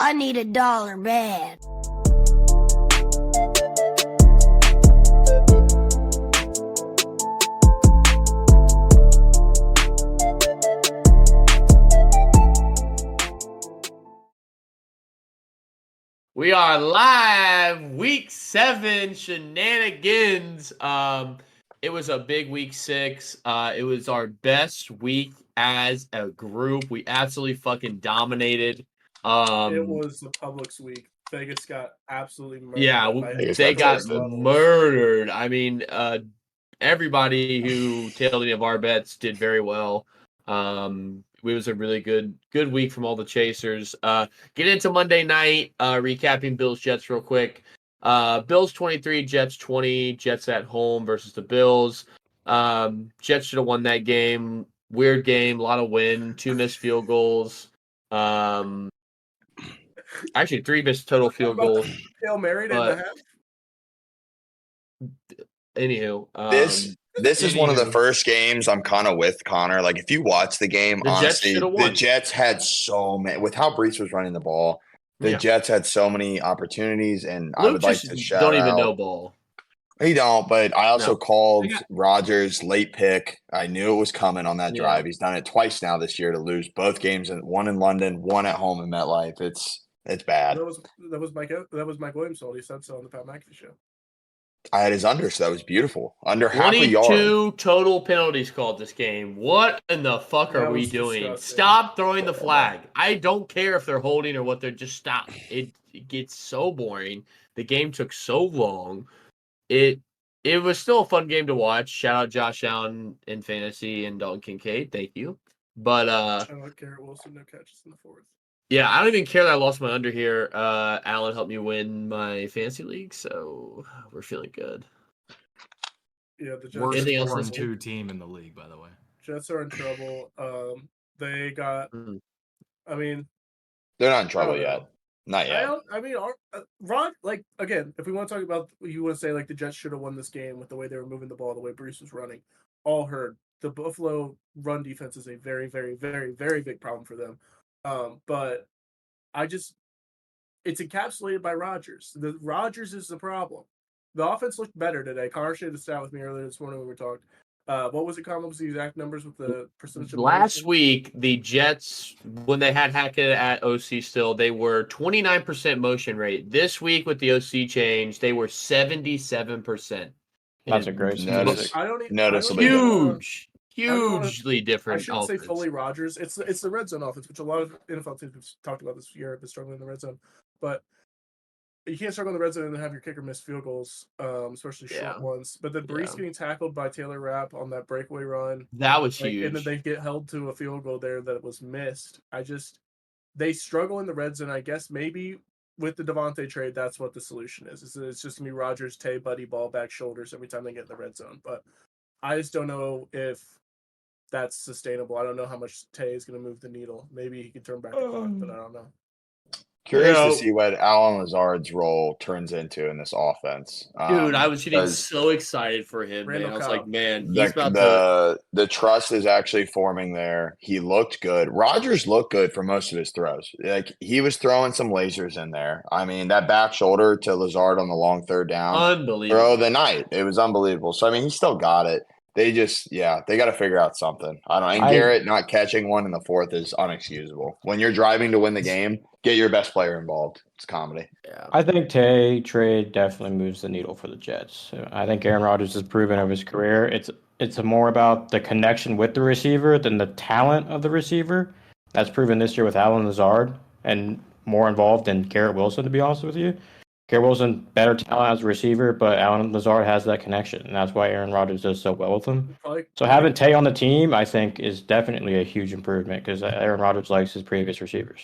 I need $1 bad. We are live, week 7 shenanigans. It was a big week 6. It was our best week as a group. We absolutely fucking dominated. It was the Publix week. Vegas got absolutely murdered. Yeah, they got murdered. I mean, everybody who tailed any of our bets did very well. It was a really good week from all the chasers. Get into Monday night, recapping Bills Jets real quick. Bills 23, Jets 20, Jets at home versus the Bills. Jets should have won that game. Weird game, a lot of wind, 2 missed field goals. Actually 3 missed total field goals. Hail Mary in the half. Anywho, this is one of the first games I'm kind of with Connor. Like, if you watch the game, honestly, the Jets had so many. With how Brees was running the ball, the Jets had so many opportunities, and Luke I would like to shout out. Don't even know ball. He don't, but I also called Rodgers late pick. I knew it was coming on that drive. He's done it twice now this year to lose both games, and one in London, one at home in MetLife. It's bad. That was Mike Williams. He said so on the Pat McAfee show. I had his under, so that was beautiful. Under half a yard. 22 total penalties called this game. What in the fuck are we doing? Disgusting. Stop throwing the flag. I don't care if they're holding or what. They're just stop. It gets so boring. The game took so long. It was still a fun game to watch. Shout out Josh Allen in fantasy and Dalton Kincaid. Thank you. But shout out Garrett Wilson, no catches in the fourth. Yeah, I don't even care that I lost my under here. Allen helped me win my fantasy league, so we're feeling good. Yeah, the Jets worst 4-2 team in the league, by the way. Jets are in trouble. They got. I mean, they're not in trouble yet. Not yet. I mean, Ron. Like, again, if we want to talk about, you want to say like the Jets should have won this game with the way they were moving the ball, the way Brees was running. All heard. The Buffalo run defense is a very, very, very, very big problem for them. But it's encapsulated by Rodgers. Rodgers is the problem. The offense looked better today. Connor shared the stat with me earlier this morning when we talked. What was it, Connor? What was the exact numbers with the percentage? Last week, the Jets, when they had Hackett at OC still, they were 29% motion rate. This week with the OC change, they were 77%. That's a great noticeably hugely different. I shouldn't say fully Rodgers. It's the red zone offense, which a lot of NFL teams have talked about this year. Have been struggling in the red zone, but you can't struggle in the red zone and then have your kicker miss field goals, especially short ones. But then Brees getting tackled by Taylor Rapp on that breakaway run, that was huge, and then they get held to a field goal there that was missed. They struggle in the red zone. I guess maybe with the Devontae trade, that's what the solution is. It's just gonna be Rodgers, Tay, Buddy, ball back, shoulders every time they get in the red zone. But I just don't know if that's sustainable. I don't know how much Tay is going to move the needle. Maybe he could turn back the clock, but I don't know. Curious to see what Allen Lazard's role turns into in this offense. Dude, I was getting so excited for him, man. I was like, man, the trust is actually forming there. He looked good. Rodgers looked good for most of his throws. Like, he was throwing some lasers in there. I mean, that back shoulder to Lazard on the long third down. Unbelievable. Throw of the night. It was unbelievable. So, I mean, he still got it. They just, they got to figure out something. I don't know. And Garrett not catching one in the fourth is unexcusable. When you're driving to win the game, get your best player involved. It's comedy. Yeah. I think Tay trade definitely moves the needle for the Jets. I think Aaron Rodgers has proven over his career. It's more about the connection with the receiver than the talent of the receiver. That's proven this year with Allen Lazard and more involved than Garrett Wilson, to be honest with you. Garrett Wilson, better talent as a receiver, but Allen Lazard has that connection, and that's why Aaron Rodgers does so well with him. So having Tay on the team, I think, is definitely a huge improvement because Aaron Rodgers likes his previous receivers.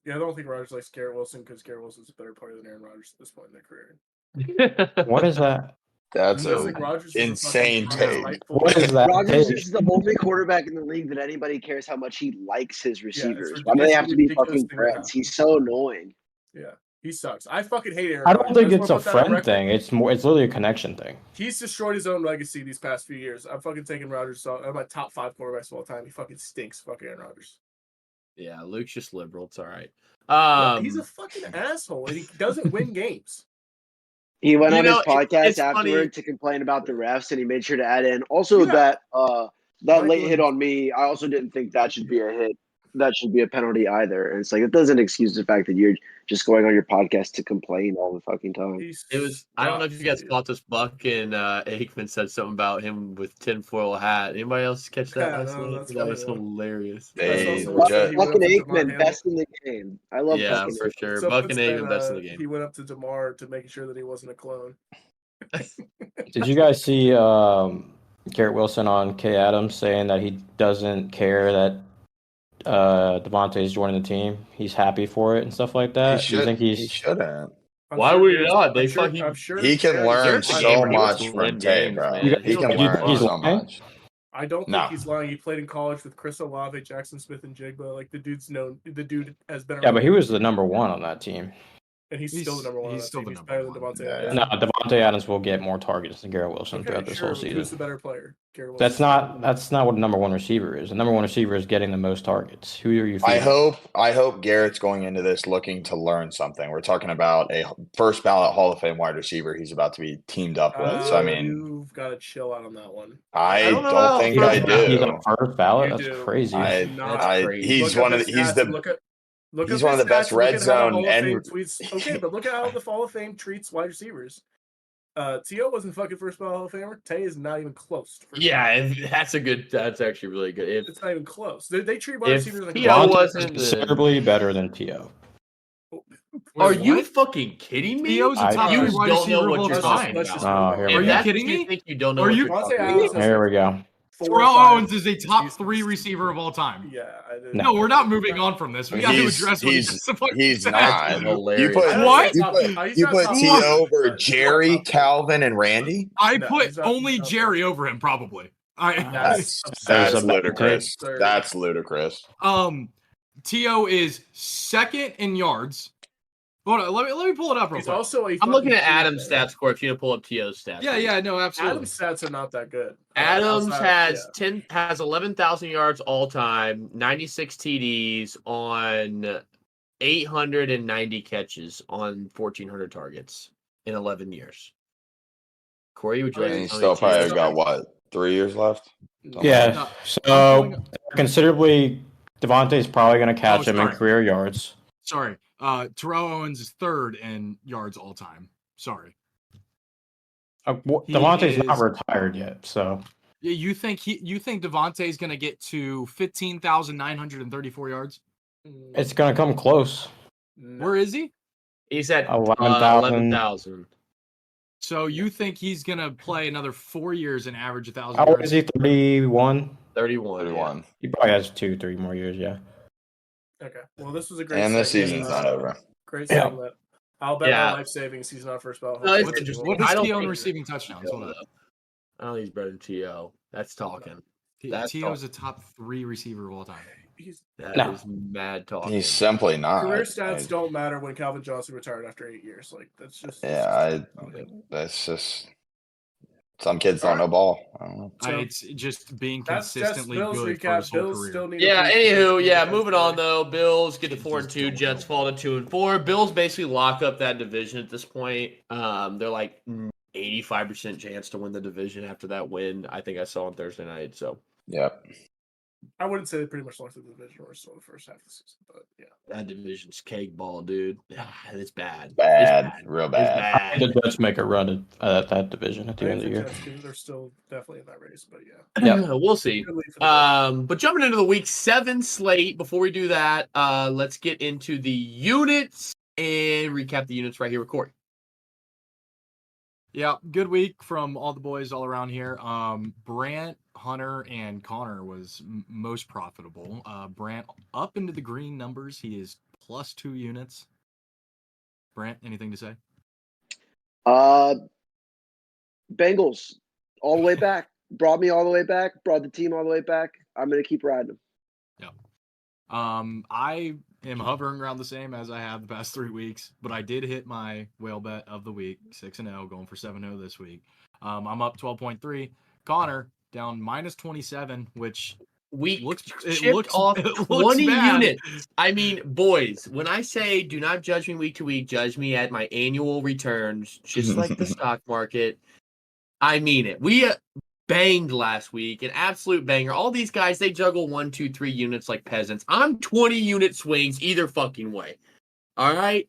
Yeah, I don't think Rodgers likes Garrett Wilson because Garrett Wilson's a better player than Aaron Rodgers at this point in their career. What is that? That's insane take. What is that? Rodgers is the only quarterback in the league that anybody cares how much he likes his receivers. Why do they have to be fucking friends? He's so annoying. Yeah. He sucks. I fucking hate Aaron. I don't think it's a friend thing. It's literally a connection thing. He's destroyed his own legacy these past few years. I'm fucking taking Rodgers. I'm my top 5 quarterbacks of all time. He fucking stinks. Fuck Aaron Rodgers. Yeah, Luke's just liberal. It's all right. He's a fucking asshole, and he doesn't win games. He went on his know, podcast it's afterward funny. to complain about the refs, and he made sure to add in also that late hit on me. I also didn't think that should be a hit. That should be a penalty either. And it's like, it doesn't excuse the fact that you're just going on your podcast to complain all the fucking time. It was. I don't know if you guys caught this. Buck and Aikman said something about him with tinfoil hat. Anybody else catch that last night? That was hilarious. Buck and Aikman, best in the game. I love Buck and for Aikman. sure. Buck and Aikman, best in the game. He went up to DeMar to make sure that he wasn't a clone. Did you guys see Garrett Wilson on Kay Adams saying that he doesn't care that Devontae is joining the team? He's happy for it and stuff like that. He shouldn't. Why would he not? I'm sure he can learn so much from Tay, bro. He can learn so much. I don't think he's lying. He played in college with Chris Olave, Jackson Smith, and Jigba. Like, the dude has been. Yeah, but he was the number one on that team. And he's still the number one. He's still the number better one. than Devontae Adams. No, Devontae Adams will get more targets than Garrett Wilson throughout this whole season. Who's the better player? Garrett That's Wilson. not what a number one receiver is. The number one receiver is getting the most targets. Who are you? I hope Garrett's going into this looking to learn something. We're talking about a first ballot Hall of Fame wide receiver he's about to be teamed up with. So I mean, you've got to chill out on that one. I don't think I do. He's on first ballot. That's crazy. He's one of the He's one of the best red zone and okay, but look at how the Hall of Fame treats wide receivers. T.O. wasn't fucking first ballot Hall of Famer. Tay is not even close. That's actually really good. It's not even close. They treat wide receivers like T.O. wasn't considerably better than T.O. Are you fucking kidding me? T.O.'s a top you wide don't know receiver what of you're all talking time. about. Are you kidding me? You think you don't know Are what you- you're talking about? There we go. Terrell Owens is a top 3 receiver of all time. Yeah, I did. No, we're not moving on from this. We got to address what he's not. Hilarious. You put T.O. over Jerry, Calvin, and Randy? I put only Jerry over him, probably. That's ludicrous. That's ludicrous. T.O. is second in yards. Hold on, let me pull it up real quick. Also I'm looking at Adam's stats score. If you want to pull up T.O.'s stats. Yeah, no, absolutely. Adam's stats are not that good. Adams has 11,000 yards all time, 96 TDs on 890 catches on 1,400 targets in 11 years. Corey, would you like to tell still me probably got what, 3 years left? Yeah. So considerably, Devontae's probably going to catch him in career yards. Sorry. Terrell Owens is third in yards all time. Sorry. Devontae's not retired yet, so. Yeah, you think Devontae's going to get to 15,934 yards? It's going to come close. Where is he? He's at 11,000. So you think he's going to play another 4 years and average 1,000 How yards? old is he? 31? 31. He probably has 2-3 more years, yeah. Okay. Well, this was a great And this season's not over. Great segment. I'll bet my life savings he's not first ballot. No, it's What interesting. is I don't T.O. in think- receiving touchdowns? Hold on. I don't think he's better than T.O. That's talking. T.O. is a top 3 receiver of all time. That is mad talking. He's simply not. Career stats don't matter when Calvin Johnson retired after 8 years. Like, that's just that's just some kids don't know ball. I don't know. It's just being consistently Bill's good recap. for his whole Bills career. still need Anywho, moving on though. Bills get to 4-2. Jets fall to 2-4. Bills basically lock up that division at this point. They're like 85% chance to win the division after that win. I think I saw on Thursday night. So Yep. I wouldn't say they pretty much lost the division or so the first half of the season, but yeah. That division's cake ball, dude. It's bad. Real bad. The Jets make a run at that division at the end of the year. They're still definitely in that race, but yeah. We'll see. But jumping into the week 7 slate, before we do that, let's get into the units and recap the units right here with Corey. Yeah, good week from all the boys all around here. Brant, Hunter, and Connor was most profitable. Brant up into the green numbers. He is +2 units. Brant, anything to say? Bengals all the way back. Brought me all the way back. Brought the team all the way back. I'm going to keep riding them. Yeah. I am hovering around the same as I have the past 3 weeks, but I did hit my whale bet of the week, 6-0, going for 7-0 this week. I'm up 12.3. Connor down -27, which We it chipped looks off it looks 20 bad. units. I mean, boys, when I say do not judge me week to week, judge me at my annual returns, just like the stock market. I mean it. We banged last week, an absolute banger. All these guys, they juggle 1, 2, 3 units like peasants. I'm 20 unit swings either fucking way. All right?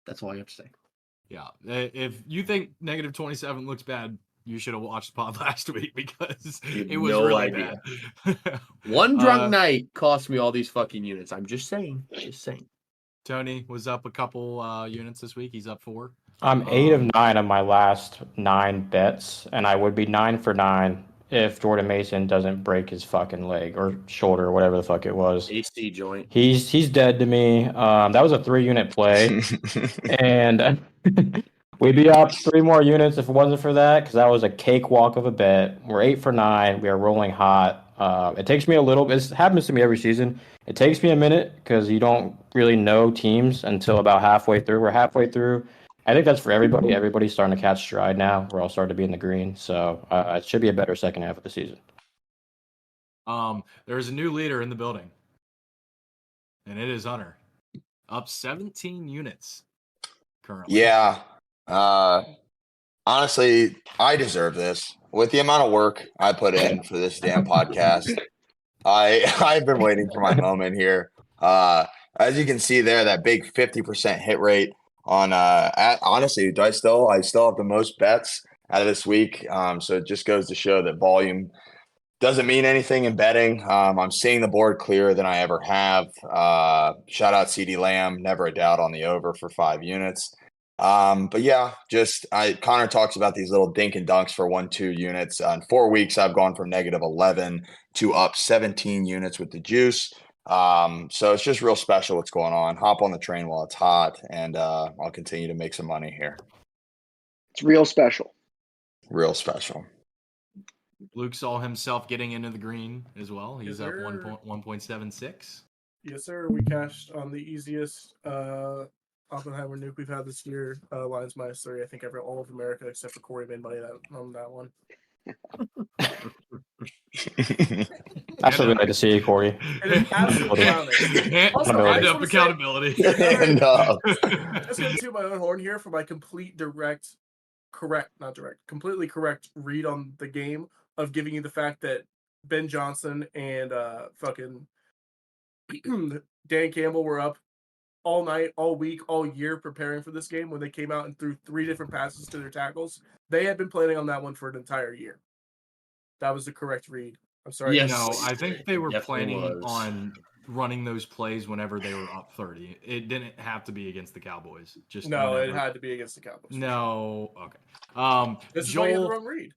That's all I have to say. Yeah. If you think negative 27 looks bad, you should have watched the pod last week because it was no really idea. bad. One drunk night cost me all these fucking units. I'm just saying. Just saying. Tony was up a couple units this week. He's up 4. I'm 8 of 9 on my last 9 bets, and I would be 9 for 9 if Jordan Mason doesn't break his fucking leg or shoulder or whatever the fuck it was. AC joint. He's dead to me. That was a 3-unit play, and we'd be up 3 more units if it wasn't for that, because that was a cakewalk of a bet. We're 8 for 9. We are rolling hot. It takes me a little bit. It happens to me every season. It takes me a minute because you don't really know teams until about halfway through. We're halfway through. I think that's for everybody. Everybody's starting to catch stride now. We're all starting to be in the green. So it should be a better second half of the season. There's a new leader in the building, and it is Hunter. Up 17 units currently. Yeah. Honestly, I deserve this. With the amount of work I put in for this damn podcast, I've been waiting for my moment here. As you can see there, that big 50% hit rate on honestly, I still have the most bets out of this week. So it just goes to show that volume doesn't mean anything in betting. I'm seeing the board clearer than I ever have. Shout out CeeDee Lamb, never a doubt on the over for 5 units. But yeah, Connor talks about these little dink and dunks for 1, 2 units. In 4 weeks, I've gone from negative 11 to up 17 units with the juice. So it's just real special what's going on. Hop on the train while it's hot, and I'll continue to make some money here. It's real special. Real special. Luke saw himself getting into the green as well. He's up 1.76. Yes, sir. We cashed on the easiest Oppenheimer nuke we've had this year. Lines -3. I think all of America except for Corey made money on that one. That's what we like to see, Corey. And accountability. And, just going to toot my own horn here for my completely correct read on the game of giving you the fact that Ben Johnson and fucking Dan Campbell were up all night, all week, all year preparing for this game when they came out and threw 3 different passes to their tackles. They had been planning on that one for an entire year. That was the correct read. I'm sorry. Yes. No, I think they were planning on running those plays whenever they were up 30. It didn't have to be against the Cowboys. Just no, whenever. It had to be against the Cowboys. No, okay. This is why you had the wrong read.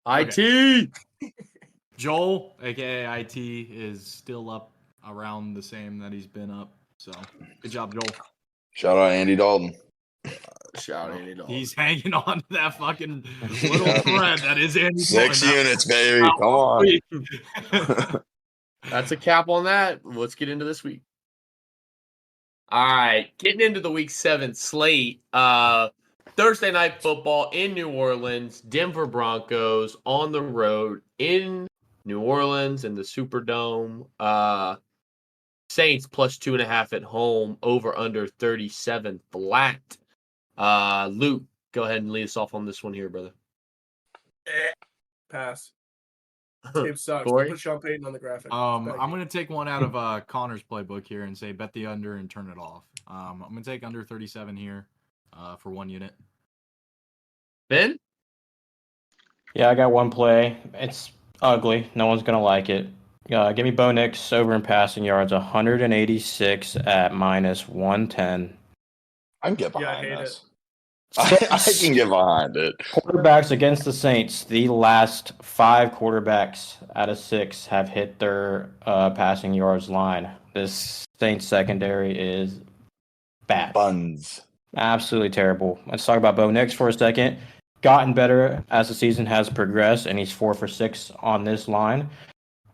IT. Joel, aka IT, is still up around the same that he's been up. So good job, Joel. Shout out Andy Dalton. He's hanging on to that fucking little thread that is Andy 6 Dalton. units, baby. Come on. That's a cap on that. Let's get into this week. All right, getting into the week 7 slate. Thursday night football in New Orleans. Denver Broncos on the road in New Orleans in the Superdome. Saints plus 2.5 at home. Over under 37 flat. Luke, go ahead and lead us off on this one here, brother. Pass. Game sucks. Put Sean Payton on the graphic. I'm going to take one out of Connor's playbook here and say bet the under and turn it off. I'm going to take under 37 here for 1 unit. Ben? Yeah, I got one play. It's ugly. No one's going to like it. Give me Bo Nix over in passing yards, 186 at -110. I can get behind this. I can get behind it. Quarterbacks against the Saints, the last 5 quarterbacks out of 6 have hit their passing yards line. This Saints secondary is bad. Buns. Absolutely terrible. Let's talk about Bo Nix for a second. Gotten better as the season has progressed, and he's 4 for 6 on this line.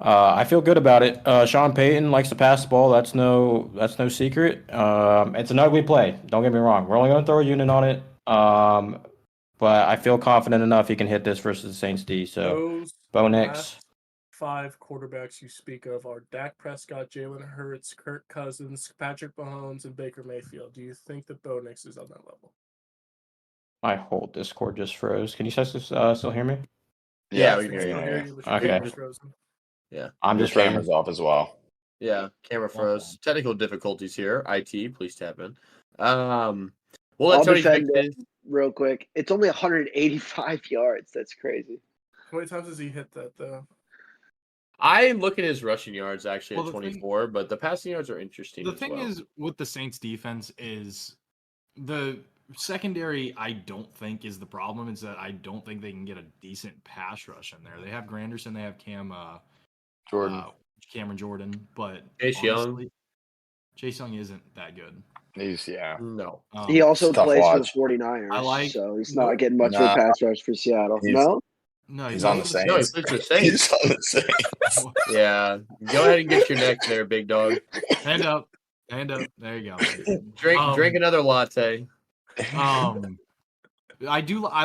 I feel good about it. Sean Payton likes to pass the ball. That's no secret. It's an ugly play. Don't get me wrong. We're only going to throw a unit on it. But I feel confident enough he can hit this versus the Saints D. So Bo Nix. 5 quarterbacks you speak of are Dak Prescott, Jalen Hurts, Kirk Cousins, Patrick Mahomes, and Baker Mayfield. Do you think that Bo Nix is on that level? My whole Discord just froze. Can you guys still hear me? Yeah, we can still hear you, but your Okay. camera's frozen. Yeah. I'm Your just camera's off as well. Yeah, camera froze. Technical difficulties here. IT, please tap in. We'll let I'll Tony defend fix it his. real quick. It's only 185 yards. That's crazy. How many times has he hit that, though? I'm looking at his rushing yards actually Well, at the thing- 24, but the passing yards are interesting. The as thing well. is with the Saints defense is the secondary. I don't think is the problem. Is that I don't think they can get a decent pass rush in there. They have Granderson, they have Jordan. Cameron Jordan, but Chase Young. Chase Young isn't that good. He's No. He also it's a tough plays watch. for the 49ers, so he's not getting much of Nah. a pass rush for Seattle. He's- No? No, He's on the doesn't. No, he Saints. plays for the Saints. He's on the Saints. Yeah. Go ahead and get your neck there, big dog. Hand up. There you go. Drink another latte. I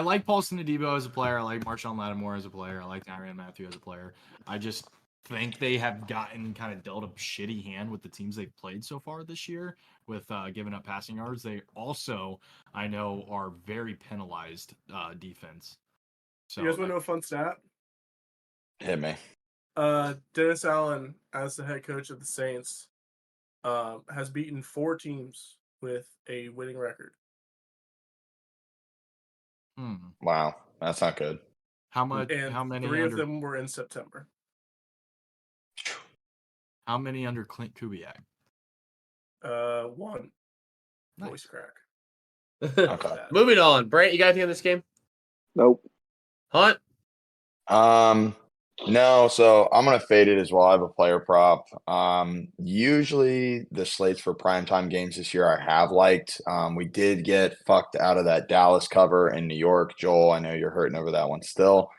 like Paulson Adebo as a player. I like Marshawn Lattimore as a player. I like Tyrann Mathieu as a player. I just think they have gotten kind of dealt a shitty hand with the teams they've played so far this year with giving up passing yards. They also, I know, are very penalized defense. So You guys want to know a fun stat? Hit me. Dennis Allen, as the head coach of the Saints, has beaten 4 teams with a winning record. Wow, that's not good. How much? And How many? 3 of them were in September. How many under Clint Kubiak? 1. Nice. Voice crack. Okay. Moving on. Brant, you got anything on this game? Nope. Hunt? No, so I'm gonna fade it as well. I have a player prop. Usually the slates for primetime games this year I have liked. We did get fucked out of that Dallas cover in New York. Joel, I know you're hurting over that one still.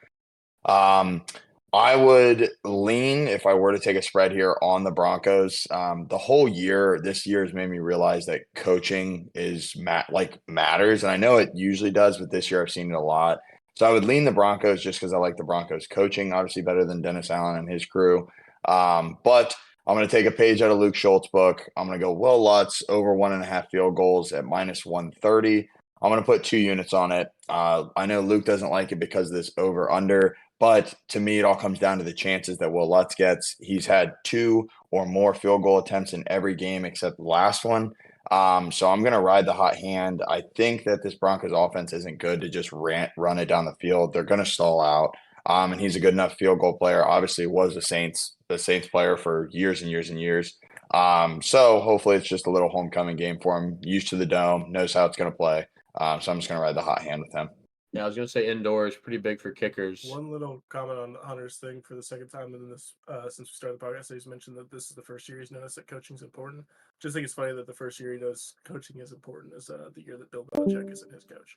I would lean, if I were to take a spread here, on the Broncos. The whole year, this year has made me realize that coaching is matters, and I know it usually does, but this year I've seen it a lot. So I would lean the Broncos just because I like the Broncos coaching, obviously better than Dennis Allen and his crew. But I'm going to take a page out of Luke Schultz's book. I'm going to go Will Lutz over 1.5 field goals at -130. I'm going to put 2 units on it. I know Luke doesn't like it because of this over-under, but to me, it all comes down to the chances that Will Lutz gets. He's had 2 or more field goal attempts in every game except the last one. So I'm going to ride the hot hand. I think that this Broncos offense isn't good to just run it down the field. They're going to stall out. And he's a good enough field goal player. Obviously was the Saints player for years and years and years. So hopefully it's just a little homecoming game for him. Used to the dome, knows how it's going to play. So I'm just going to ride the hot hand with him. Yeah, I was going to say indoors, pretty big for kickers. One little comment on Hunter's thing for the second time in this, since we started the podcast, he's mentioned that this is the first year he's noticed that coaching is important. Just think it's funny that the first year he knows coaching is important is the year that Bill Belichick isn't his coach.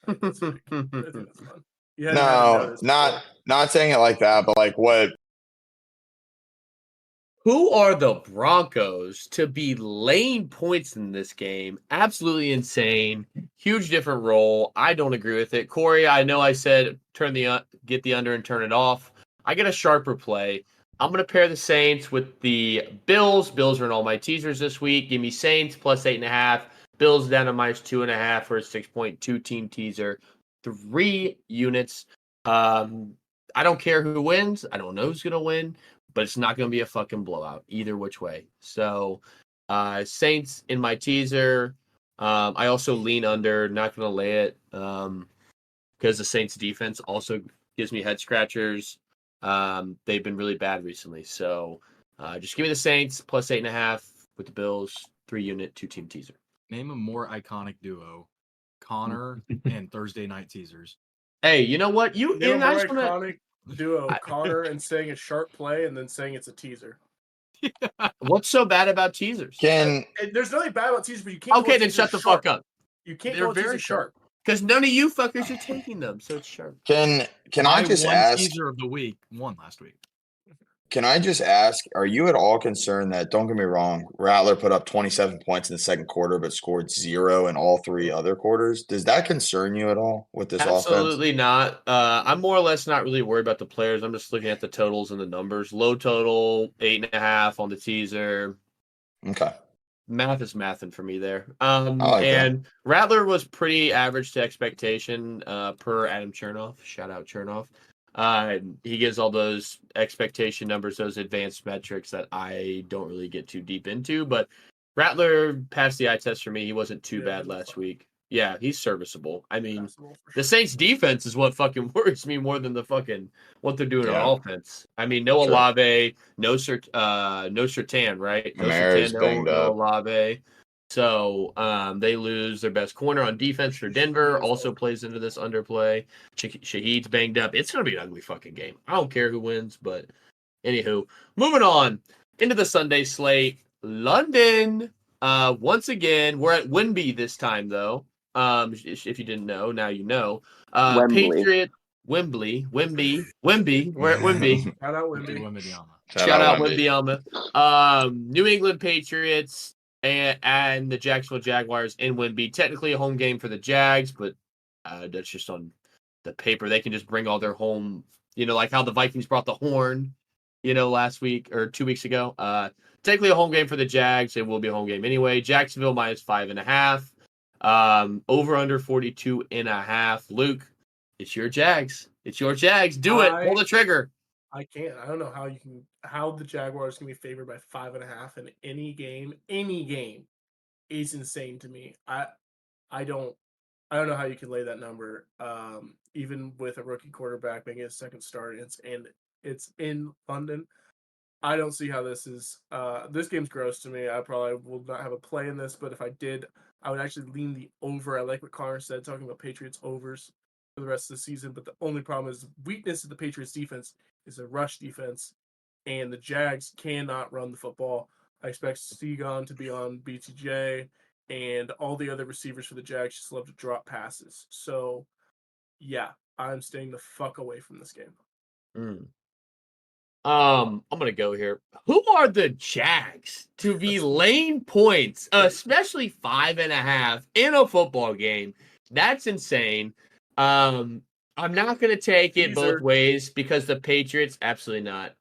I think that's fun. No, not saying it like that, but like what? Who are the Broncos to be laying points in this game? Absolutely insane. Huge different role. I don't agree with it. Corey, I know I said get the under and turn it off. I get a sharper play. I'm going to pair the Saints with the Bills. Bills are in all my teasers this week. Give me Saints plus 8.5. Bills down to -2.5 for a 6.2 team teaser. 3 units. I don't care who wins. I don't know who's going to win. But it's not going to be a fucking blowout either which way. So, Saints in my teaser. I also lean under, not going to lay it because the Saints defense also gives me head scratchers. They've been really bad recently. So, just give me the Saints plus 8.5 with the Bills, 3 unit, 2 team teaser. Name a more iconic duo, Connor and Thursday Night Teasers. Hey, you know what? Iconic duo, Connor and saying a sharp play and then saying it's a teaser. What's so bad about teasers? There's nothing bad about teasers, but you can't. Okay, then shut the fuck up. You can't They're go very very sharp because none of you fuckers are taking them, so it's sharp. Can I just ask? Teaser of the week won last week. Can I just ask, are you at all concerned that, don't get me wrong, Rattler put up 27 points in the second quarter but scored 0 in all 3 other quarters? Does that concern you at all with this offense? Absolutely not. I'm more or less not really worried about the players. I'm just looking at the totals and the numbers. Low total, 8.5 on the teaser. Okay. Math is mathing for me there. that. Rattler was pretty average to expectation per Adam Chernoff. Shout out Chernoff. He gives all those expectation numbers, those advanced metrics that I don't really get too deep into. But Rattler passed the eye test for me. He wasn't too bad last week. Yeah, he's serviceable. I mean, the Saints defense is what fucking worries me more than the fucking what they're doing on offense. I mean, no Olave, no Surtain, right? No Surtain, no Olave. So they lose their best corner on defense for Denver. Also plays into this underplay. Shaheed's banged up. It's going to be an ugly fucking game. I don't care who wins, but anywho. Moving on into the Sunday slate. London. Once again, we're at Wembley this time, though. If you didn't know, now you know. Patriot. Wembley. We're at Wembley. Shout out Wembley. Shout out Wembley. New England Patriots and the Jacksonville Jaguars in Wembley. Technically a home game for the Jags, but that's just on the paper. They can just bring all their home, like how the Vikings brought the horn, last week or 2 weeks ago. Technically a home game for the Jags. It will be a home game anyway. Jacksonville minus 5.5. Over under 42.5. Luke, it's your Jags. Do it. Pull the trigger. I can't. I don't know how the Jaguars can be favored by 5.5 in any game. Any game is insane to me. I don't know how you can lay that number. Even with a rookie quarterback making his second start, it's in London. I don't see how this is. This game's gross to me. I probably will not have a play in this, but if I did, I would actually lean the over. I like what Connor said, talking about Patriots overs for the rest of the season. But the only problem is weakness of the Patriots defense is a rush defense, and the Jags cannot run the football. I expect Stegon to be on BTJ, and all the other receivers for the Jags just love to drop passes. So, yeah, I'm staying the fuck away from this game. I'm gonna go here. Who are the Jags to be laying points, especially 5.5 in a football game? That's insane. I'm not gonna take it both ways because the Patriots, absolutely not.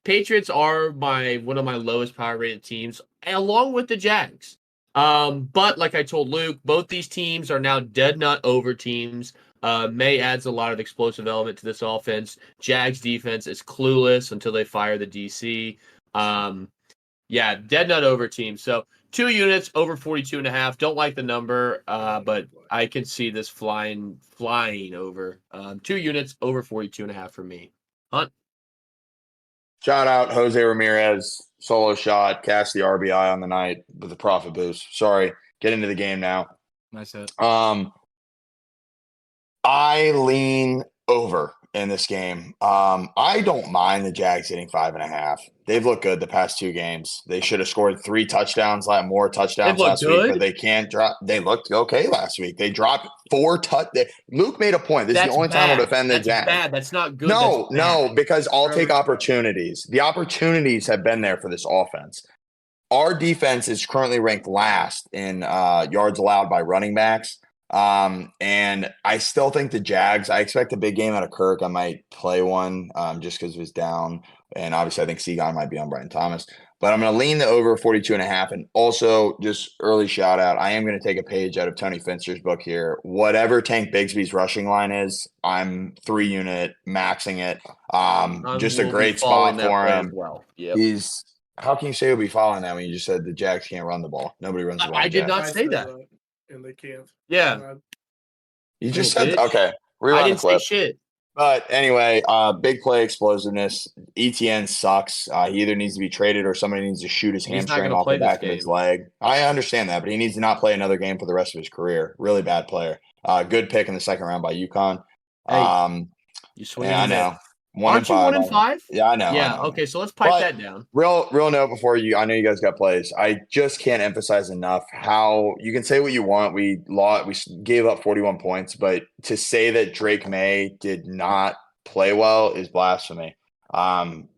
Patriots are one of my lowest power rated teams, along with the Jags. But like I told Luke, both these teams are now dead nut over teams. May adds a lot of explosive element to this offense. Jags defense is clueless until they fire the DC. Dead nut over team. So 2 units over 42.5. Don't like the number, but I can see this flying over. 2 units over 42.5 for me. Hunt. Shout out Jose Ramirez, solo shot, cast the RBI on the night with a profit boost. Sorry, get into the game now. Nice hit. I lean over in this game. I don't mind the Jags hitting 5.5. They've looked good the past 2 games. They should have scored 3 touchdowns, more touchdowns last week, but they can't drop. They looked okay last week. They dropped 4 touchdowns. Luke made a point. This is the only time we'll defend the Jags. That's bad. That's not good. No, because I'll take opportunities. The opportunities have been there for this offense. Our defense is currently ranked last in yards allowed by running backs. And I still think the Jags, I expect a big game out of Kirk. I might play one just because it was down. And obviously I think Stegon might be on Brian Thomas. But I'm going to lean the over 42.5. And also just early shout out, I am going to take a page out of Tony Finster's book here. Whatever Tank Bigsby's rushing line is, I'm 3 unit maxing it. Just a great spot for him. Well. Yep. How can you say he'll be following that when you just said the Jags can't run the ball? Nobody runs the ball. I did not say that. And they can't. Yeah. You just said, okay. I didn't say shit. But anyway, big play explosiveness. ETN sucks. He either needs to be traded or somebody needs to shoot his hamstring off the back of his leg. I understand that, but he needs to not play another game for the rest of his career. Really bad player. Good pick in the second round by UConn. You swing. Yeah, I know. Aren't you 1-5? Yeah, I know. Yeah, okay, so let's pipe that down. Real note before I know you guys got plays. I just can't emphasize enough how you can say what you want. We gave up 41 points, but to say that Drake May did not play well is blasphemy.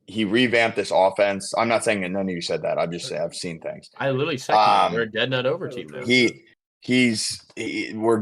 He revamped this offense. I'm not saying that none of you said that. I've seen things. I literally said that. We're a dead nut over team now. We're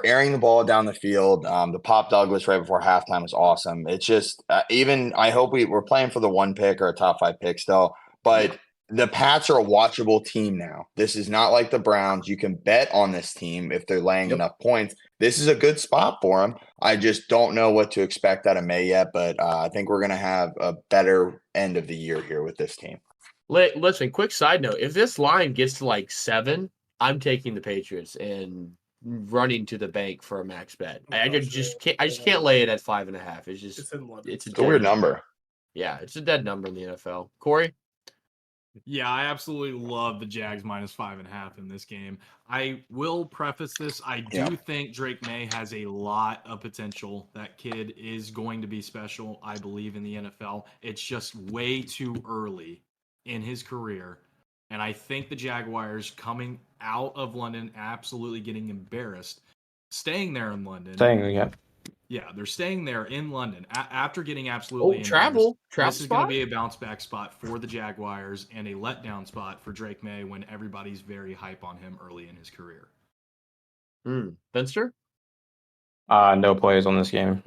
airing the ball down the field. The Pop Douglas right before halftime was awesome. It's just I hope we're playing for the 1 pick or a top 5 pick still, but the Pats are a watchable team now. This is not like the Browns. You can bet on this team if they're laying enough points. This is a good spot for them. I just don't know what to expect out of May yet, but I think we're going to have a better end of the year here with this team. Listen, quick side note. If this line gets to like 7, I'm taking the Patriots and running to the bank for a max bet. I just can't lay it at 5.5. It's a weird number. Yeah, it's a dead number in the NFL. Corey? Yeah, I absolutely love the Jags minus 5.5 in this game. I will preface this. I do think Drake May has a lot of potential. That kid is going to be special, I believe, in the NFL. It's just way too early in his career. And I think the Jaguars coming out of London, absolutely getting embarrassed, staying there in London. Yeah, they're staying there in London after getting absolutely travel. This is going to be a bounce back spot for the Jaguars and a letdown spot for Drake May when everybody's very hype on him early in his career. Fenster? No plays on this game.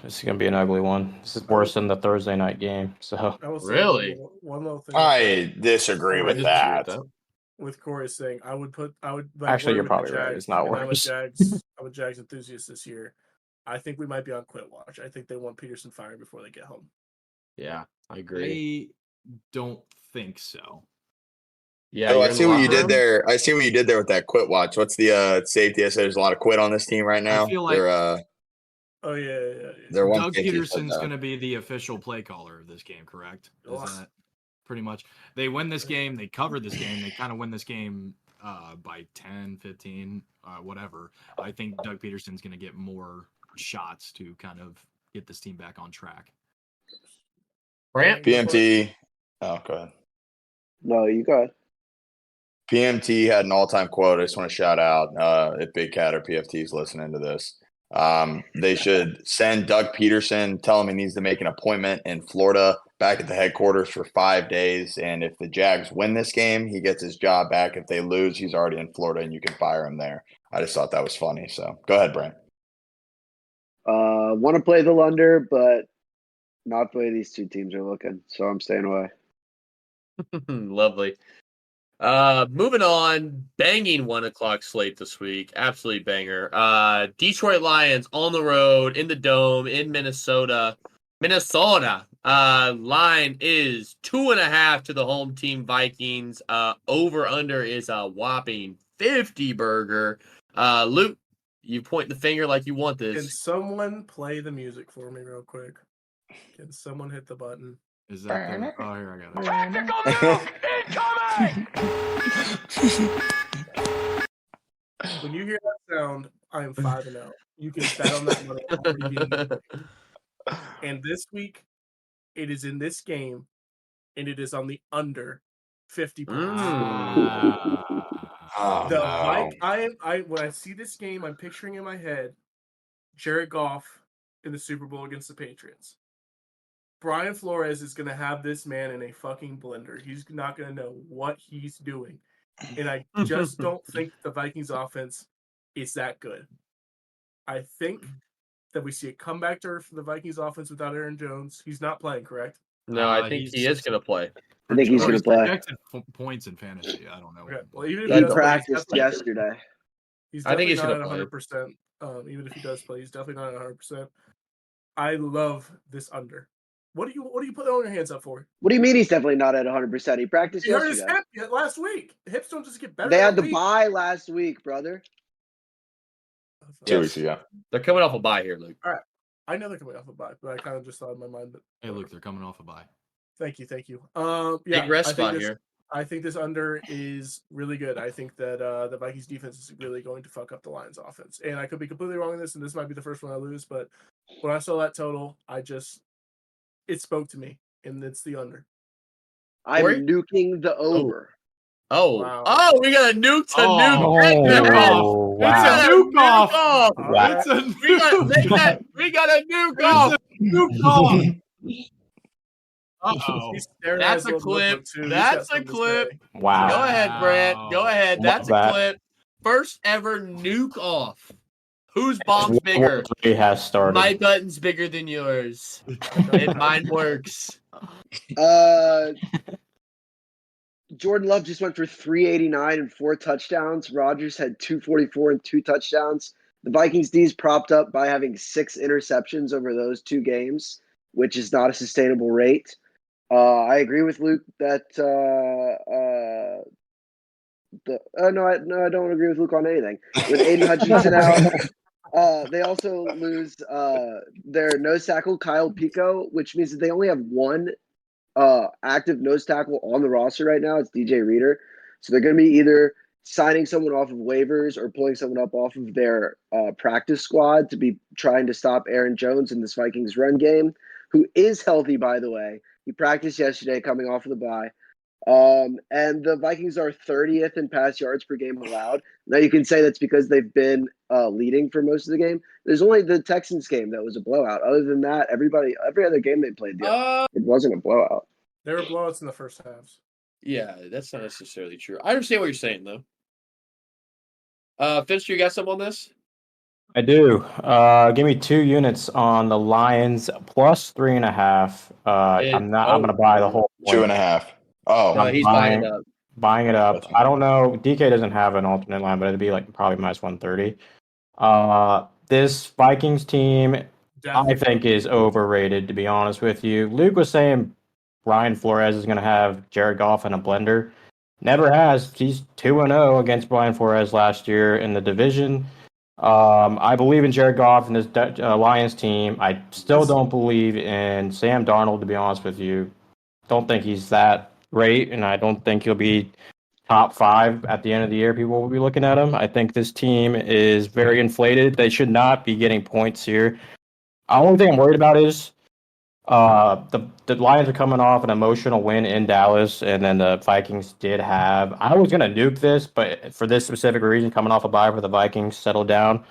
This is going to be an ugly one. This is worse than the Thursday night game. So really, one little thing. I disagree with that. With Corey saying, I would. Actually, you're probably right. It's not worse. I'm a Jags enthusiast this year. I think we might be on quit watch. I think they want Peterson fired before they get home. Yeah, I agree. I don't think so. Yeah, I see what you did there. I see what you did there with that quit watch. What's the safety? I said there's a lot of quit on this team right now. I feel like they're Doug Peterson's going to be the official play caller of this game, correct? Is that pretty much? They win this game. They cover this game. They kind of win this game by 10, 15, whatever. I think Doug Peterson's going to get more shots to kind of get this team back on track. Brant? PMT. Oh, go ahead. No, you go ahead. PMT had an all-time quote. I just want to shout out if Big Cat or PFT is listening to this. They should send Doug Peterson, tell him he needs to make an appointment in Florida back at the headquarters for 5 days. And if the Jags win this game, he gets his job back. If they lose, he's already in Florida and you can fire him there. I just thought that was funny. So go ahead, Brent. Want to play the under, but not the way these two teams are looking. So I'm staying away. Lovely. Moving on, banging 1:00 slate this week. Absolutely banger. Detroit Lions on the road in the Dome in Minnesota. Line is 2.5 to the home team Vikings. Over under is a whopping 50 burger. Luke, you point the finger like you want this. Can someone play the music for me real quick? Can someone hit the button? Is that the... Oh, here I got it. Tactical move incoming! When you hear that sound, I am 5-0. You can bet on that money. And this week, it is in this game, and it is on the under 50 points. When I see this game, I'm picturing in my head Jared Goff in the Super Bowl against the Patriots. Brian Flores is going to have this man in a fucking blender. He's not going to know what he's doing. And I just don't think the Vikings offense is that good. I think that we see a comeback for the Vikings offense without Aaron Jones. He's not playing, correct? No, I think he is going to play. I think he's going to play. Projected points in fantasy. I don't know. Okay. Well, even if he does practiced play, yesterday. I think he's going to play 100%. Even if he does play, he's definitely not at 100%. I love this under. What do you put on your hands up for? What do you mean he's definitely not at 100%? He practiced yesterday. He hurt his hip last week. Hips don't just get better. They had the bye last week, brother. 2 weeks ago. They're coming off a bye here, Luke. All right. I know they're coming off a bye, but I kind of just thought in my mind that. Hey, Luke, they're coming off a bye. Thank you. Big rest spot here. I think this under is really good. I think that the Vikings defense is really going to fuck up the Lions offense. And I could be completely wrong in this, and this might be the first one I lose, but when I saw that total, it spoke to me, and it's the under. I'm nuking the over. Oh, wow. Oh, we got a nuke to nuke. Wow. It's a nuke off. We got a nuke off. Nuke off. Uh-oh. He's staring at That's his a little clip. notebook, too. He's That's got a something to clip. say. Wow. Go ahead, Brant. Go ahead. That's a Love that. clip. First ever nuke off. Whose bomb's World War bigger? III has started. My button's bigger than yours. And mine works. Jordan Love just went for 389 and 4 touchdowns. Rodgers had 244 and 2 touchdowns. The Vikings D's propped up by having 6 interceptions over those 2 games, which is not a sustainable rate. I agree with Luke that no, I don't agree with Luke on anything. With Aiden Hutchinson out, they also lose their nose tackle Kyle Pico, which means that they only have 1 active nose tackle on the roster right now. It's DJ Reader. So they're going to be either signing someone off of waivers or pulling someone up off of their practice squad to be trying to stop Aaron Jones in this Vikings run game, who is healthy, by the way. He practiced yesterday coming off of the bye. And the Vikings are 30th in pass yards per game allowed. Now you can say that's because they've been leading for most of the game. There's only the Texans game that was a blowout. Other than that, every other game they played, it wasn't a blowout. There were blowouts in the first halves. Yeah, that's not necessarily true. I understand what you're saying, though. Finster, you got something on this? I do. Give me 2 units on the Lions plus 3.5. I'm going to buy the whole 2.5. Oh, no, he's buying it up. Buying it up. I don't know. DK doesn't have an alternate line, but it'd be like probably minus 130. This Vikings team, I think, is overrated, to be honest with you. Luke was saying Brian Flores is going to have Jared Goff in a blender. Never has. He's 2-0 against Brian Flores last year in the division. I believe in Jared Goff and his Lions team. I still don't believe in Sam Darnold, to be honest with you. Don't think he's that great, and I don't think he'll be top 5 at the end of the year. People will be looking at him. I think this team is very inflated. They should not be getting points here. The only thing I'm worried about is the Lions are coming off an emotional win in Dallas, and then the Vikings did have. I was going to nuke this, but for this specific reason, coming off a bye for the Vikings, settled down.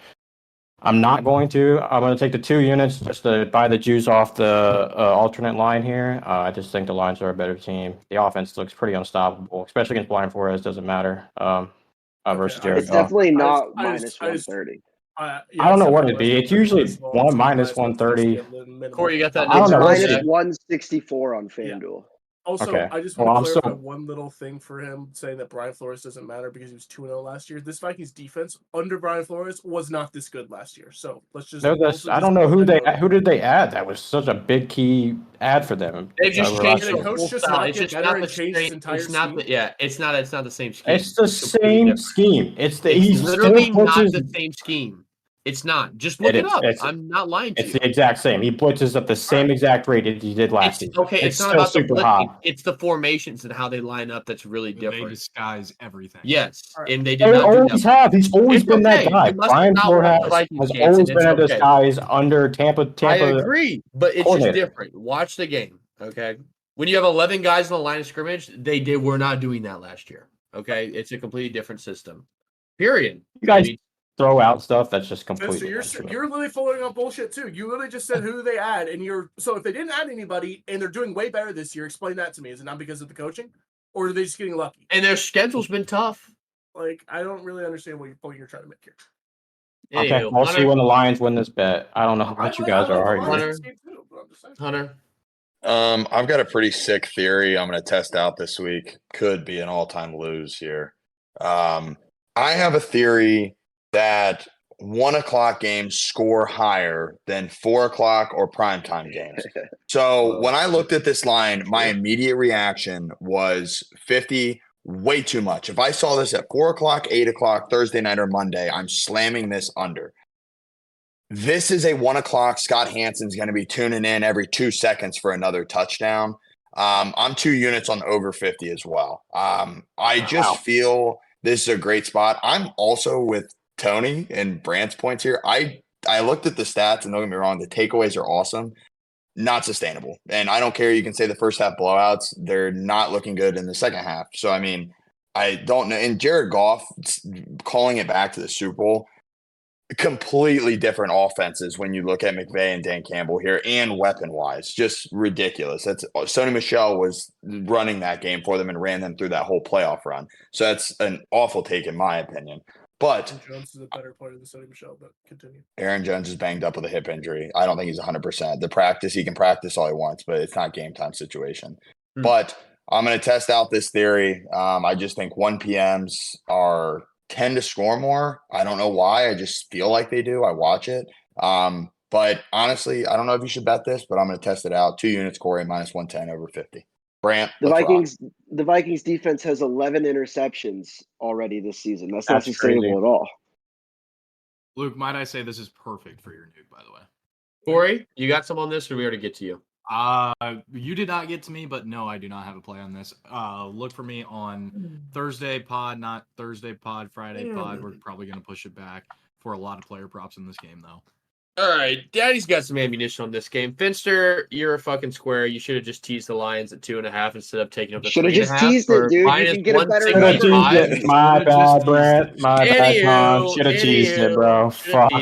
I'm not going to. I'm going to take the 2 units just to buy the juice off the alternate line here. I just think the Lions are a better team. The offense looks pretty unstoppable, especially against Brian Flores. Doesn't matter versus Jared It's Goff. definitely not minus 130. I don't know what it'd be. It's usually minus 130. Corey, you got that? I don't know. Minus 164 on FanDuel. Also, Okay. I just want to clarify one little thing for him saying that Brian Flores doesn't matter because he was 2-0 last year. This Vikings defense under Brian Flores was not this good last year. So let's just. I don't know who did they add. That was such a big key ad for them. They just changed the coach just not get better and changed his entire scheme. It's not the same scheme. It's the same scheme. It's literally not the same scheme. It's not. Just look it up. I'm not lying to you. It's the exact same. He blitzes at the same exact rate as he did last season. Okay, it's not about the blitzing. It's the formations and how they line up that's really different. They disguise everything. Yes, right. And they did not do that. He's always been that guy. Brian Flores has always been a disguise under Tampa. I agree, but it's just different. Watch the game, okay? When you have 11 guys on the line of scrimmage, they were not doing that last year, okay? It's a completely different system, period. You guys throw out stuff that's just completely. You're literally following up bullshit too. You literally just said who they add, and so if they didn't add anybody and they're doing way better this year, explain that to me. Is it not because of the coaching, or are they just getting lucky? And their schedule's been tough. Like I don't really understand what you're trying to make here. Okay, we'll see when the Lions win this bet. I don't know how much you guys are arguing. Hunter. I've got a pretty sick theory I'm going to test out this week. Could be an all-time lose here. I have a theory that 1:00 games score higher than 4:00 or primetime games. So when I looked at this line, my immediate reaction was 50, way too much. If I saw this at 4:00, 8:00, Thursday night or Monday, I'm slamming this under. This is a 1:00. Scott Hansen's going to be tuning in every 2 seconds for another touchdown. I'm 2 units on over 50 as well. I just feel this is a great spot. I'm also with Tony and Brant's points here. I looked at the stats, and don't get me wrong, the takeaways are awesome. Not sustainable. And I don't care. You can say the first half blowouts. They're not looking good in the second half. So, I mean, I don't know. And Jared Goff calling it back to the Super Bowl, completely different offenses when you look at McVay and Dan Campbell here, and weapon-wise, just ridiculous. That's Sony Michel was running that game for them and ran them through that whole playoff run. So that's an awful take in my opinion. But Aaron Jones is a better player than Sony Michel, but continue. Aaron Jones is banged up with a hip injury. I don't think he's 100%. The practice, he can practice all he wants, but it's not game time situation. But I'm going to test out this theory. I just think 1 PMs are tend to score more. I don't know why. I just feel like they do. I watch it. But honestly, I don't know if you should bet this, but I'm going to test it out. 2 units, Corey, -110 over 50. Brant, the Vikings defense has 11 interceptions already this season. That's not sustainable crazy. at all. Luke, might I say this is perfect for your nuke, by the way. Corey, you got some on this, or we already get to you? You did not get to me, but no, I do not have a play on this. Look for me on Thursday pod, not Thursday pod, Friday pod. We're probably going to push it back for a lot of player props in this game, though. All right, Daddy's got some ammunition on this game. Finster, you're a fucking square. You should have just teased the Lions at 2.5 instead of taking up the 3.5. Should have just teased it, dude. You can get a better number. My bad, Brent. My bad, Tom. Should have teased it, bro. Fuck.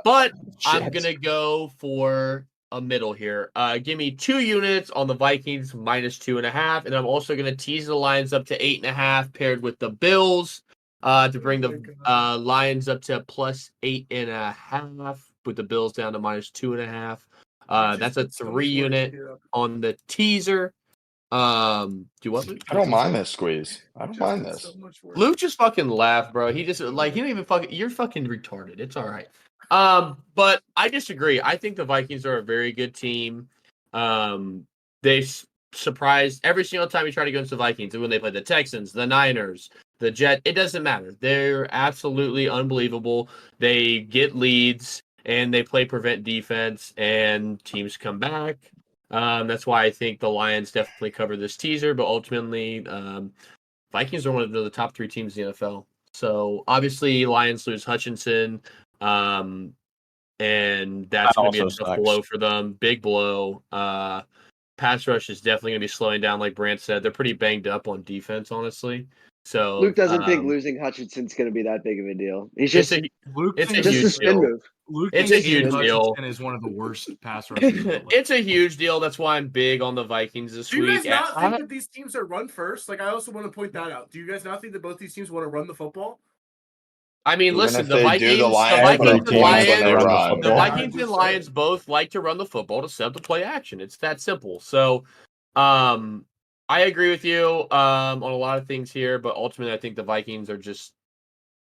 But I'm gonna go for a middle here. Give me 2 units on the Vikings -2.5, and I'm also gonna tease the Lions up to 8.5, paired with the Bills. To bring the Lions up to +8.5, put the Bills down to -2.5. That's a 3 unit on the teaser. Do what? Luke? I don't mind this squeeze. I don't mind this. So Luke just fucking laughed, bro. He just he don't even fucking. You're fucking retarded. It's all right. But I disagree. I think the Vikings are a very good team. They surprised every single time you try to go into the Vikings. When they play the Texans, the Niners, the Jet, it doesn't matter. They're absolutely unbelievable. They get leads and they play prevent defense, and teams come back. That's why I think the Lions definitely cover this teaser. But ultimately, Vikings are one of the top 3 teams in the NFL. So obviously, Lions lose Hutchinson, and that's going to be a tough blow for them. Big blow. Pass rush is definitely going to be slowing down, like Brant said. They're pretty banged up on defense, honestly. So Luke doesn't think losing Hutchinson's going to be that big of a deal. He's it's just a just a spin move. Luke it's a huge deal. Hutchinson is one of the worst pass rushers. It's a huge deal. That's why I'm big on the Vikings this week. Do you guys not think that these teams are run first? Like, I also want to point that out. Do you guys not think that both these teams want to run the football? I mean, listen, the Vikings and Lions both like to run the football to set up the play action. It's that simple. So, I agree with you on a lot of things here, but ultimately, I think the Vikings are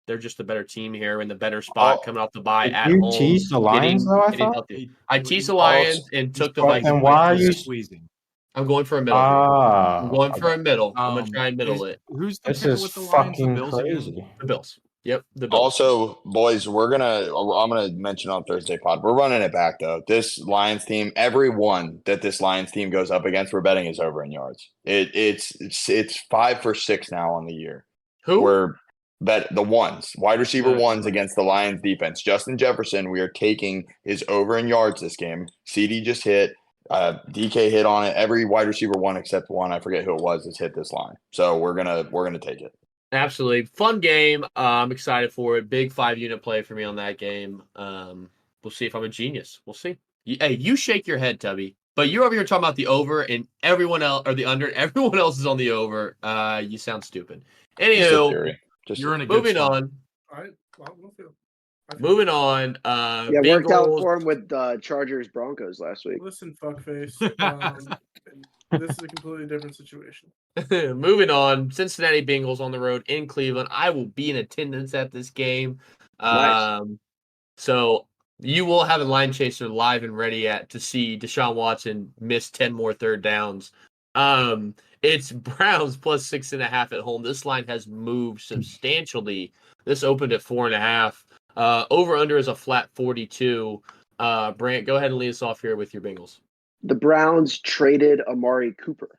they're just a better team here in the better spot coming off the bye at home. You teased the Lions, though, I thought? I teased the Lions and took the Vikings. Then why are you squeezing? I'm going for a middle. I'm going for a middle. I'm going to try and middle it. Who's the This picker is with the Lions? fucking The Bills crazy. again? The Bills. Yep, the Bills. Also, boys, I'm gonna mention on Thursday pod. We're running it back though. This Lions team, every one that this Lions team goes up against, we're betting is over in yards. It's 5 for 6 now on the year. Who? We're bet the wide receiver ones against the Lions defense. Justin Jefferson, we are taking is over in yards this game. CD just hit. DK hit on it. Every wide receiver one except one, I forget who it was, has hit this line. So we're gonna take it. Absolutely. Fun game. I'm excited for it. Big 5-unit play for me on that game. We'll see if I'm a genius. We'll see. Hey, you shake your head, Tubby. But you're over here talking about the over and everyone else, or the under, and everyone else is on the over. You sound stupid. Anywho, you're in a good moving spot. on. All right. Well, we'll feel. Moving on. Yeah, worked out for him with Chargers Broncos last week. Listen, fuckface. This is a completely different situation. Moving on. Cincinnati Bengals on the road in Cleveland. I will be in attendance at this game. Nice. So you will have a line chaser live and ready to see Deshaun Watson miss 10 more third downs. It's Browns +6.5 at home. This line has moved substantially. This opened at 4.5. Over under is a flat 42. Brant, go ahead and lead us off here with your Bengals. The Browns traded Amari Cooper.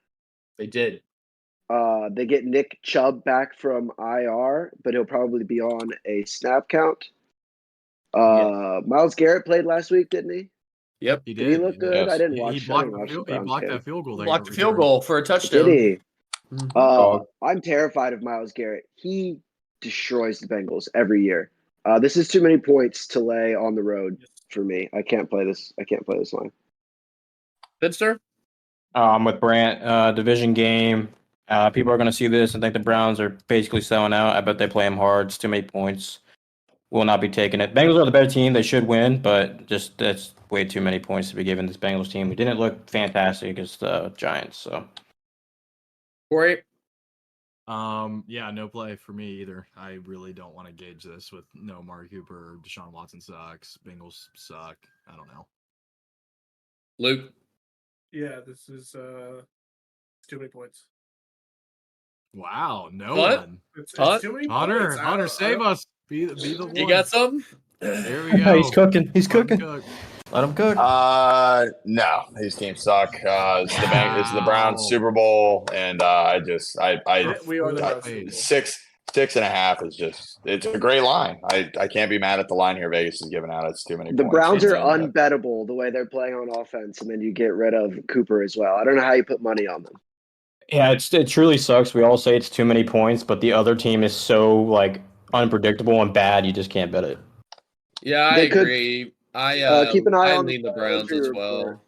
They did. They get Nick Chubb back from IR, but he'll probably be on a snap count. Myles Garrett played last week, didn't he? Yep, he Did did. he look good? Yes. I didn't He watch. blocked that field goal. Blocked the field goal for a touchdown. Did he? Mhm. I'm terrified of Myles Garrett. He destroys the Bengals every year. This is too many points to lay on the road for me. I can't play this. I can't play this line. Finster? I'm with Brant. Division game. People are going to see this and think the Browns are basically selling out. I bet they play them hard. It's too many points. Will not be taking it. Bengals are the better team. They should win, but just that's way too many points to be given this Bengals team. We didn't look fantastic against the Giants. So, Corey? Yeah, no play for me either. I really don't want to gauge this with no Amari Cooper. Deshaun Watson sucks. Bengals suck. I don't know. Luke? Yeah, this is too many points. Wow, no What? one. It's Hunter? too many Hunter, points. Hunter, save us. Be the one. You got some? There we go. He's cooking. He's Let him cooking. cook. Let him cook. No, these teams suck. It's the Browns Super Bowl, and We are the I- Browns Super Bowl. 6.5 is just it's a great line. I can't be mad at the line here Vegas is giving out. It's too many The points. Browns are It's, unbettable the way they're playing on offense, and then you get rid of Cooper as well. I don't know how you put money on them. Yeah, it truly sucks. We all say it's too many points, but the other team is so like unpredictable and bad. You just can't bet it. Yeah, I They could- agree. I keep an eye on lean the the Browns as injury well. report.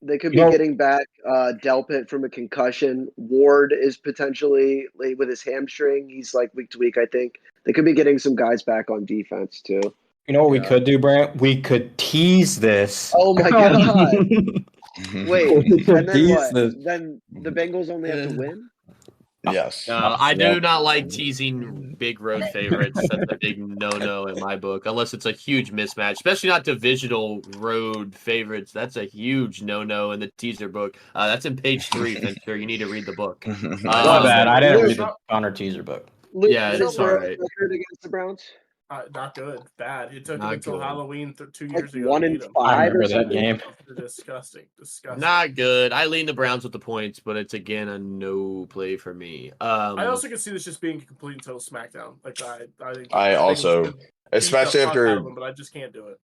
They could be No. getting back Delpit from a concussion. Ward is potentially with his hamstring. He's like week to week, I think. They could be getting some guys back on defense too. You know what we Yeah. could do, Brant? We could tease this. Oh my god! Wait, We could and then tease what? this. Then the Bengals only have to win? yes. I Yeah. do not like teasing big road favorites. That's a big no-no in my book, unless it's a huge mismatch, especially not divisional road favorites. That's a huge no-no in the teaser book. That's in page 3, Fincher. You need to read the book. My bad. I didn't Luke- read the Connor teaser book. Luke, Yeah, what it's is their alright. record against the Browns? Not good. Bad. It took Not them until good. Halloween 2 Like years ago. 1 to in beat 'em. 5 I or remember that something. game. They're disgusting. Disgusting. Not good. I lean the Browns with the points, but it's again a no play for me. I also can see this just being a complete and total smackdown. Like I think I the Bengals also- could beat Especially the fuck out after of them, but I just can't do it.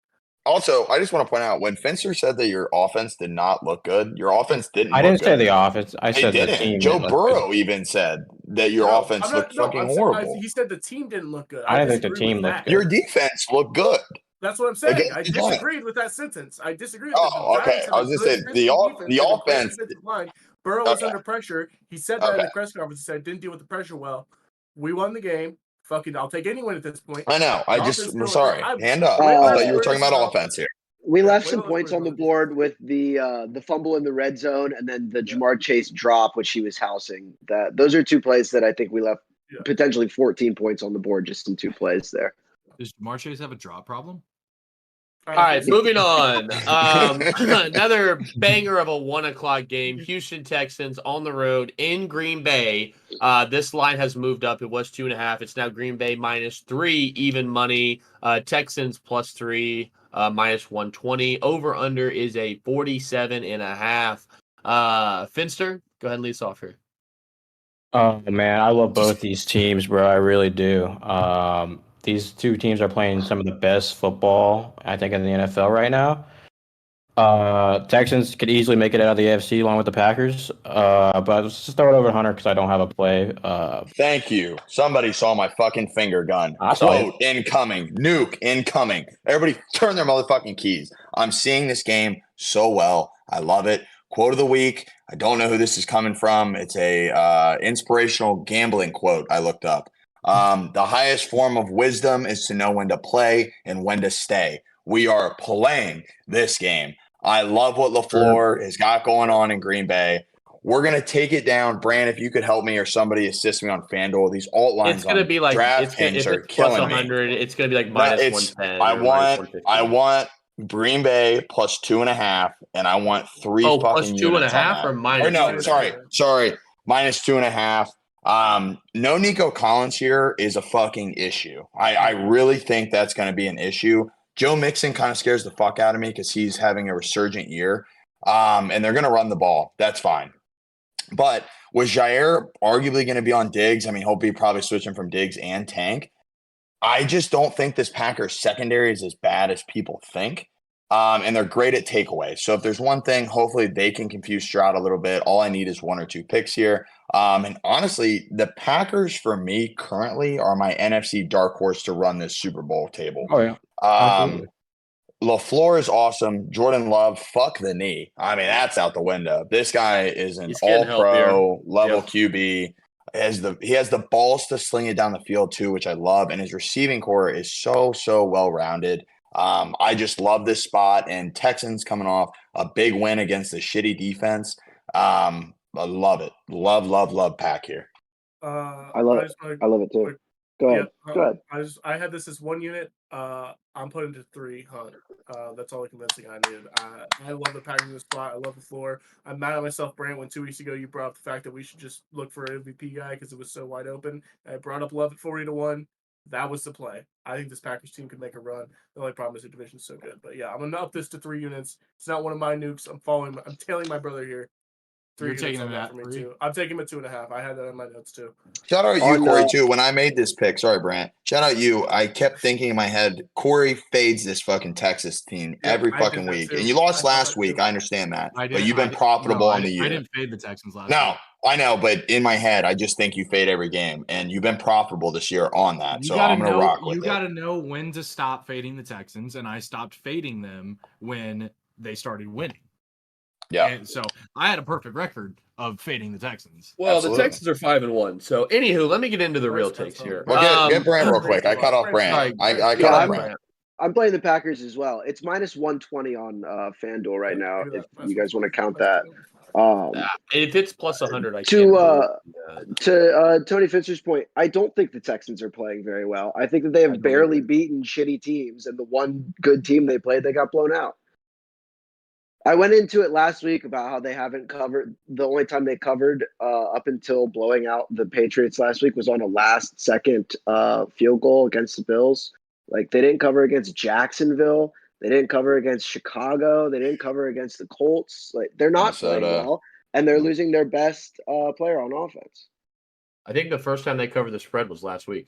also, I just want to point out when Finster said that your offense did not look good, your offense didn't I look didn't say good. the offense. I It said the didn't. team. Joe didn't look Burrow good. even said that your No, offense I'm not- looked no, fucking I'm saying- horrible. He said the team didn't look good. I didn't think the disagree team with looked that. good. Your defense looked good. That's what I'm saying. Against I the Giants. disagreed with that sentence. I disagree with Oh, it. The okay. Giants have I was a just good saying, defensive the defense, they have a great offense- defensive line. Burrow was Okay. under pressure. He said that in Okay. the press conference. He said, didn't deal with the pressure well. We won the game. Fucking, I'll take anyone at this point. I know. The offense I'm still- sorry. I'm Hand up. way I less thought you were talking worried about about- offense here. We Yeah, left way some less points worried on the about board with the fumble in the red zone and then the Jamar Chase drop, which he was housing. Those are 2 plays that I think we left Yeah. potentially 14 points on the board just in 2 plays there. Does Jamar Chase have a drop problem? All right, moving on. Another banger of a 1:00 game. Houston Texans on the road in Green Bay. This line has moved up. It was 2.5. It's now Green Bay -3, even money. Texans +3, -120. Over under is a 47.5. Finster, go ahead and lead us off here. Oh man, I love both these teams, bro. I really do. These 2 teams are playing some of the best football I think in the NFL right now. Texans could easily make it out of the AFC along with the Packers. But let's just throw it over to Hunter because I don't have a play. Thank you. Somebody saw my fucking finger gun. I saw Quote incoming. Nuke incoming. Everybody turn their motherfucking keys. I'm seeing this game so well. I love it. Quote of the week. I don't know who this is coming from. It's a inspirational gambling quote I looked up. The highest form of wisdom is to know when to play and when to stay. We are playing this game. I love what LaFleur has got going on in Green Bay. We're going to take it down. Brand, if you could help me or somebody assist me on FanDuel, these alt lines It's gonna on be like if DraftKings it's are plus killing me. 100, it's gonna be like But -110. I or want -115. Green Bay +2.5, and I want 3 Oh, fucking plus units 2.5 on or that. minus? Or no, 2.5? sorry, -2.5. No Nico Collins here is a fucking issue. I really think that's going to be an issue. Joe Mixon kind of scares the fuck out of me because he's having a resurgent year. And they're going to run the ball. That's fine. But was Jair arguably going to be on Diggs? I mean, he'll be probably switching from Diggs and Tank. I just don't think this Packers secondary is as bad as people think. And they're great at takeaway. So if there's one thing, hopefully they can confuse Stroud a little bit. All I need is 1 or 2 picks here. And honestly, the Packers for me currently are my NFC dark horse to run this Super Bowl table. Oh yeah. LaFleur is awesome. Jordan Love, fuck the knee. I mean, that's out the window. This guy is an all-pro level QB. He has the balls to sling it down the field too, which I love. And his receiving core is so well-rounded. I just love this spot. And Texans coming off a big win against a shitty defense. I love it. Love Pack here. I love it. I love it too. Go ahead. Go ahead. I had this as 1 unit. I'm putting to 3 Hunt. That's all the convincing I needed. I love the Packers in the spot. I love the floor. I'm mad at myself, Brant, when 2 weeks ago you brought up the fact that we should just look for an MVP guy because it was so wide open. I brought up Love at 40-1. That was the play. I think this Packers team could make a run. The only problem is the division's so good. But yeah, I'm gonna up this to 3 units. It's not one of my nukes. I'm tailing my brother here. You're taking him at 3? I'm taking him at 2.5. I had that in my notes too. Shout out you, Corey, too. When I made this pick, sorry, Brant. Shout out you. I kept thinking in my head, Corey fades this fucking Texas team every fucking week. And you lost last week. I understand that. But you've been profitable on the year. I didn't fade the Texans last week. No, I know. But in my head, I just think you fade every game. And you've been profitable this year on that. So I'm going to rock with it. You got to know when to stop fading the Texans. And I stopped fading them when they started winning. Yeah. And so I had a perfect record of fading the Texans. Well, Absolutely. The Texans are 5-1. So, anywho, let me get into the real takes here. Well, get Brant real quick. I cut off Brant. I cut off Brant. I'm playing the Packers as well. It's minus 120 on FanDuel right now. If you guys want to count that. If it's plus 100, I to Tony Fitzger's point, I don't think the Texans are playing very well. I think that they have barely beaten shitty teams, and the one good team they played, they got blown out. I went into it last week about how they haven't covered. The only time they covered up until blowing out the Patriots last week was on a last-second field goal against the Bills. Like, they didn't cover against Jacksonville. They didn't cover against Chicago. They didn't cover against the Colts. Like, they're not playing well, and they're losing their best player on offense. I think the first time they covered the spread was last week.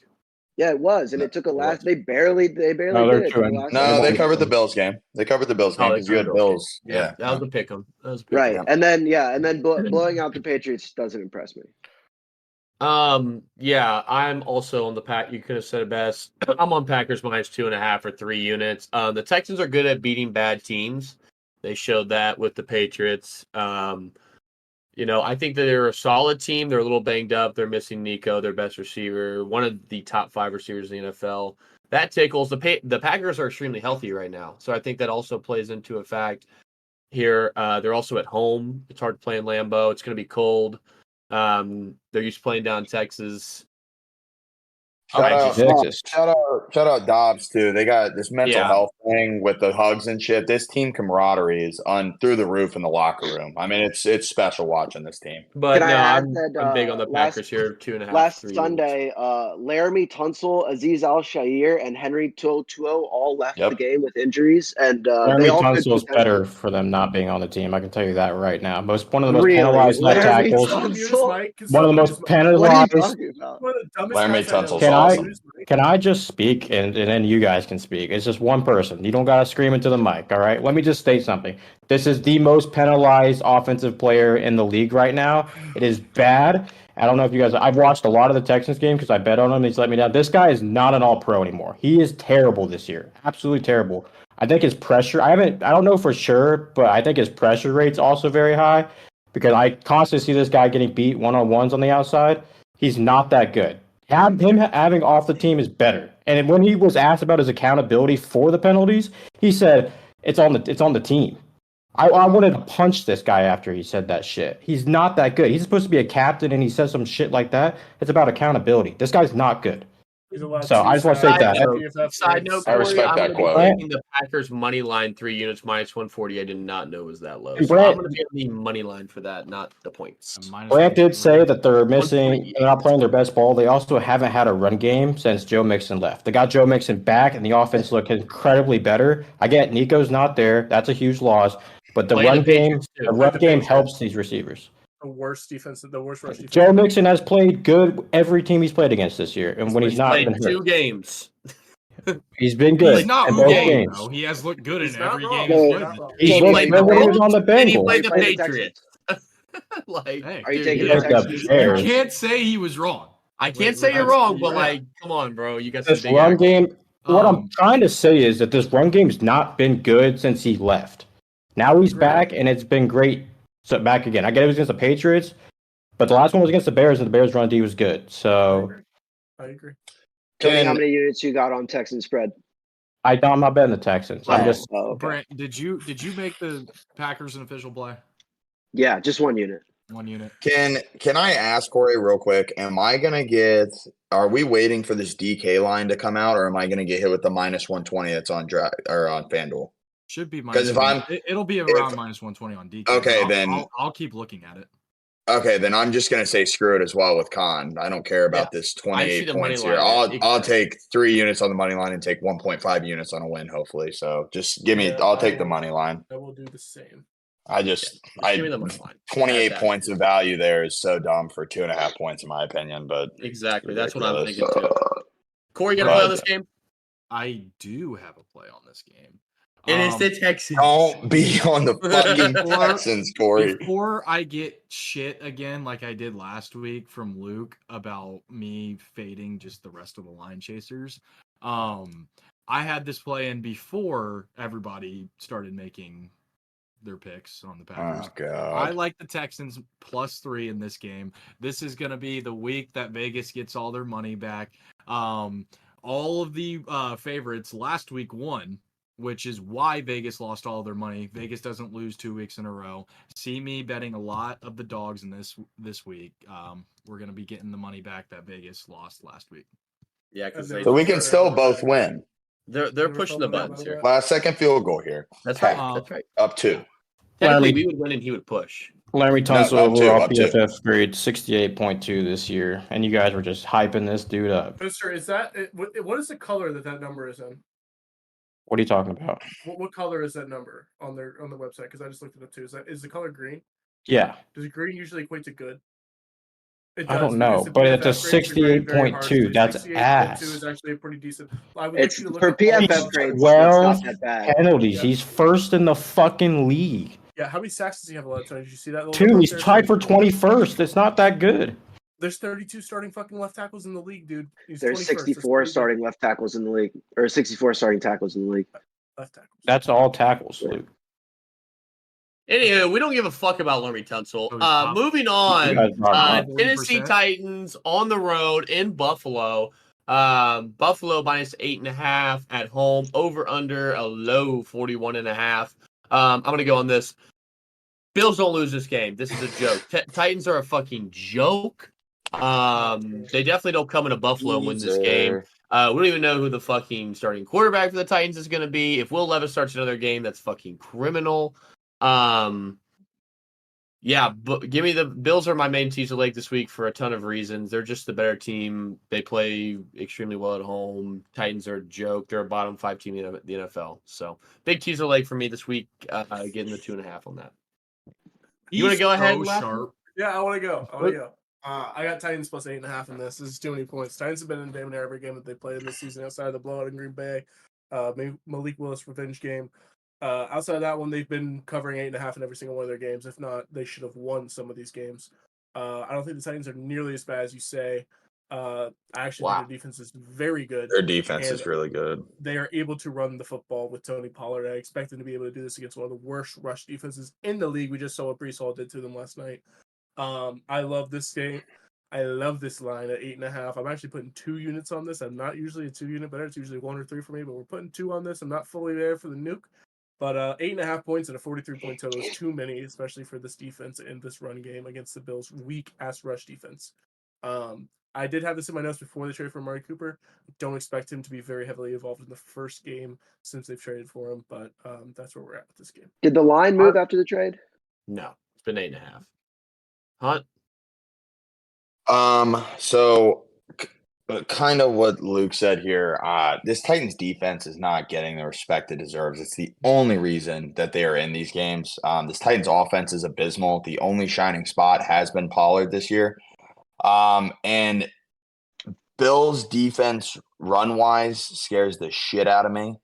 Yeah, it was, and it took They barely did it. No, they covered the Bills game. They covered the Bills game because you had Bills. Yeah, that was a pick 'em. Right, and then blowing out the Patriots doesn't impress me. Yeah, I'm also on the Pack. You could have said it best. I'm on Packers minus 2.5 or 3 units. The Texans are good at beating bad teams. They showed that with the Patriots. I think that they're a solid team. They're a little banged up. They're missing Nico, their best receiver, one of the top 5 receivers in the NFL. That tickles. The Packers are extremely healthy right now, so I think that also plays into a fact here. They're also at home. It's hard to play in Lambeau. It's going to be cold. They're used to playing down in Texas. Shout out Dobbs too. They got this mental health thing with the hugs and shit. This team camaraderie is through the roof in the locker room. I mean, it's special watching this team. But I'm big on the Packers here. 2.5. Last Sunday, Laramie Tunsil, Aziz Al-Shaair, and Henry To'oTo'o all left the game with injuries, and Laramie Tunsil is better for them not being on the team. I can tell you that right now. One of the most penalized left tackles. One of the most penalized. Laramie Tunsil. Can I just speak and then you guys can speak? It's just one person. You don't gotta scream into the mic, all right? Let me just state something. This is the most penalized offensive player in the league right now. It is bad. I don't know if you guys. I've watched a lot of the Texans game because I bet on him. He's let me down. This guy is not an All-Pro anymore. He is terrible this year. Absolutely terrible. I think his pressure. I don't know for sure, but I think his pressure rate's also very high because I constantly see this guy getting beat one-on-ones on the outside. He's not that good. Him having off the team is better. And when he was asked about his accountability for the penalties, he said it's on the team. I wanted to punch this guy after he said that shit. He's not that good. He's supposed to be a captain, and he says some shit like that. It's about accountability. This guy's not good. So I just want to say that. Side note, I respect that quote. The Packers money line 3 units minus 140. I did not know it was that low. So I'm going to get the money line for that, not the points. Brant did say that they're missing. They're not playing their best ball. They also haven't had a run game since Joe Mixon left. They got Joe Mixon back, and the offense looked incredibly better. I get Nico's not there. That's a huge loss. But the run game helps these receivers. The worst rush defense. Joe Mixon has played good every team he's played against this year, and when he's not played been hurt. 2 games. He's been good. He's not in both Ugain, games. though. He has looked good He's in not every wrong. game he's He's played. not wrong. He He looked played good the when he was Bills, on the and he Bengals. played the Played the Patriots. Like, Hey, Are you dude, taking you the know, Texans? Bears. You can't say he was wrong. I can't We're say you're not- wrong, but yeah. like, come on, bro, you got some This big run act. game, what I'm Um, trying to say is that this run game's not been good since he left. Now he's back, and it's been great. So back again. I get it was against the Patriots, but the last one was against the Bears, and the Bears' run D was good. So I agree. Tony, how And many units you got on Texans spread? I'm not betting the Texans. I'm just okay. Brent, did you make the Packers an official play? Yeah, just 1 unit. 1 unit. can I ask Corey real quick? Are we waiting for this DK line to come out, or am I gonna get hit with the minus 120 that's on on FanDuel? Should be Because minus. It'll be around minus 120 on DK. Okay, I'll, then I'll keep looking at it. Okay, then I'm just gonna say screw it as well with Con. I don't care about this I see 28 the money points here. line. I'll take 3 units on the money line and take 1.5 units on a win, hopefully. So just give me. Yeah, I'll take the money line. I will do the same. Just give me the money line. 28 That's points of value there is so dumb for 2.5 points in my opinion. But exactly. That's what I'm ridiculous. thinking too. Corey, you got to play on this game? I do have a play on this game. It is the Texans. Don't be on the fucking Texans, Corey. Before I get shit again, like I did last week from Luke about me fading just the rest of the line chasers, I had this play in before everybody started making their picks on the Packers. Oh, God. I like the Texans +3 in this game. This is going to be the week that Vegas gets all their money back. All of the favorites last week won, which is why Vegas lost all their money. Vegas doesn't lose 2 weeks in a row. See me betting a lot of the dogs in this week. We're going to be getting the money back that Vegas lost last week. Yeah, because So we can still both win. They're pushing the buttons here. Last second field goal here. That's Okay. right. That's right. Up 2. Technically, we would win and he would push. Larry Tunsil up two, overall up two. PFF grade 68.2 this year, and you guys were just hyping this dude up. Mister, is that what is the color that number is in? What are you talking about? What color is that number on the website? Because I just looked it up too. Is the color green? Yeah, Does green usually equate to good? It I don't does, know, because but it's a PFF grades are very, very hard to 68.2. do. That's 68.2 ass. is actually a pretty decent. I would It's like you to look for up all the PFF websites. grades. It's 12 not that bad. penalties. Yeah. He's first in the fucking league. Yeah, how many sacks does he have a lot of times? Did you see that? little 2. number He's up there? tied for 21st. It's not that good. There's 32 starting fucking left tackles in the league, dude. He's There's 21st. 64 That's starting left tackles in the league, or 64 starting tackles in the league. left tackles. That's all tackles, Luke. Anyway, we don't give a fuck about Larry Tunsil. Oh, he's top. Moving You on. guys brought him up. Tennessee 40%. Titans on the road in Buffalo. Buffalo minus 8.5 at home. Over under a low 41.5. I'm gonna go on this. Bills don't lose this game. This is a joke. Titans are a fucking joke. They definitely don't come into Buffalo and win this game. We don't even know who the fucking starting quarterback for the Titans is going to be. If Will Levis starts another game, that's fucking criminal. Yeah, but give me the Bills are my main teaser leg this week for a ton of reasons. They're just the better team. They play extremely well at home. Titans are a joke. They're a bottom 5 team in the NFL. So big teaser leg for me this week. Getting the 2.5 on that. You want to go ahead? So Lap? sharp. Yeah, I want to go. I got Titans plus 8.5 in this. This is too many points. Titans have been in damn near every game that they played in this season outside of the blowout in Green Bay. Malik Willis revenge game. Outside of that one, they've been covering 8.5 in every single one of their games. If not, they should have won some of these games. I don't think the Titans are nearly as bad as you say. I actually think their defense is very good. Their defense And is really good. they are able to run the football with Tony Pollard. I expect them to be able to do this against one of the worst rush defenses in the league. We just saw what Breece Hall did to them last night. I love this game. I love this line at 8.5. I'm actually putting 2 units on this. I'm not usually a 2-unit better. It's usually 1 or 3 for me, but we're putting 2 on this. I'm not fully there for the nuke. But 8.5 points and a 43-point total is too many, especially for this defense in this run game against the Bills' weak-ass rush defense. I did have this in my notes before the trade for Amari Cooper. Don't expect him to be very heavily involved in the first game since they've traded for him, but that's where we're at with this game. Did the line move after the trade? No, it's been 8.5. Hunt. So kind of what Luke said here. This Titans defense is not getting the respect it deserves. It's the only reason that they are in these games. This Titans offense is abysmal. The only shining spot has been Pollard this year. And Bills defense run wise scares the shit out of me.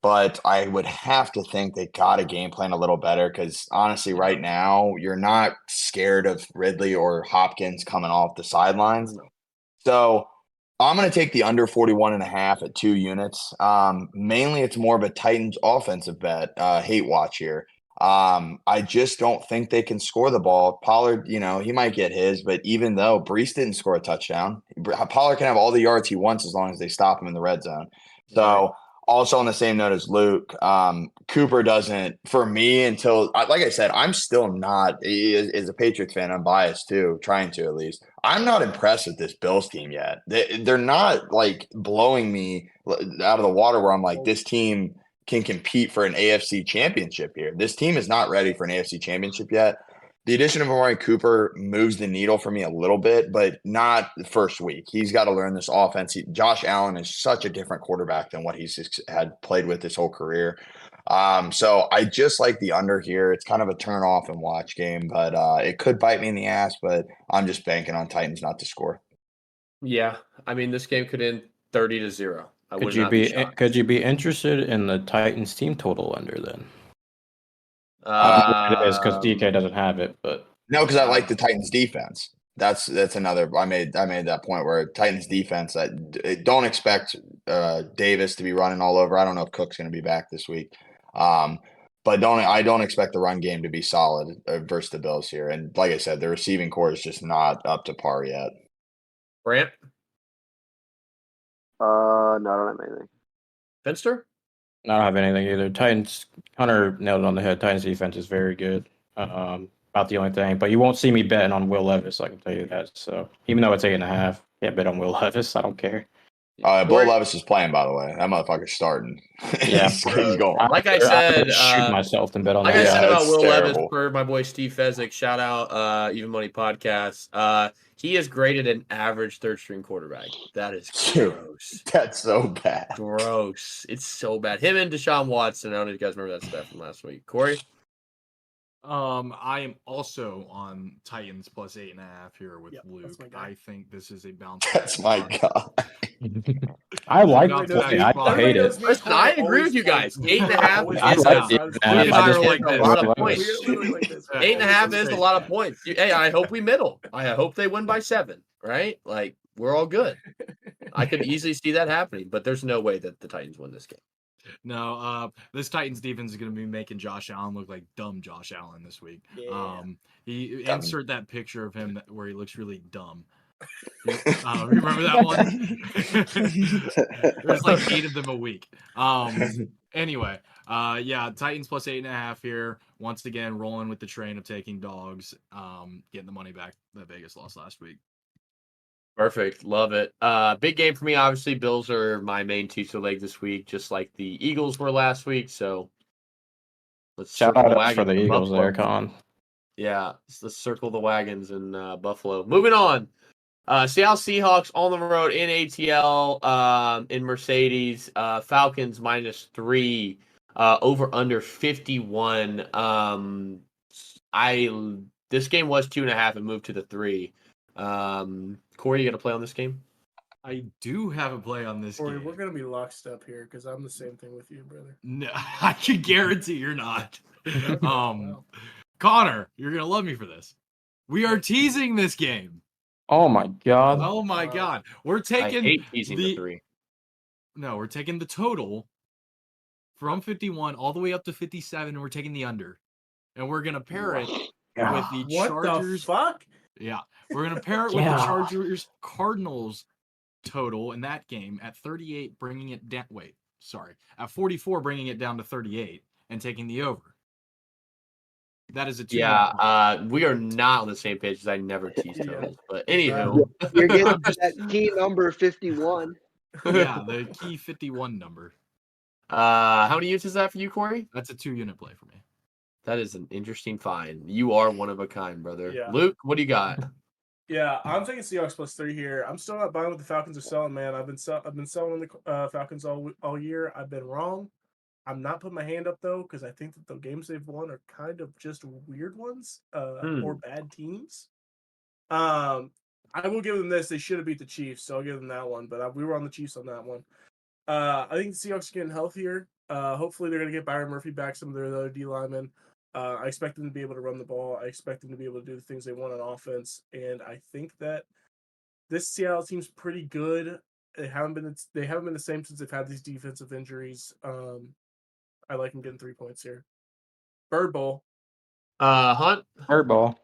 But I would have to think they got to game plan a little better because honestly, right now, you're not scared of Ridley or Hopkins coming off the sidelines. So I'm going to take the under 41.5 at 2 units. Mainly, it's more of a Titans offensive bet, hate watch here. I just don't think they can score the ball. Pollard, he might get his, but even though Brees didn't score a touchdown, Pollard can have all the yards he wants as long as they stop him in the red zone. So also on the same note as Luke, Cooper doesn't, for me, until, like I said, I'm still not, as a Patriots fan, I'm biased too, trying to at least. I'm not impressed with this Bills team yet. They're not like blowing me out of the water where I'm like, this team can compete for an AFC championship here. This team is not ready for an AFC championship yet. The addition of Amari Cooper moves the needle for me a little bit, but not the first week. He's got to learn this offense. Josh Allen is such a different quarterback than what he's had played with his whole career. So I just like the under here. It's kind of a turn off and watch game, but it could bite me in the ass, but I'm just banking on Titans not to score. Yeah. I mean, this game could end 30-0. Could you be interested in the Titans team total under then? It is because DK doesn't have it, but no, because I like the Titans defense. That's another. I made that point where Titans defense. I don't expect Davis to be running all over. I don't know if Cook's going to be back this week, but I don't expect the run game to be solid versus the Bills here. And like I said, the receiving core is just not up to par yet. Brant? No, I don't have anything. Finster? I don't have anything either. Titans, Hunter nailed it on the head. Titans defense is very good. About the only thing, but you won't see me betting on Will Levis. I can tell you that. So even though it's 8.5, can't bet on Will Levis. I don't care. Will Levis is playing, by the way. That motherfucker's starting. Yeah, he's going. Like I said, shoot myself and bet on like that. I said about Will terrible. Levis for my boy Steve Fezzik. Shout out Even Money Podcast. He is graded an average third string quarterback. That is gross. That's so bad. Gross. It's so bad. Him and Deshaun Watson. I don't know if you guys remember that stuff from last week. Corey? I am also on Titans plus 8.5 here with Luke. I think this is a bounce. That's my guy. I like it. I hate it. Listen, I agree with you guys. 8.5 I is like a lot of points. 8.5 is a lot of points. Hey, I hope we middle. I hope they win by 7. Right? Like we're all good. I could easily see that happening, but there's no way that the Titans win this game. No, this Titans defense is going to be making Josh Allen look like dumb Josh Allen this week. Yeah. Insert that picture of him where he looks really dumb. Remember that one? There's like 8 of them a week. Anyway, Titans plus 8.5 here. Once again, rolling with the train of taking dogs, getting the money back that Vegas lost last week. Perfect. Love it. Big game for me. Obviously, Bills are my main two leg this week, just like the Eagles were last week. So let's shout out for the Eagles there, Con. Yeah, let's circle the wagons in Buffalo. Moving on. Seattle Seahawks on the road in ATL in Mercedes. Falcons -3. Over under 51. This game was 2.5 and moved to the 3. Corey, you got to play on this game? I do have a play on this Corey, game. we're going to be lockstep here because I'm the same thing with you, brother. No, I can guarantee you're not. Connor, you're going to love me for this. We are teasing this game. Oh, my God. Oh, my God. We're taking I hate teasing the 3. No, we're taking the total from 51 all the way up to 57, and we're taking the under. And we're going to pair it with the Chargers. What the fuck? Yeah. We're going to pair it with the Chargers Cardinals total in that game at 38, bringing it down. At 44, bringing it down to 38 and taking the over. That is a 2. We are not on the same page because I never tease totals. But anywho, you're getting that key number 51. Yeah, the key 51 number. How many units is that for you, Corey? That's a 2-unit play for me. That is an interesting find. You are one of a kind, brother. Yeah. Luke, what do you got? Yeah, I'm taking Seahawks plus 3 here. I'm still not buying what the Falcons are selling, man. I've been selling the Falcons all year. I've been wrong. I'm not putting my hand up though because I think that the games they've won are kind of just weird ones or bad teams. I will give them this. They should have beat the Chiefs, so I'll give them that one. But we were on the Chiefs on that one. I think the Seahawks are getting healthier. Hopefully, they're going to get Byron Murphy back, some of their other D linemen. I expect them to be able to run the ball. I expect them to be able to do the things they want on offense. And I think that this Seattle team's pretty good. They haven't been the same since they've had these defensive injuries. I like them getting 3 points here. Bird Bowl. Hunt. Bird Bowl.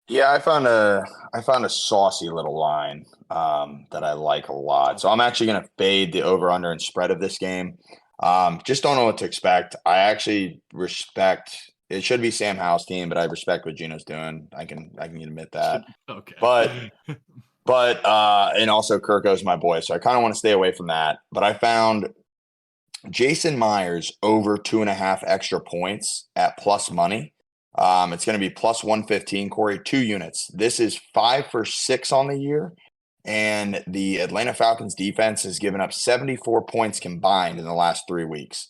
Yeah, I found a saucy little line that I like a lot. So I'm actually going to fade the over/under and spread of this game. Just don't know what to expect. I actually respect. It should be Sam Howell's team, but I respect what Gino's doing. I can admit that. Okay. But and also Kirko's my boy, so I kind of want to stay away from that. But I found Jason Myers over 2.5 extra points at plus money. It's going to be plus 115, Corey, 2 units. This is 5 for 6 on the year. And the Atlanta Falcons defense has given up 74 points combined in the last 3 weeks.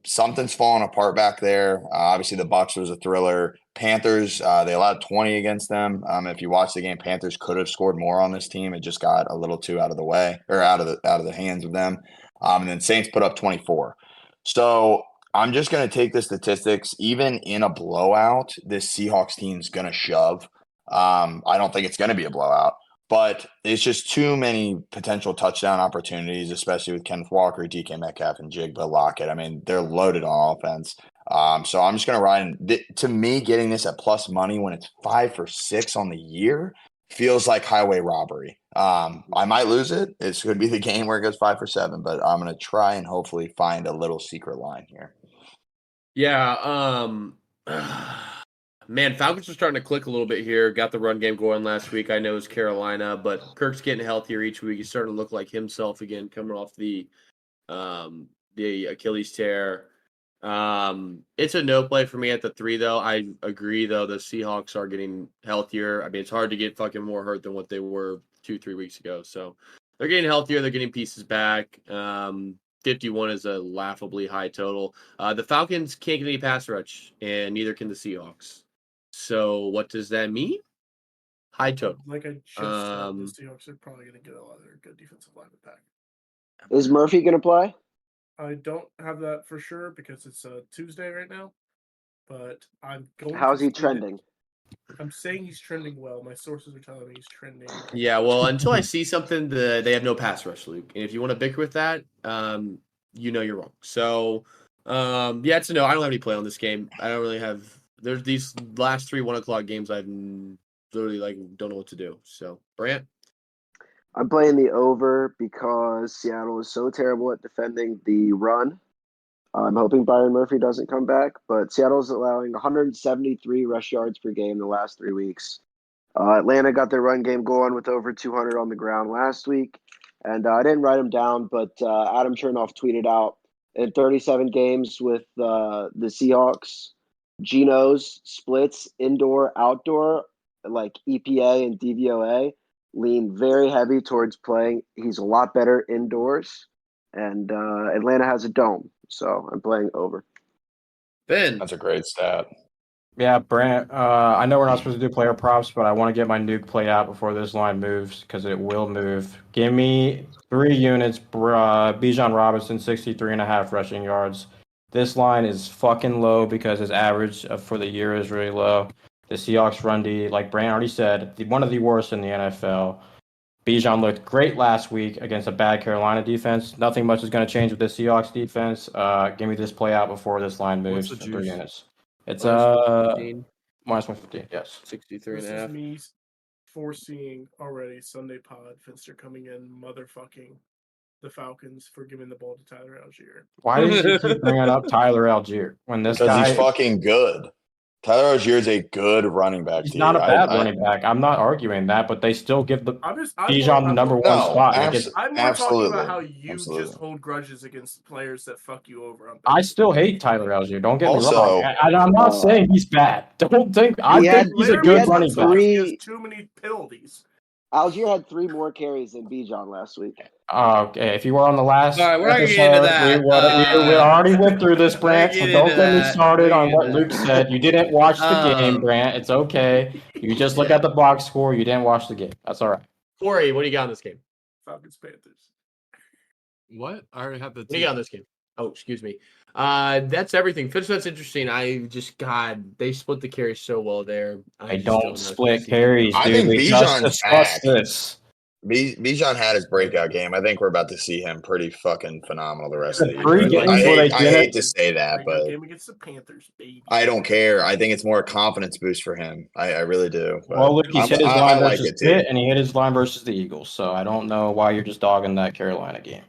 Something's falling apart back there. Obviously, the Bucs was a thriller. Panthers, they allowed 20 against them. If you watch the game, Panthers could have scored more on this team. It just got a little too out of the way, or out of the hands of them. And then Saints put up 24. So I'm just going to take the statistics. Even in a blowout, this Seahawks team's going to shove. I don't think it's going to be a blowout, but it's just too many potential touchdown opportunities, especially with Kenneth Walker, DK Metcalf, and Jigba Lockett. I mean, they're loaded on offense. So I'm just going to ride. To me, getting this at plus money when it's 5 for 6 on the year feels like highway robbery. I might lose it. It could be the game where it goes 5 for 7, but I'm going to try and hopefully find a little secret line here. Yeah, man, Falcons are starting to click a little bit here. Got the run game going last week. I know it's Carolina, but Kirk's getting healthier each week. He's starting to look like himself again, coming off the Achilles tear. It's a no play for me at the 3, though. I agree, though, the Seahawks are getting healthier. I mean, it's hard to get fucking more hurt than what they were 2-3 weeks ago. So they're getting healthier. They're getting pieces back. 51 is a laughably high total. The Falcons can't get any pass rush, and neither can the Seahawks. So what does that mean? High total. Like I just said, the Seahawks are probably going to get a lot of their good defensive linemen back. Is Murphy going to play? I don't have that for sure because it's a Tuesday right now, but I'm going. How's he trending? I'm saying he's trending well. My sources are telling me he's trending. Yeah, well, until I see something, they have no pass rush, Luke. And if you want to bicker with that, you know you're wrong. So, yeah, it's a no. I don't have any play on this game. I don't really have. There's these last 3 1:00 games I've literally don't know what to do. So, Brant? I'm playing the over because Seattle is so terrible at defending the run. I'm hoping Byron Murphy doesn't come back, but Seattle's allowing 173 rush yards per game the last 3 weeks. Atlanta got their run game going with over 200 on the ground last week, and I didn't write them down, but Adam Chernoff tweeted out in 37 games with the Seahawks, Geno's splits indoor, outdoor, like EPA and DVOA, lean very heavy towards playing. He's a lot better indoors, and Atlanta has a dome. So I'm playing over. Ben. That's a great stat. Yeah, Brant, I know we're not supposed to do player props, but I want to get my nuke played out before this line moves because it will move. Give me 3 units, Bijan Robinson, 63.5 rushing yards. This line is fucking low because his average for the year is really low. The Seahawks run D, like Brant already said, one of the worst in the NFL. Bijan looked great last week against a bad Carolina defense. Nothing much is going to change with the Seahawks defense. Give me this play out before this line moves to 3 units. It's minus 115, yes. 63 and a half. This is me foreseeing already Sunday pod Finster coming in motherfucking the Falcons for giving the ball to Tyler Algier. Why did you keep bringing up Tyler Algier when this guy? Because he's fucking good. Tyler Algier is a good running back. He's not a bad running back. I'm not arguing that, but they still give the Bijan the number 1 spot. I'm more talking about how you just hold grudges against players that fuck you over. I still hate Tyler Algier. Don't get me wrong. I'm not saying he's bad. I think he's a good running back. He has too many penalties. Algier had 3 more carries than Bijan last week. Okay, if you were on the last All right, we're not episode, getting into that. we already went through this, Brant. So getting don't into get me that. started We're on getting what into Luke that. said. You didn't watch the game, Brant. It's okay. You just look at the box score. You didn't watch the game. That's all right. Corey, what do you got in this game? Falcons Panthers. What? I already have the. What do you got in this game? Oh, excuse me. That's everything. That's interesting. They split the carries so well there. I don't split carries, dude. I think We just Bijan's discussed back. this. Bijan had his breakout game. I think we're about to see him pretty fucking phenomenal the rest of the year. Three games where I hate to say that, but game against the Panthers, baby. I don't care. I think it's more a confidence boost for him. I really do. But Well, look, he's hit his line like versus Pitt, and he hit his line versus the Eagles. So I don't know why you're just dogging that Carolina game.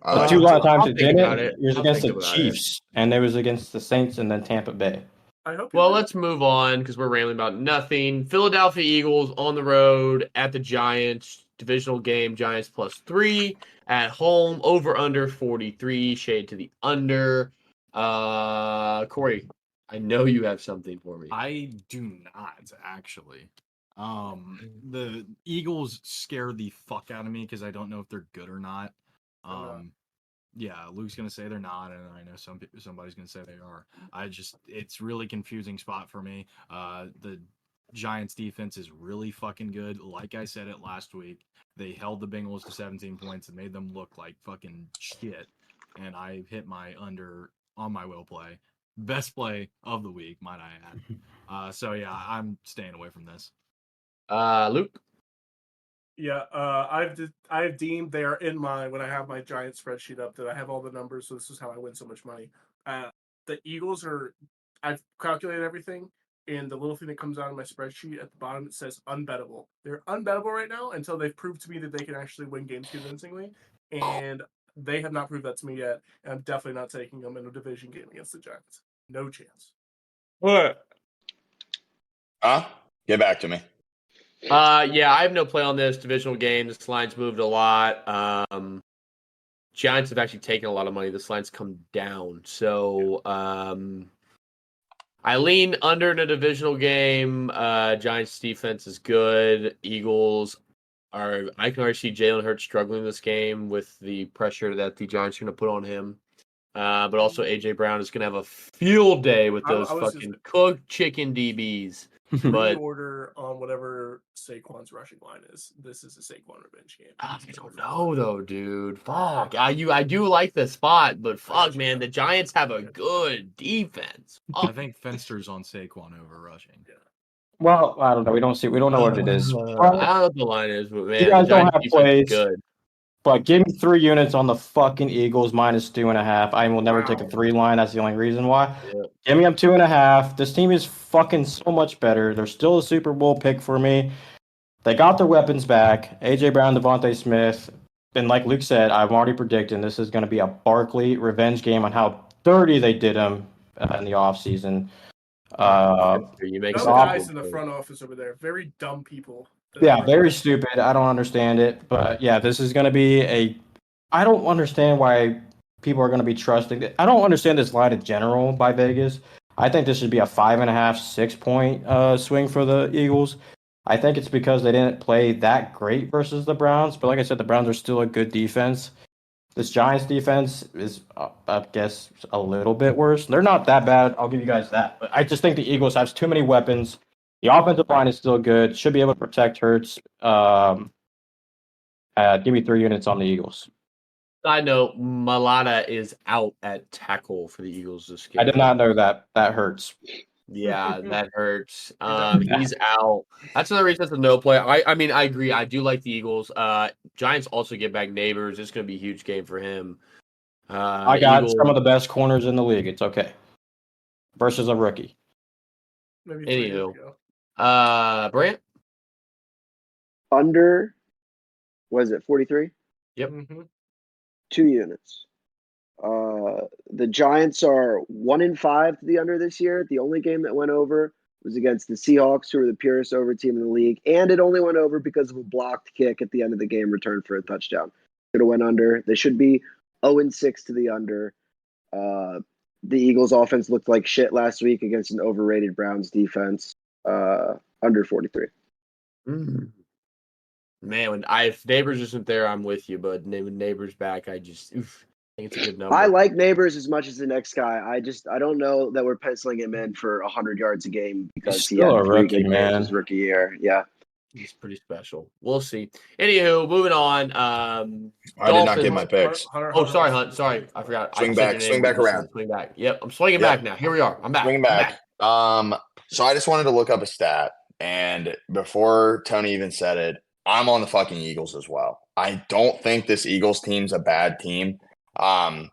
The 2 lot of times it didn't. It was against the Chiefs, and it was against the Saints, and then Tampa Bay. Well, let's move on because we're rambling about nothing. Philadelphia Eagles on the road at the Giants. Divisional game, Giants +3 at home, over under 43, shade to the under. Corey, I know you have something for me. I do not actually. The Eagles scare the fuck out of me because I don't know if they're good or not. Yeah, Luke's gonna say they're not, and I know somebody's gonna say they are. It's really confusing spot for me. The Giants defense is really fucking good. Like I said it last week, they held the Bengals to 17 points and made them look like fucking shit. And I hit my under on my will play. Best play of the week, might I add. So yeah, I'm staying away from this. Luke? Yeah, I've deemed they are in my, when I have my giant spreadsheet up, that I have all the numbers, so this is how I win so much money. The Eagles I've calculated everything, and the little thing that comes out of my spreadsheet at the bottom, it says unbettable. They're unbettable right now until they've proved to me that they can actually win games convincingly, and they have not proved that to me yet, and I'm definitely not taking them in a division game against the Giants. No chance. What? Get back to me. Yeah, I have no play on this divisional game. This line's moved a lot. Giants have actually taken a lot of money. This line's come down. So I lean under in a divisional game. Giants defense is good. Eagles I can already see Jalen Hurts struggling this game with the pressure that the Giants are going to put on him. But also AJ Brown is going to have a field day with those fucking cooked chicken DBs. But order on whatever Saquon's rushing line is. This is a Saquon revenge game. I don't know though, dude. Fuck. I do like the spot, but fuck, man, the Giants have a good defense. I think Fenster's on Saquon over rushing. Yeah. Well, I don't know. We don't know what it is. I don't know what the line is, but man, you guys the don't have defense plays. is good. But give me 3 units on the fucking Eagles -2.5. I will never take a 3 line. That's the only reason why. Yeah. Give me up 2.5. This team is fucking so much better. They're still a Super Bowl pick for me. They got their weapons back. AJ Brown, Devontae Smith. And like Luke said, I'm already predicting this is going to be a Barkley revenge game on how dirty they did him in the offseason. You make those some guys in the front office over there, very dumb people. Yeah, very stupid. I don't understand it. But yeah, this is going to be I don't understand why people are going to be trusting it. I don't understand this line in general by Vegas. I think this should be a 5.5, 6 point swing for the Eagles. I think it's because they didn't play that great versus the Browns. But like I said, the Browns are still a good defense. This Giants defense is, I guess, a little bit worse. They're not that bad. I'll give you guys that. But I just think the Eagles have too many weapons. The offensive line is still good. Should be able to protect Hurts. Give me 3 units on the Eagles. Side note, Malata is out at tackle for the Eagles this game. I did not know that. That hurts. Yeah, that hurts. He's out. That's another reason it's a no play. I mean, I agree. I do like the Eagles. Giants also get back Neighbors. It's going to be a huge game for him. I got some of the best corners in the league. It's okay. Versus a rookie. Anywho. Brant? Under, was it 43? Yep. 2 units. The Giants are 1-5 to the under this year. The only game that went over was against the Seahawks, who are the purest over team in the league, and it only went over because of a blocked kick at the end of the game, returned for a touchdown. Should have went under. They should be 0-6 to the under. The Eagles' offense looked like shit last week against an overrated Browns defense. Under 43. Man, if Neighbors isn't there, I'm with you. But when Neighbors back, I think it's a good number. I like Neighbors as much as the next guy. I don't know that we're penciling him in for 100 yards a game because he had 3 good games his rookie year. Yeah. He's pretty special. We'll see. Anywho, moving on. I did not get my picks. Sorry, Hunt. Sorry, I forgot. Swing back around. Swing back. Yep, I'm swinging back now. Here we are. I'm back. Swing back. So I just wanted to look up a stat, and before Tony even said it, I'm on the fucking Eagles as well. I don't think this Eagles team's a bad team. I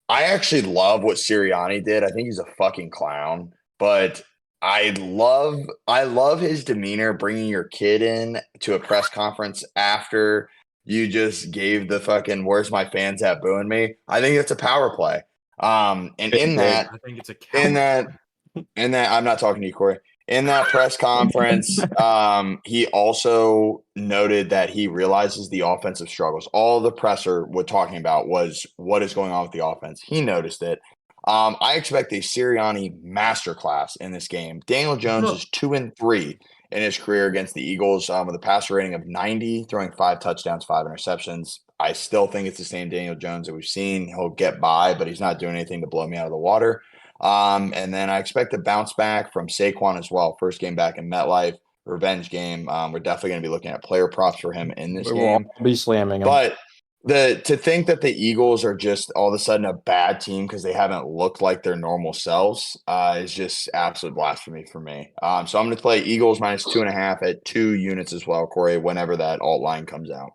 actually love what Sirianni did. I think he's a fucking clown, but I love his demeanor, bringing your kid in to a press conference after you just gave the fucking "Where's my fans at?" booing me. I think it's a power play. And in that, I think it's a in that, I'm not talking to you, Corey. In that press conference, he also noted that he realizes the offensive struggles. All the presser was talking about was what is going on with the offense. He noticed it. I expect a Sirianni masterclass in this game. Daniel Jones is 2-3 in his career against the Eagles with a passer rating of 90, throwing 5 touchdowns, 5 interceptions. I still think it's the same Daniel Jones that we've seen. He'll get by, but he's not doing anything to blow me out of the water. And then I expect a bounce back from Saquon as well. First game back in MetLife, revenge game. We're definitely going to be looking at player props for him in this game. We'll be slamming him. But to think that the Eagles are just all of a sudden a bad team because they haven't looked like their normal selves is just absolute blasphemy for me. So I'm going to play Eagles minus 2.5 at 2 units as well, Corey, whenever that alt line comes out.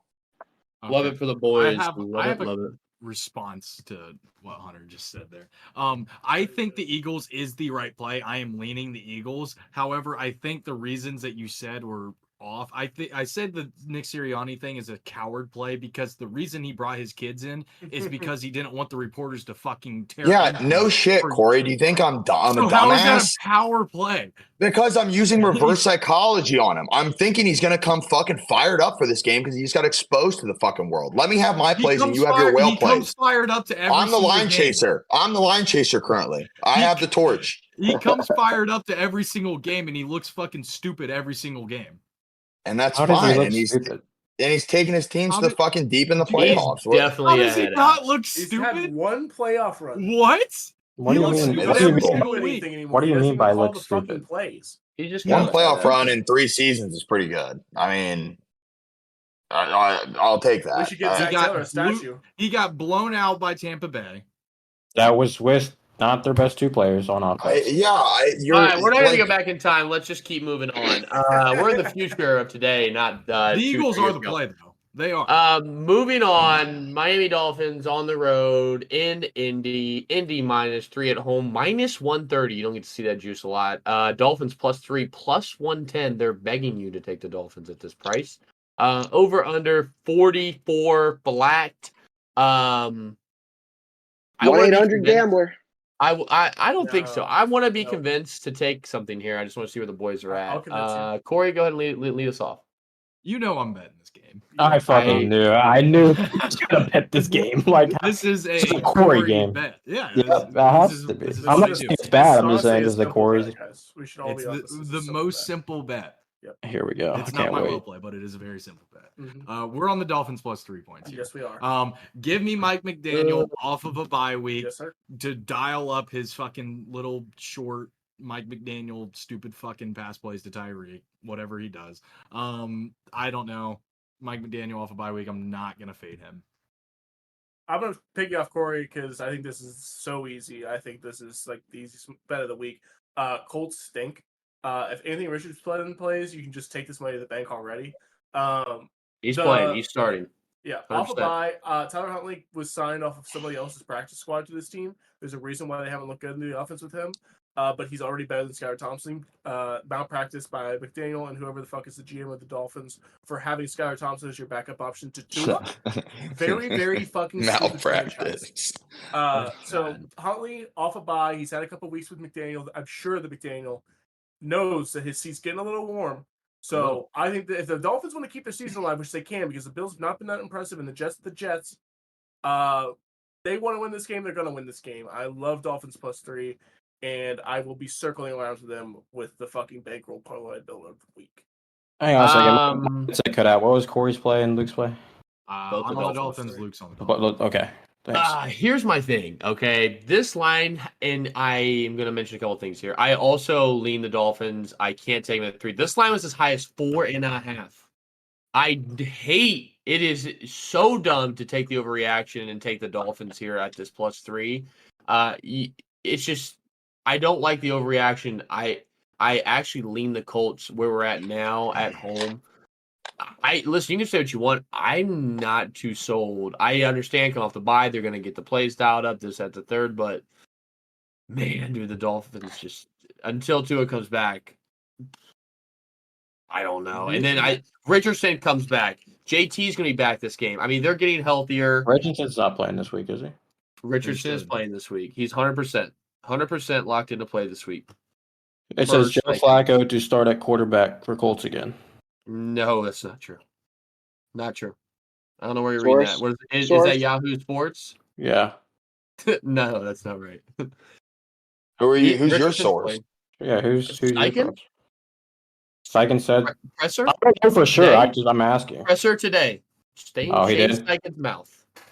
Okay. Love it for the boys. I have a response to what Hunter just said there. I think the Eagles is the right play. I am leaning the Eagles. However, I think the reasons that you said were off. I said the Nick Sirianni thing is a coward play because the reason he brought his kids in is because he didn't want the reporters to fucking tear. Yeah, no shit, Corey. Do you think I'm a dumbass? How is that a power play? Because I'm using reverse psychology on him. I'm thinking he's going to come fucking fired up for this game because he just got exposed to the fucking world. Let me have my plays and you have your whale plays. He comes fired up to every I'm the line game. chaser. I'm the line chaser currently. I have the torch. He comes fired up to every single game and he looks fucking stupid every single game. And that's fine. And he's taking his teams to the fucking deep in the playoffs. Definitely. How does he not look stupid? He's had 1 playoff run. What? What do you mean? What do you mean by look stupid? He just 1 playoff run in 3 seasons is pretty good. I mean, I'll take that. We should get Zach Taylor a statue. He got blown out by Tampa Bay. That was with not their best 2 players on offense. All right, we're not going to go back in time. Let's just keep moving on. We're in the future of today, not the Eagles are the play, though. They are. Moving on, Miami Dolphins on the road in Indy. Indy -3 at home, -130. You don't get to see that juice a lot. Dolphins +3, +110. They're begging you to take the Dolphins at this price. Over under 44 flat. 1-800 gambler. I don't think so. I want to be convinced to take something here. I just want to see where the boys are at. Corey, go ahead and lead us off. You know I'm betting this game. I fucking knew. I knew I was gonna bet this game. Like this is a Corey game. Bet. Yeah, that has to be. I'm not saying it's bad. I'm just saying this is a Corey. We should all be the most simple bet. Yep. Here we go. It's not my will play, but it is a very simple bet. Mm-hmm. We're on the Dolphins +3 points here. Yes, we are. Give me Mike McDaniel off of a bye week sir. To dial up his fucking little short Mike McDaniel stupid fucking pass plays to Tyreek, whatever he does. I don't know. Mike McDaniel off a bye week. I'm not gonna fade him. I'm gonna pick you off Corey because I think this is so easy. I think this is like the easiest bet of the week. Colts stink. If Anthony Richardson plays, you can just take this money to the bank already. He's playing. He's starting. Yeah, 100%. Off a bye. Tyler Huntley was signed off of somebody else's practice squad to this team. There's a reason why they haven't looked good in the offense with him. But he's already better than Skylar Thompson. Malpractice by McDaniel and whoever the fuck is the GM of the Dolphins for having Skylar Thompson as your backup option to Tua. Very, very fucking malpractice. So Huntley off a bye. He's had a couple weeks with McDaniel. I'm sure that McDaniel knows that his seat's getting a little warm. So I think that if the Dolphins want to keep their season alive, which they can, because the Bills have not been that impressive, and the Jets, they want to win this game. They're going to win this game. I love Dolphins +3, and I will be circling around to them with the fucking bankroll parlay builder of the week. Hang on a second. It's cut out. What was Corey's play and Luke's play? Both I'm the on the Dolphins, Dolphins. Luke's on the Dolphins. Okay. Thanks. Here's my thing, okay? This line, and I am going to mention a couple things here. I also lean the Dolphins. I can't take them at 3. This line was as high as 4.5. I hate it. Is so dumb to take the overreaction and take the Dolphins here at this +3. It's just I don't like the overreaction. I actually lean the Colts where we're at now at home. Listen, you can say what you want. I'm not too sold. I understand coming off the bye, they're going to get the plays dialed up, this at the third, but man, dude, the Dolphins just until Tua comes back, I don't know. And then Richardson comes back. JT's going to be back this game. I mean, they're getting healthier. Richardson's not playing this week, is he? Richardson is playing this week. He's 100% locked into play this week. It says Joe Flacco to start at quarterback for Colts again. No, that's not true. Not true. I don't know where you're reading that. What is that Yahoo Sports? Yeah. No, that's not right. Who are you? Who's your source? Yeah, who's Steichen? your source? Steichen said. Presser? I don't know for sure. Today? I'm asking. Presser today. Stay in Steichen's mouth.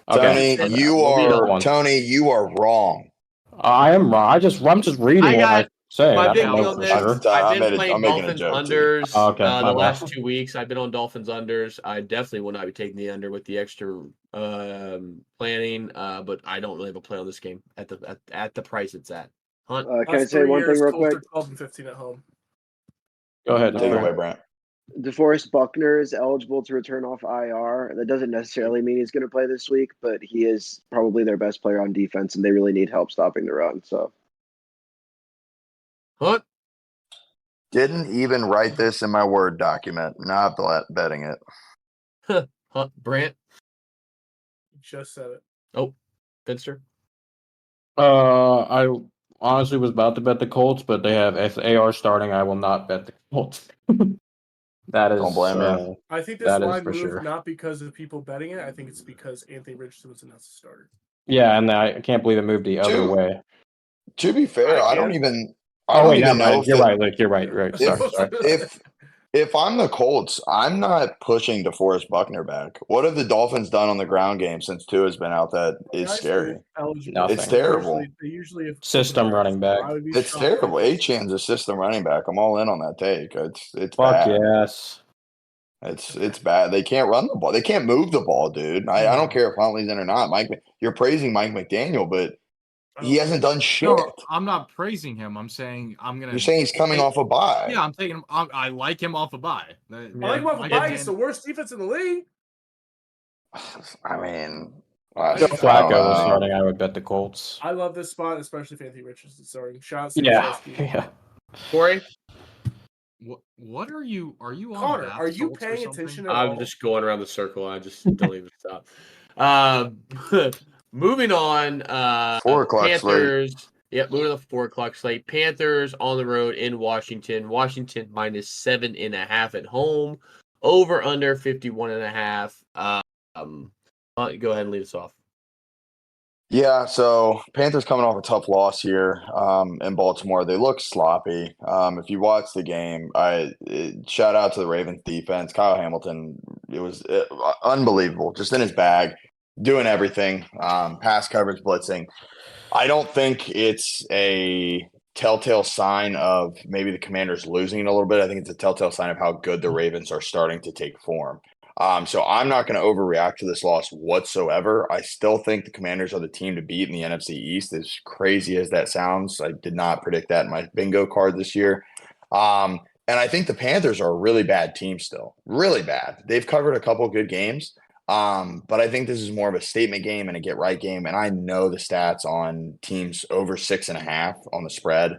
Okay. Tony, you are wrong. I am wrong. I'm just reading what I say. I've been on this. Sure. I've been playing Dolphins unders the last 2 weeks. I've been on Dolphins unders. I definitely will not be taking the under with the extra planning, but I don't really have a play on this game at the price it's at. Hunt. Can I say one thing real quick? 12 and 15 at home. Go ahead. Take it away, Brent. DeForest Buckner is eligible to return off IR. That doesn't necessarily mean he's going to play this week, but he is probably their best player on defense, and they really need help stopping the run. So, Hunt. Didn't even write this in my Word document. Not betting it. Hunt. Brant. You just said it. Oh, Finster. I honestly was about to bet the Colts, but they have AR starting. I will not bet the Colts. That is. Don't blame me. I think this line moved not because of people betting it. I think it's because Anthony Richardson was announced as starter. Yeah, and I can't believe it moved the other way. To be fair, I don't even. You're right, Luke. You're right. Right. Sorry. If I'm the Colts, I'm not pushing DeForest Buckner back. What have the Dolphins done on the ground game since Tua has been out that is scary? It's terrible. They usually have system running back. It's terrible. Achane's a system running back. I'm all in on that take. It's Fuck bad. Yes. It's bad. They can't run the ball. They can't move the ball, dude. I don't care if Huntley's in or not. You're praising Mike McDaniel, but he hasn't done shit. No, I'm not praising him. I'm saying You're saying he's coming off a bye. Yeah, I'm taking him. I like him off a bye. I like him off a bye. It's the worst defense in the league. I mean, Joe Flacco was starting. I would bet the Colts. I love this spot, especially if Anthony Richardson starting. Shots. Yeah. Corey. What are you? Are you on? Connor, are you paying attention at all? I'm just going around the circle. I just don't even stop. Moving on. 4 o'clock Panthers. slate. Yep, moving to the 4 o'clock slate. Panthers on the road in Washington. Washington -7.5 at home. Over under 51.5. Go ahead and lead us off. Yeah, so Panthers coming off a tough loss here in Baltimore. They look sloppy. If you watch the game, shout out to the Ravens defense. Kyle Hamilton, it was unbelievable, just in his bag, doing everything, pass coverage, blitzing. I don't think it's a telltale sign of maybe the Commanders losing a little bit. I think it's a telltale sign of how good the Ravens are starting to take form. So I'm not going to overreact to this loss whatsoever. I still think the Commanders are the team to beat in the NFC East, as crazy as that sounds. I did not predict that in my bingo card this year. And I think the Panthers are a really bad team still, really bad. They've covered a couple of good games, but I think this is more of a statement game and a get-right game, and I know the stats on teams over 6.5 on the spread.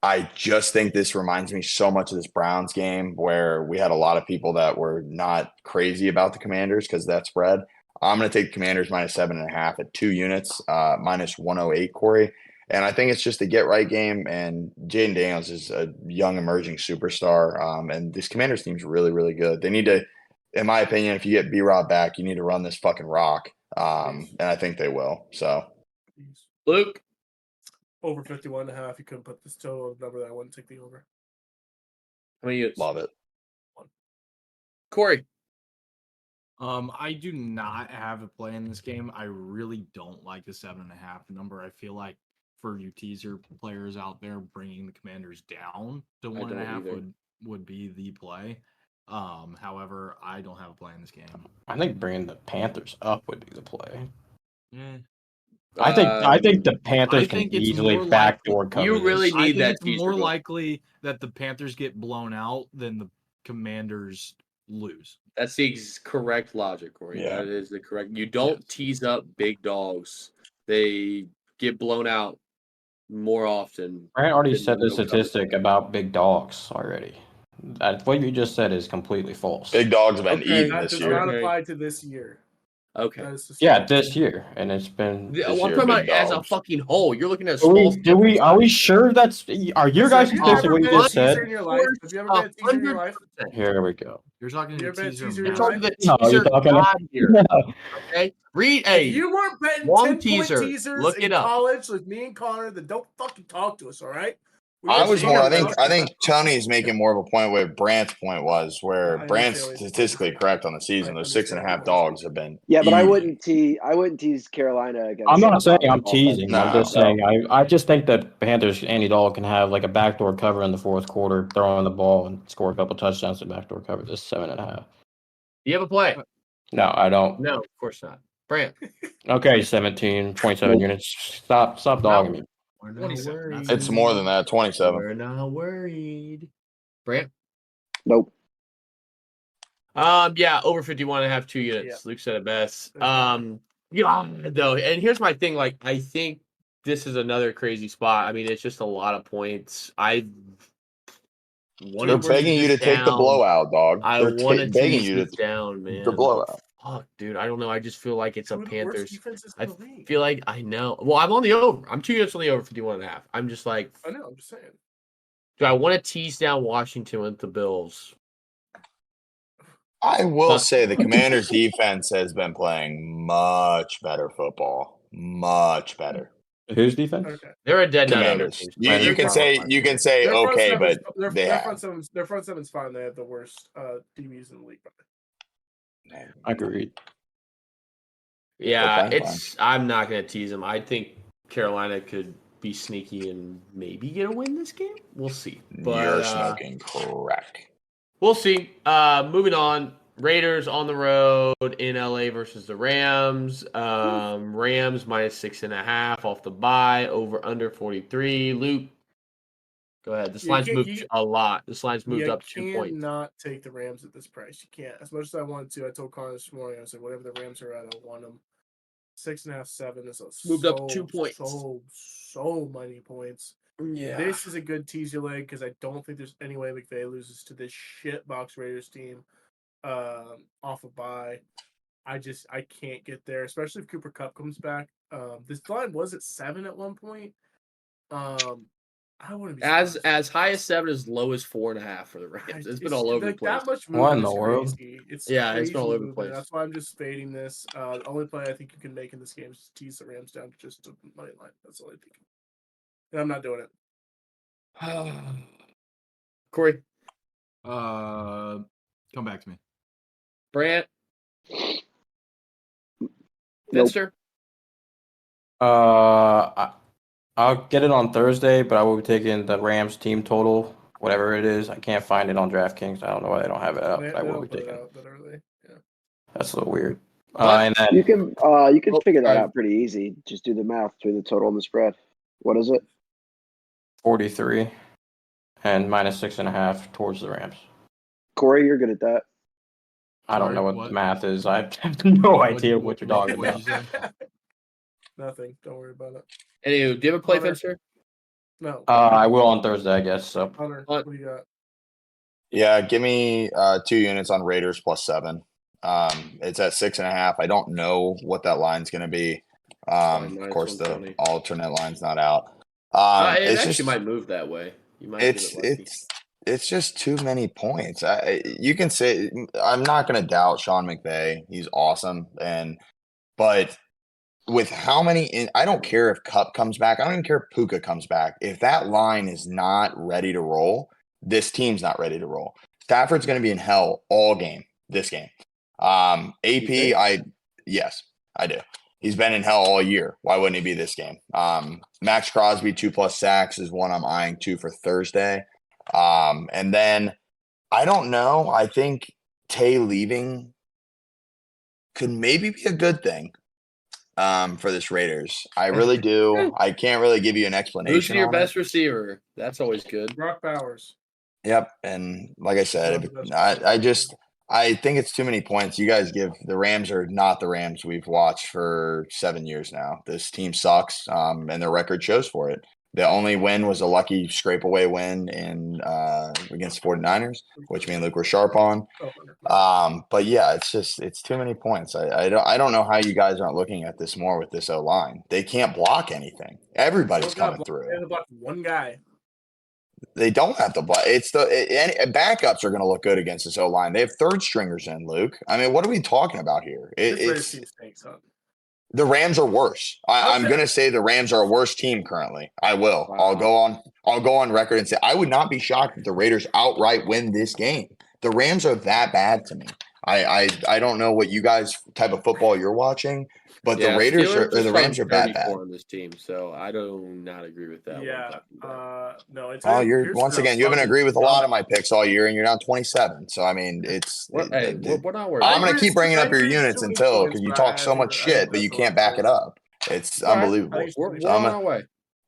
I just think this reminds me so much of this Browns game where we had a lot of people that were not crazy about the Commanders because of that spread. I'm going to take the Commanders -7.5 at 2 units, -108, Corey. And I think it's just a get-right game, and Jaden Daniels is a young emerging superstar, and this Commanders team's really, really good. They need to, in my opinion, if you get B-Rob back, you need to run this fucking rock, and I think they will. So, Luke? Over 51.5. You couldn't put this total number that I wouldn't take the over. I mean, love it. Corey. I do not have a play in this game. I really don't like the 7.5 number. I feel like for you teaser players out there, bringing the Commanders down to 1.5 would be the play. However, I don't have a play in this game. I think bringing the Panthers up would be the play. Yeah. I think the Panthers can easily backdoor cover. You really need that. It's more likely that the Panthers get blown out than the Commanders lose. That's the correct logic, Corey. Yeah. That is the correct. You don't tease up big dogs; they get blown out more often. Brant already said the statistic about big dogs already. What you just said is completely false. Big dogs have been eaten That this does year. not apply to this year. Okay. Yeah, this year, and it's been. I'm talking about as a fucking whole. You're looking at. Are we sure that's? Are your guys seriously what you just said? Have you ever been a teaser in your life? Here we go. You're talking to You're the teaser. teaser You're in talking your to the teaser god here. Okay, read. Hey, If you weren't betting one 10-point teaser. teasers Look in it up. college with me and Connor, then don't fucking talk to us, all right? I think Tony's making more of a point where Brant's point was, where Brant's statistically correct on the season. Those 6.5 dogs have been. Yeah, but I wouldn't tease Carolina against. I'm not saying I'm teasing. No, I'm just saying I just think that Panthers Andy Dalton can have like a backdoor cover in the fourth quarter, throwing the ball and score a couple touchdowns to backdoor cover this 7.5. You have a play? No, I don't. No, of course not. Brant. Okay, 17.7 units. Stop dogging me. We're not worried. It's more than that. 27. We're not worried. Brant. Nope. Yeah, over 51.5, 2 units. Yeah. Luke said it best. Though, and here's my thing. Like, I think this is another crazy spot. I mean, it's just a lot of points. They're begging you to take the blowout, dog. I want to begging you to down, man. The blowout. Fuck, dude. I don't know. I just feel like it's a Two of the worst Panthers. defenses I in the league. feel like I know. Well, I'm on the over. I'm 2 units on the over 51.5. I'm just like, I know. I'm just saying. do I want to tease down Washington with the Bills? I will say the Commanders' defense has been playing much better football. Much better. Whose defense? Okay. They're a dead nut. Commanders. You can say Their front okay, seven's- but their front seven's fine. They have the worst DBs in the league. Agreed. Yeah, They're fine. I'm not going to tease them. I think Carolina could be sneaky and maybe get a win this game. We'll see. But you're smoking crack. we'll see. Moving on. Raiders on the road in LA versus the Rams. Rams minus 6.5 off the bye. Over under 43. Luke, go ahead. This line's moved a lot. This line's moved up 2 points. You cannot take the Rams at this price. You can't. As much as I wanted to, I told Connor this morning. I said whatever the Rams are at, I want them. 6.5, 7 is Moved up 2 points. So many points. Yeah. This is a good teaser leg because I don't think there's any way McVay loses to this shit box Raiders team off a bye. I can't get there, especially if Cooper Kupp comes back. This line was at 7 at one point. I wouldn't be as high as 7, as low as 4.5 for the Rams. It's been all over the place. That much What in the world? It's been all over the place. That's why I'm just fading this. The only play I think you can make in this game is tease the Rams down to just a money line. That's all I think. And I'm not doing it. Corey. Come back to me. Brant. Nope. Finster. I'll get it on Thursday, but I will be taking the Rams team total, whatever it is. I can't find it on DraftKings. I don't know why they don't have it up. I will be taking it. Yeah. That's a little weird. And then You can figure that out pretty easy. Just do the math between the total and the spread. What is it? 43 and minus 6.5 towards the Rams. Corey, you're good at that. I don't know what the math is. I have no idea what you're talking What'd about. you say? Nothing. Don't worry about it. Anywho, do you have a play, Hunter. Finster? No. I will on Thursday, I guess. So Hunter, what do you got? Yeah, give me 2 units on Raiders plus 7. It's at 6.5. I don't know what that line's going to be. Of course, the 120. alternate line's not out. It It's actually just might move that way. You might it's just too many points. You can say I'm not going to doubt Sean McVay. He's awesome, but with how many, I don't care if Kupp comes back. I don't even care if Puka comes back. If that line is not ready to roll, this team's not ready to roll. Stafford's going to be in hell all game. this game. AP, yes, I do. He's been in hell all year. Why wouldn't he be this game? Max Crosby, 2+ sacks is one I'm eyeing too for Thursday. And then I don't know. I think Tay leaving could maybe be a good thing for this Raiders. I really do. I can't really give you an explanation. Who's your best receiver? That's always good. Brock Bowers. Yep. And like I said, I think it's too many points. You guys the Rams are not the Rams we've watched for 7 years now. This team sucks, and their record shows for it. The only win was a lucky scrape away win against the 49ers, which me and Luke were sharp on. But yeah, it's too many points. I don't know how you guys aren't looking at this more with this O-line. They can't block anything. Everybody's coming through. They block one guy. They don't have to block. Backups are going to look good against this O-line. They have third stringers in, Luke. I mean, what are we talking about here? The Rams are worse. I'm going to say the Rams are a worse team currently. I will. Wow. I'll go on record and say I would not be shocked if the Raiders outright win this game. The Rams are that bad to me. I don't know what you guys type of football you're watching, but the Raiders the Rams are bad on this team. So I do not agree with that. Yeah. No. It's you haven't agreed with a lot of my picks all year, and you're down 27. So I mean, we're not worried. I'm going to keep bringing up your units because you talk so much shit, but you can't back it up. It's unbelievable. We're on our way.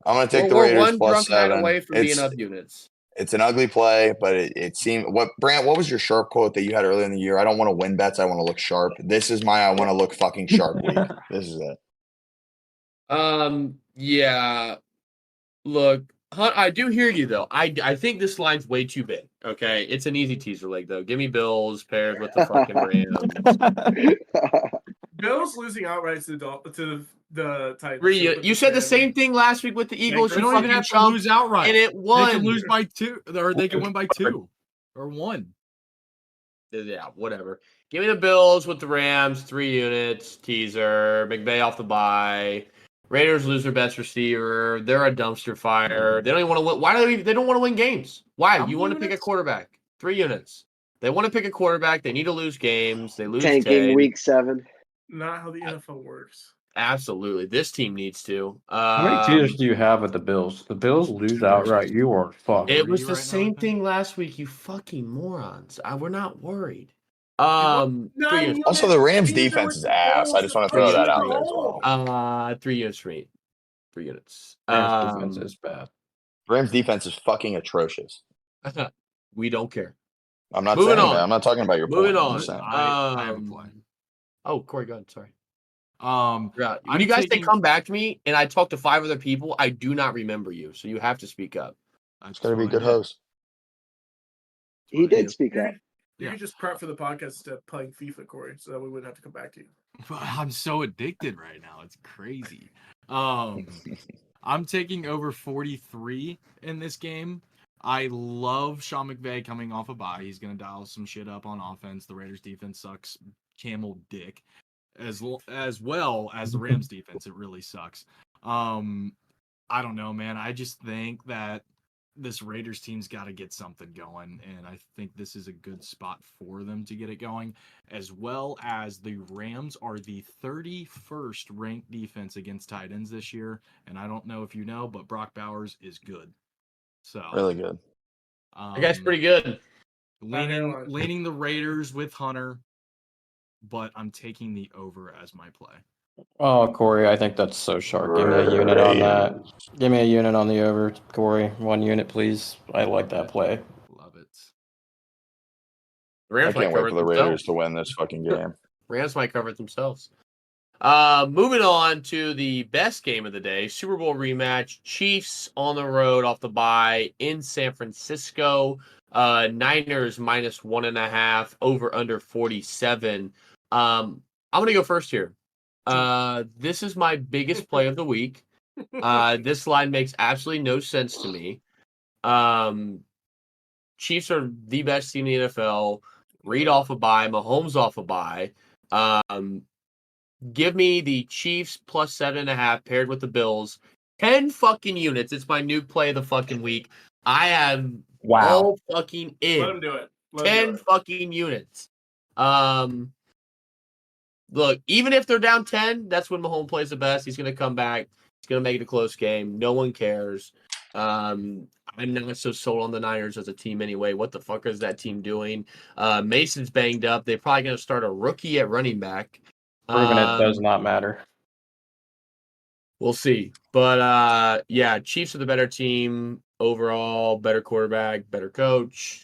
I'm going to take the Raiders plus 7. Away from being up units. It's an ugly play, but it seemed Brant, what was your sharp quote that you had earlier in the year? I don't want to win bets. I want to look sharp. This is I want to look fucking sharp week. This is it. Yeah. Look, Hunt, I do hear you though. I think this line's way too big. Okay. It's an easy teaser leg though. Give me Bills paired with the fucking Rams. Bills losing outright to the Titans. You said the same thing last week with the Eagles. You don't even have to lose outright. And it won. They can lose by 2, or they can win by 2 or 1. Yeah, whatever. Give me the Bills with the Rams, 3 units, teaser, McVay off the bye. Raiders lose their best receiver. They're a dumpster fire. They don't even want to win. Why do they don't want to win games? Why? You want to pick a quarterback. 3 units. They want to pick a quarterback. They need to lose games. They lose tanking week 7. Not how the NFL works. Absolutely. This team needs to. How many tears do you have with the Bills? The Bills lose outright. You are fucked. It was the same thing last week, you fucking morons. We're not worried. Also, the Rams defense is ass. I just want to throw that out there as well. 3 units for me. 3 units. Rams defense is bad. Rams defense is fucking atrocious. We don't care. I'm not saying that. I'm not talking about your Moving point. on. I have a play. Oh, Corey, go ahead. Sorry. When you guys say come back to me and I talk to 5 other people, I do not remember you, so you have to speak up. It's going to be a good host. He did speak up. You could just prep for the podcast to playing FIFA, Corey, so that we wouldn't have to come back to you. I'm so addicted right now. It's crazy. I'm taking over 43 in this game. I love Sean McVay coming off a bye. He's going to dial some shit up on offense. The Raiders defense sucks camel dick. As well as the Rams defense, it really sucks. I don't know, man. I just think that this Raiders team's got to get something going, and I think this is a good spot for them to get it going, as well as the Rams are the 31st ranked defense against tight ends this year, and I don't know if you know, but Brock Bowers is good. So really good. That guy's pretty good. Leaning the Raiders with Hunter, but I'm taking the over as my play. Oh, Corey, I think that's so sharp. Give me a unit on that. Give me a unit on the over, Corey. 1 unit, please. I like that play. Love it. I can't wait for the Raiders to win this fucking game. Rams might cover it themselves. Moving on to the best game of the day, Super Bowl rematch. Chiefs on the road off the bye in San Francisco. Niners minus 1.5, over under 47. I'm going to go first here. This is my biggest play of the week. This line makes absolutely no sense to me. Chiefs are the best team in the NFL. Reed off a bye, Mahomes off a bye. Give me the Chiefs plus 7.5 paired with the Bills. 10 fucking units. It's my new play of the fucking week. I am all fucking in. Let him do it. 10 fucking units. Look, even if they're down 10, that's when Mahomes plays the best. He's going to come back. He's going to make it a close game. No one cares. I'm not so sold on the Niners as a team anyway. What the fuck is that team doing? Mason's banged up. They're probably going to start a rookie at running back. Proving it does not matter. We'll see. But, yeah, Chiefs are the better team overall, better quarterback, better coach.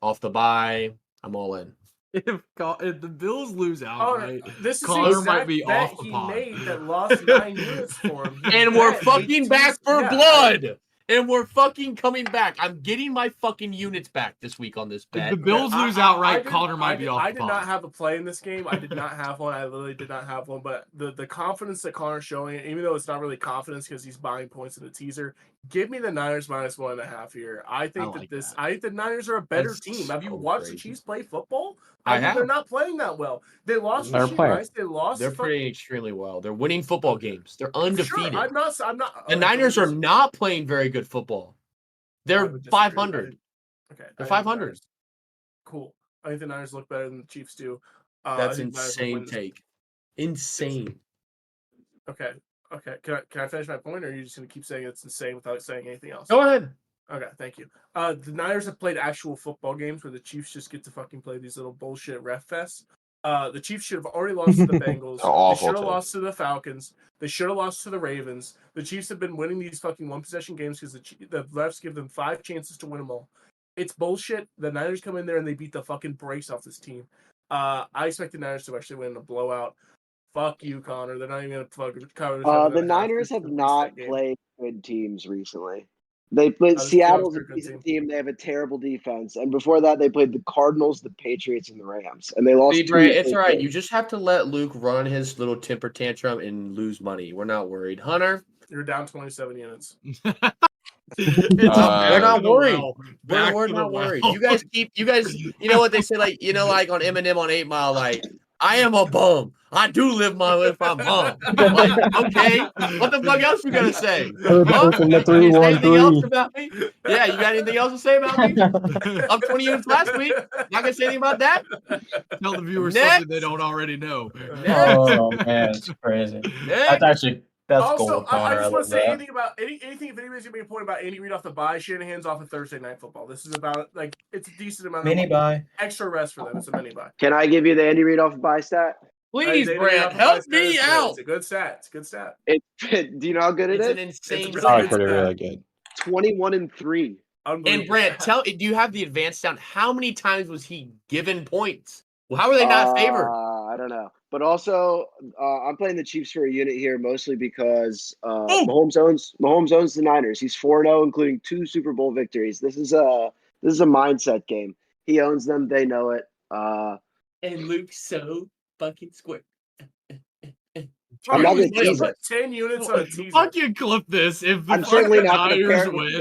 Off the bye, I'm all in. If the Bills lose outright, this is Connor might be off the pod. Made that lost 9 units for him. And we're fucking back for blood. And we're fucking coming back. I'm getting my fucking units back this week on this bet. If the Bills lose outright, Connor might be off the pod. I did not have a play in this game. I did not have one. I literally did not have one. But the confidence that Connor's showing, even though it's not really confidence because he's buying points in the teaser, give me the Niners minus 1.5 here. I think I think the Niners are a better team. Have you watched the Chiefs play football? I have. They're not playing that well. They lost to Rice. They lost. They're playing extremely well. They're winning football games. They're undefeated. Sure, I'm not. The Niners are not playing very good football. They're 500. Okay, they're 500. Cool. I think the Niners look better than the Chiefs do. That's insane take. Insane. Okay. Can I finish my point, or are you just gonna keep saying it's insane without saying anything else? Go ahead. Okay, thank you. The Niners have played actual football games where the Chiefs just get to fucking play these little bullshit ref fests. The Chiefs should have already lost to the Bengals. They should have lost to the Falcons. They should have lost to the Ravens. The Chiefs have been winning these fucking one-possession games because the refs give them 5 chances to win them all. It's bullshit. The Niners come in there and they beat the fucking brakes off this team. I expect the Niners to actually win in a blowout. Fuck you, Connor. They're not even going to fucking cover. The Niners have not played good teams recently. They played Seattle's a decent team. They have a terrible defense, and before that, they played the Cardinals, the Patriots, and the Rams, and they lost. It's all right. You just have to let Luke run his little temper tantrum and lose money. We're not worried, Hunter. You're down 27 units. We're not worried. We're not worried. You guys, you know what they say, like on Eminem on 8 Mile, like, I am a bum. I do live my life. I'm bum. Like, okay, what the fuck else you gonna say? Anything else about me? Yeah, you got anything else to say about me? Up 20 units last week. Not gonna say anything about that. Tell the viewers something they don't already know. Oh man, it's crazy. That's also, gold, Connor. I just want to say anything about anything. If anybody's gonna make a point about Andy Reid off the bye, Shanahan's off of Thursday Night Football. This is about it's a decent amount of mini bye, extra rest for them. It's a mini bye. Can I give you the Andy Reid off the bye stat? Please, Brad, help me out. It's a good stat. It's a good stat. Do you know how good it is? It's an insane. It's really good. 21-3. And Brad, do you have the advanced down? How many times was he given points? Well, how are they not favored? I don't know. But also, I'm playing the Chiefs for a unit here, mostly because Mahomes owns the Niners. He's 4-0, including 2 Super Bowl victories. This is a mindset game. He owns them. They know it. And Luke's so fucking square. I'm not going to tease put 10 units on a teaser. Fucking clip this if the I'm certainly not Niners win.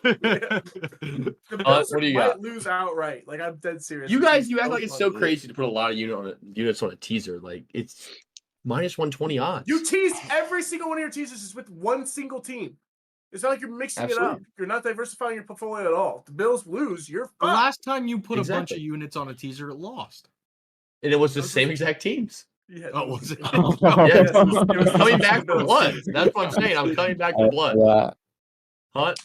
The Bills what do you might got? lose outright. Like, I'm dead serious. You guys, you act like it's so crazy to put a lot of units on a teaser. Like, it's minus 120 odds. You tease every single one of your teasers is with one single team. It's not like you're mixing it up. You're not diversifying your portfolio at all. The Bills lose, you're fucked. The last time you put a bunch of units on a teaser, it lost. And it was the same exact teams. Yeah, was it? Yes. It was coming back for blood. That's what I'm saying. I'm coming back for blood. Hunt?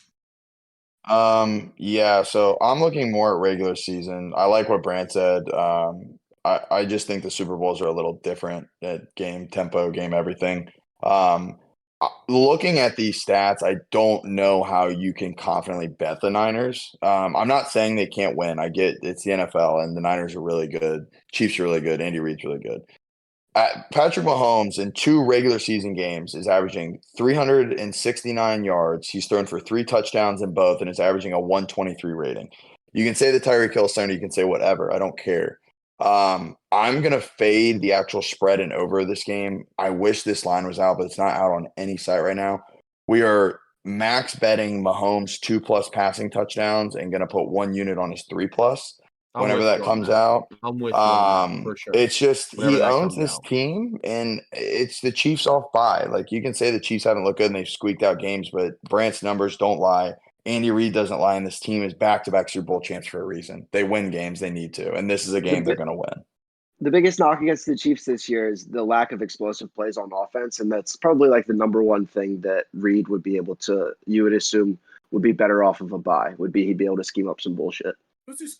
Yeah, so I'm looking more at regular season. I like what Brant said. I just think the Super Bowls are a little different at game tempo, game everything. Looking at these stats, I don't know how you can confidently bet the Niners. I'm not saying they can't win. I get it's the NFL and the Niners are really good. Chiefs are really good. Andy Reid's really good. Patrick Mahomes in 2 regular season games is averaging 369 yards. He's thrown for 3 touchdowns in both and is averaging a 123 rating. You can say the Tyreek Hill Stone, you can say whatever. I don't care. I'm going to fade the actual spread and over this game. I wish this line was out, but it's not out on any site right now. We are max betting Mahomes 2+ passing touchdowns and going to put 1 unit on his 3+. Whenever that comes out, I'm with you for sure. It's just he owns this team, and it's the Chiefs off bye. Like you can say the Chiefs haven't looked good and they've squeaked out games, but Brant's numbers don't lie. Andy Reid doesn't lie, and this team is back-to-back Super Bowl champs for a reason. They win games they need to, and this is a game they're going to win. the biggest knock against the Chiefs this year is the lack of explosive plays on offense, and that's probably like the number one thing that Reed would be able to. You would assume would be better off of a bye. Would be he'd be able to scheme up some bullshit.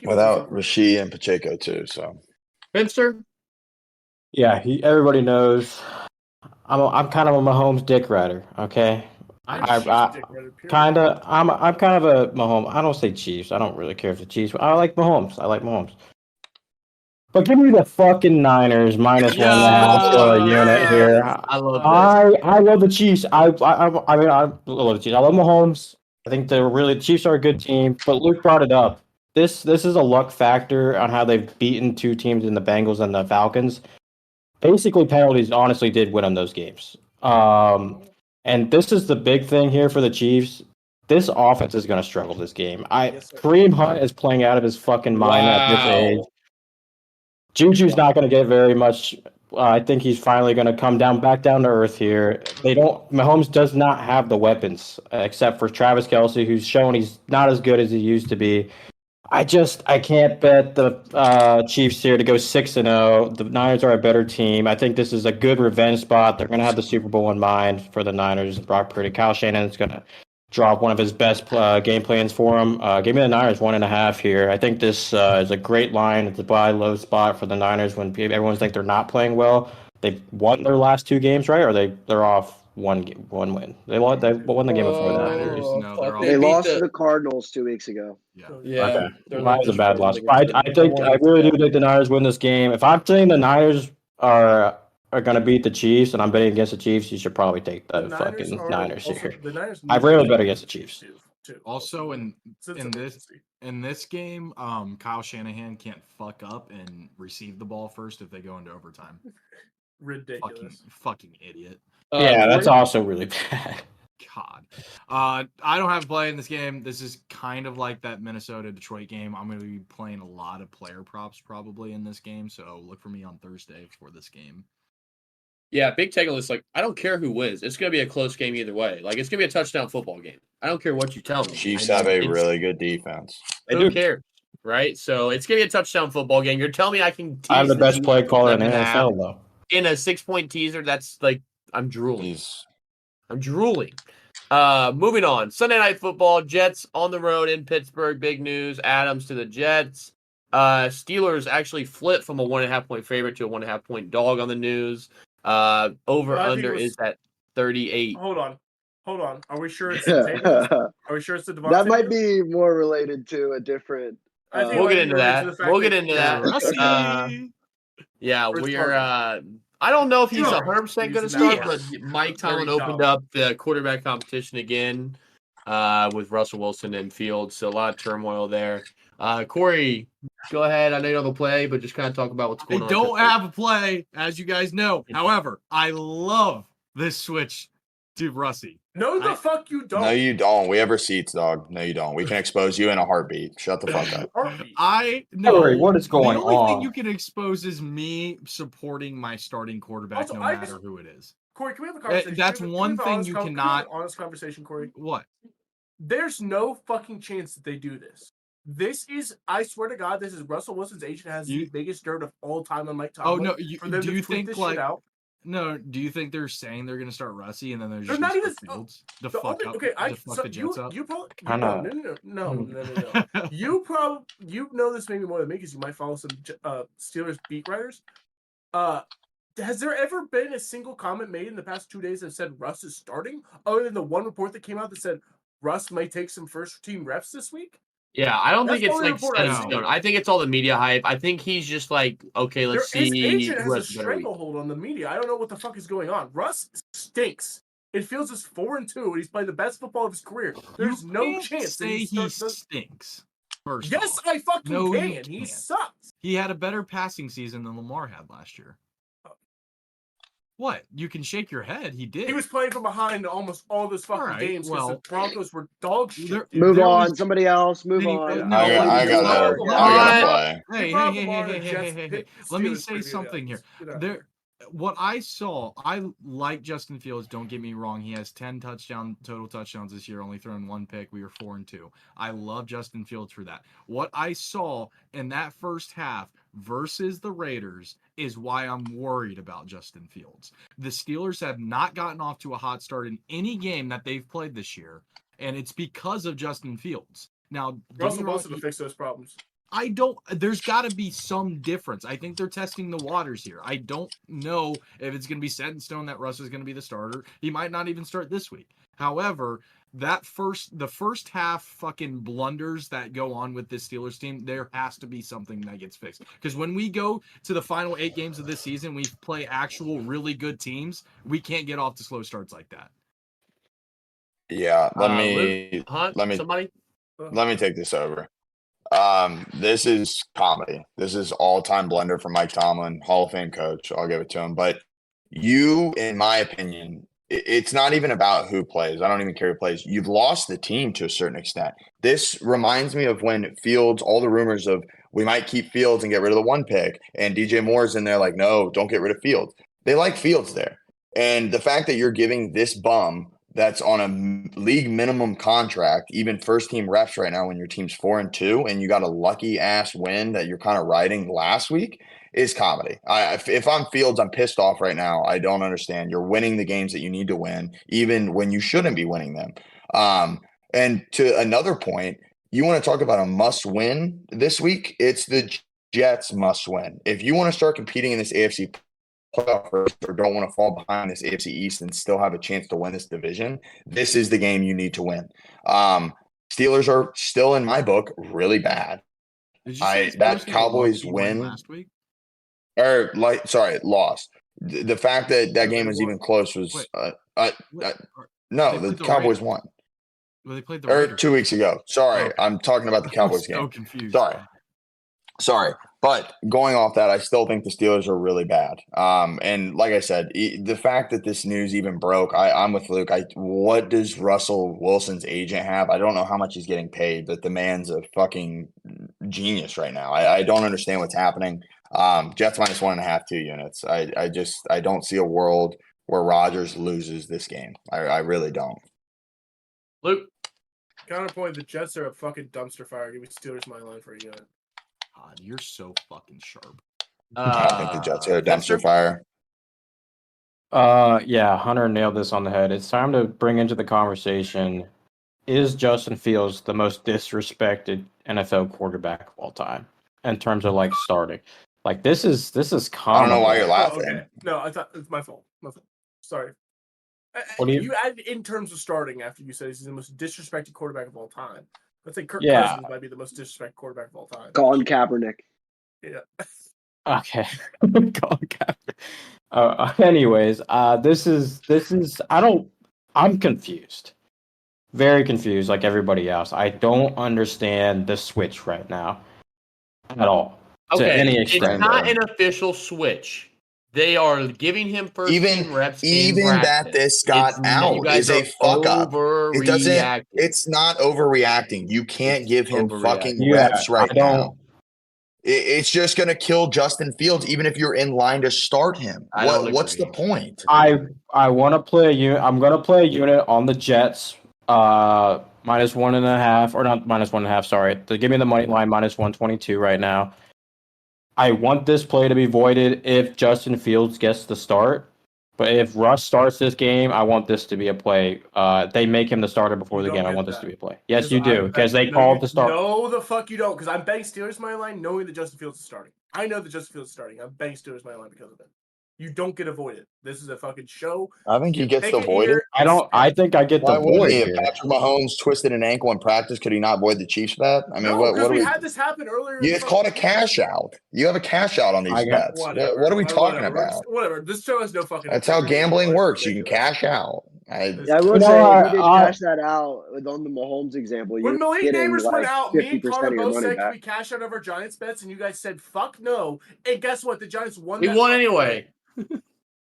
Without Rasheed and Pacheco too. So, Finster. Yeah, everybody knows. I'm kind of a Mahomes dick rider. Okay. I'm kind of a Mahomes. I don't say Chiefs. I don't really care if the Chiefs. I like Mahomes. But give me the fucking Niners minus 1.5 unit here. I love this. I love the Chiefs. I mean I love the Chiefs. I love Mahomes. I think the Chiefs are a good team. But Luke brought it up. This is a luck factor on how they've beaten two teams in the Bengals and the Falcons. Basically, penalties honestly did win on those games. And this is the big thing here for the Chiefs. This offense is going to struggle this game. Kareem Hunt is playing out of his fucking mind at this age. Juju's not going to get very much. I think he's finally going to come back down to earth here. Mahomes does not have the weapons except for Travis Kelce, who's shown he's not as good as he used to be. I can't bet the Chiefs here to go 6-0. The Niners are a better team. I think this is a good revenge spot. They're going to have the Super Bowl in mind for the Niners. Brock Purdy, Kyle Shanahan's going to drop one of his best game plans for him. Give me the Niners 1.5 here. I think this is a great line. It's a buy low spot for the Niners when everyone thinks they're not playing well. They've won their last 2 games, right? Or they're off one win. They won the game before that. They lost to the Cardinals 2 weeks ago. Yeah. That was a bad loss. I really do think the Niners win this game. If I'm saying the Niners are going to beat the Chiefs and I'm betting against the Chiefs, you should probably take the fucking Niners here. I rarely bet against the Chiefs. Also, in this game, Kyle Shanahan can't fuck up and receive the ball first if they go into overtime. Ridiculous. Fucking idiot. Yeah, that's also really bad. God. I don't have a play in this game. This is kind of like that Minnesota-Detroit game. I'm going to be playing a lot of player props probably in this game, so look for me on Thursday for this game. Yeah, big take on this. Like, I don't care who wins. It's going to be a close game either way. Like, it's going to be a touchdown football game. I don't care what you tell me. Chiefs have a really good defense. I don't care, right? So it's going to be a touchdown football game. You're telling me I can tease I'm the best play caller in the NFL, though. In a 6-point teaser, that's like, I'm drooling. I'm drooling. Moving on. Sunday Night Football. Jets on the road in Pittsburgh. Big news. Adams to the Jets. Steelers actually flipped from a 1.5-point favorite to a 1.5-point dog on the news. Over/under is at 38. Hold on. Are we sure it's the Are we sure it's the Devontae? That might be more related to a different. We'll get into that. Yeah, we are. I don't know if he's 100% going to start, but Mike Tomlin opened up the quarterback competition again with Russell Wilson and Fields. So a lot of turmoil there. Corey, go ahead. I know you don't have a play, but just kind of talk about what's going on. I don't have a play, as you guys know. However, I love this switch to Russie. No, the fuck you don't. No, you don't. We have receipts, dog. No, you don't. We can expose you in a heartbeat. Shut the fuck up. Corey, what is going on? The only thing you can expose is me supporting my starting quarterback, also, no matter who it is. Corey, can we have a conversation? That's one thing you cannot. Honest conversation, Corey. What? There's no fucking chance that they do this. This is, I swear to God, this is Russell Wilson's agent has the biggest dirt of all time on Mike Tomlin. Oh no! Do you think like? No, do you think they're saying they're going to start Russie and then they're just not even Fields to fuck up? Okay, fuck the Jets up. You probably no. You know this maybe more than me because you might follow some Steelers beat writers. Has there ever been a single comment made in the past 2 days that said Russ is starting, other than the one report that came out that said Russ might take some first team reps this week? Yeah, I don't think it's like set in stone. I think it's all the media hype. I think he's just like, okay, let's see. His agent has a stranglehold on the media. I don't know what the fuck is going on. Russ stinks. It feels as 4-2, and he's played the best football of his career. There's no chance that he stinks. Yes, I fucking can. He sucks. He had a better passing season than Lamar had last year. What? You can shake your head. He did. He was playing from behind almost all those fucking games because the Broncos were dog shit. Move on. Somebody else. Move on. I got to play. Hey. Let me say something here. what I saw, I like Justin Fields. Don't get me wrong; he has 10 total touchdowns this year, only thrown 1 pick. We were 4-2. I love Justin Fields for that. What I saw in that first half versus the Raiders is why I'm worried about Justin Fields. The Steelers have not gotten off to a hot start in any game that they've played this year, and it's because of Justin Fields. Now, Russell Wilson to fix those problems. There's got to be some difference. I think they're testing the waters here. I don't know if it's going to be set in stone that Russ is going to be the starter. He might not even start this week. However, the first half fucking blunders that go on with this Steelers team, there has to be something that gets fixed. Because when we go to the final 8 games of this season, we play actual really good teams. We can't get off to slow starts like that. Yeah, let me take this over. This is comedy. This is all-time blunder for Mike Tomlin, Hall of Fame coach. I'll give it to him. But you, in my opinion, it's not even about who plays. I don't even care who plays. You've lost the team to a certain extent. This reminds me of when Fields, all the rumors of we might keep Fields and get rid of the 1 pick, and DJ Moore's in there like, no, don't get rid of Fields. They like Fields there. And the fact that you're giving this bum that's on a league minimum contract, even first team reps right now when your team's 4-2 and you got a lucky ass win that you're kind of riding last week is comedy. If I'm Fields, I'm pissed off right now. I don't understand. You're winning the games that you need to win, even when you shouldn't be winning them. And to another point, you want to talk about a must win this week? It's the Jets must win. If you want to start competing in this AFC playoff first or don't want to fall behind this AFC East and still have a chance to win this division, this is the game you need to win. Steelers are still, in my book, really bad. That Cowboys win last week? Lost. The fact that game was even close was no, the Cowboys won. Well, they played the Raiders 2 weeks ago. Sorry, I'm talking about the Cowboys game. So confused. Sorry. But going off that, I still think the Steelers are really bad. And like I said, the fact that this news even broke, I'm with Luke. What does Russell Wilson's agent have? I don't know how much he's getting paid, but the man's a fucking genius right now. I don't understand what's happening. Jets minus 1.5, 2 units. I don't see a world where Rodgers loses this game. I really don't. Luke. Counterpoint, the Jets are a fucking dumpster fire. Give me Steelers money line for a unit. God, you're so fucking sharp. I think the Jets are a dumpster fire. Yeah, Hunter nailed this on the head. It's time to bring into the conversation, is Justin Fields the most disrespected NFL quarterback of all time in terms of like starting? Like this is common. I don't know why you're laughing. Okay. No, I thought it's my fault. Sorry. What do you add in terms of starting after you said he's the most disrespected quarterback of all time. Let's say Kirk Yeah. Cousins might be the most disrespected quarterback of all time. Colin Kaepernick. Yeah. Okay. Colin Kaepernick. Anyways, this is I'm confused. Very confused like everybody else. I don't understand the switch right now at all. Okay, to any it's extent. not an official switch. They are giving him first team reps. Even that this got out is a fuck up. It doesn't. It's not overreacting. You can't give him fucking reps right now. It's just going to kill Justin Fields, even if you're in line to start him. What's the point? I want to play a unit. I'm going to play a unit on the Jets. Minus 1.5, or not minus 1.5. Sorry, to give me the money line minus 122 right now. I want this play to be voided if Justin Fields gets the start. But if Russ starts this game, I want this to be a play. They make him the starter before the game. I want this to be a play. Yes, you do, because they called the start. No, the fuck you don't, because I'm betting Steelers money line knowing that Justin Fields is starting. I know that Justin Fields is starting. I'm betting Steelers money line because of it. You don't get avoided. This is a fucking show. I think he gets avoided. I think I get the void. If Patrick Mahomes twisted an ankle in practice, could he not void the Chiefs bet? I mean, what we had this happen earlier. It's called a cash out. You have a cash out on these bets. What are we talking about? Whatever. This show has no fucking. That's how gambling works. You can cash out. I will say we did cash that out on the Mahomes example. When Malik Neighbors went out, me and Connor both said we cash out of our Giants bets, and you guys said fuck no. And guess what? The Giants won. We won anyway.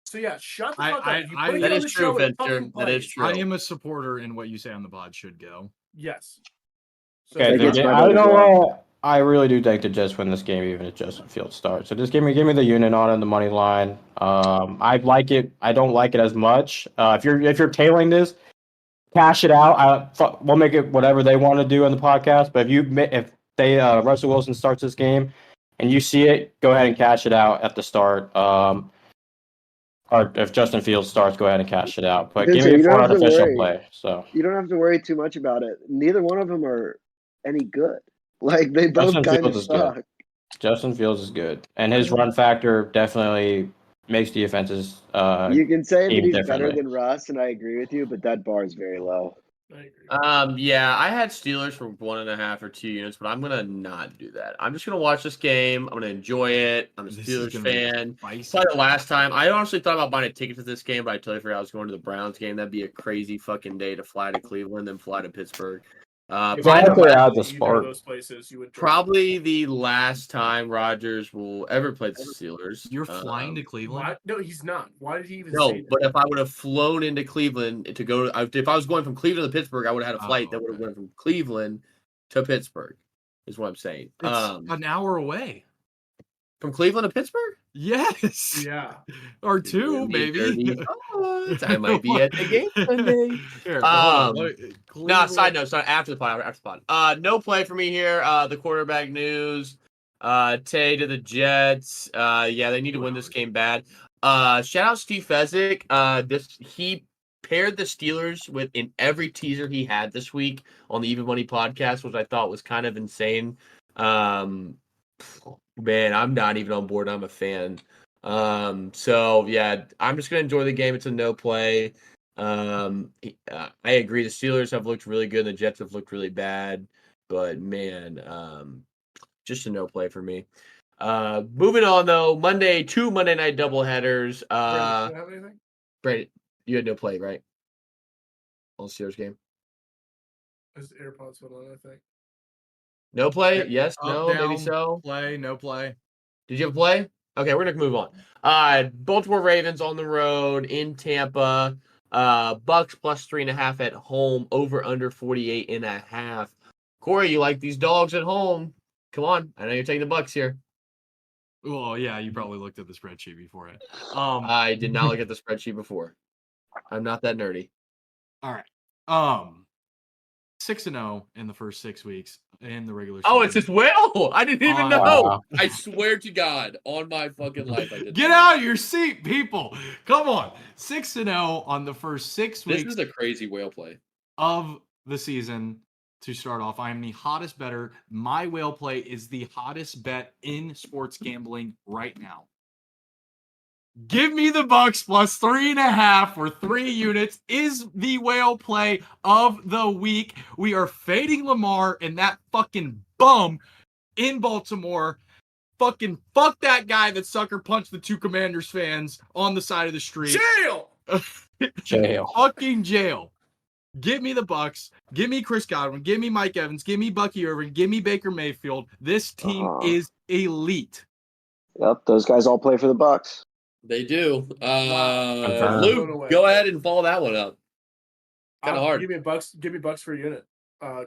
So yeah, shut the fuck up. That is true, Victor. That is true. I am a supporter in what you say on the pod should go. Yes. So okay, I don't know. I really do think the Jets win this game, even if Justin Fields starts. So just give me the unit on it, the money line. I like it. I don't like it as much. If you're tailing this, cash it out. We'll make it whatever they want to do on the podcast. But if Russell Wilson starts this game and you see it, go ahead and cash it out at the start. Or if Justin Fields starts, go ahead and cash it out. But give me a 4 artificial play. So you don't have to worry too much about it. Neither one of them are any good. Like they both kind of suck. Good. Justin Fields is good, and his run factor definitely makes defenses. You can say that he's better than Russ, and I agree with you, but that bar is very low. Yeah, I had Steelers for 1.5 or 2 units, but I'm gonna not do that. I'm just gonna watch this game. I'm gonna enjoy it. I'm a Steelers fan. Probably the last time. I honestly thought about buying a ticket to this game, but I totally forgot I was going to the Browns game. That'd be a crazy fucking day to fly to Cleveland, then fly to Pittsburgh. Probably the last time Rodgers will ever play the Steelers. You're flying to Cleveland? No, he's not. Why did he even say that? But if I would have flown into Cleveland to go, if I was going from Cleveland to Pittsburgh, I would have had a flight that would have went from Cleveland to Pittsburgh. Is what I'm saying. It's an hour away. From Cleveland to Pittsburgh? Yes. Yeah. Or 2, maybe. I might be at the game Sunday. Side note. Sorry, after the pod. No play for me here. The quarterback news. Tay to the Jets. Yeah, they need to win this game bad. Shout out Steve Fezzik. He paired the Steelers in every teaser he had this week on the Even Money podcast, which I thought was kind of insane. Man, I'm not even on board. I'm a fan. So yeah, I'm just gonna enjoy the game. It's a no play. I agree. The Steelers have looked really good. And the Jets have looked really bad. But man, just a no play for me. Moving on though, two Monday night doubleheaders. Brandon, you had no play, right? On the Steelers game. His AirPods went on, I think. No play? Yes, no, maybe so. Play, no play. Did you have a play? Okay, we're gonna move on. Baltimore Ravens on the road in Tampa. Bucks plus 3.5 at home. Over under 48.5. Corey, you like these dogs at home? Come on, I know you're taking the Bucks here. Well, yeah, you probably looked at the spreadsheet before it. I did not look at the spreadsheet before. I'm not that nerdy. All right. 6-0 in the first 6 weeks in the regular season. Oh, it's as well. I didn't even know. Wow. I swear to God, on my fucking life, I did. Get out of your seat, people. Come on. 6-0 on the first 6 weeks. This is a crazy whale play of the season. To start off, I am the hottest bettor. My whale play is the hottest bet in sports gambling right now. Give me the Bucks plus 3.5 for 3 units is the whale play of the week. We are fading Lamar and that fucking bum in Baltimore. Fucking fuck that guy that sucker punched the 2 Commanders fans on the side of the street. Jail. Fucking jail. Give me the Bucks. Give me Chris Godwin. Give me Mike Evans. Give me Bucky Irvin. Give me Baker Mayfield. This team is elite. Yep, those guys all play for the Bucks. They do. Luke, go ahead and follow that one up. Kind of hard. Give me Bucks for a unit.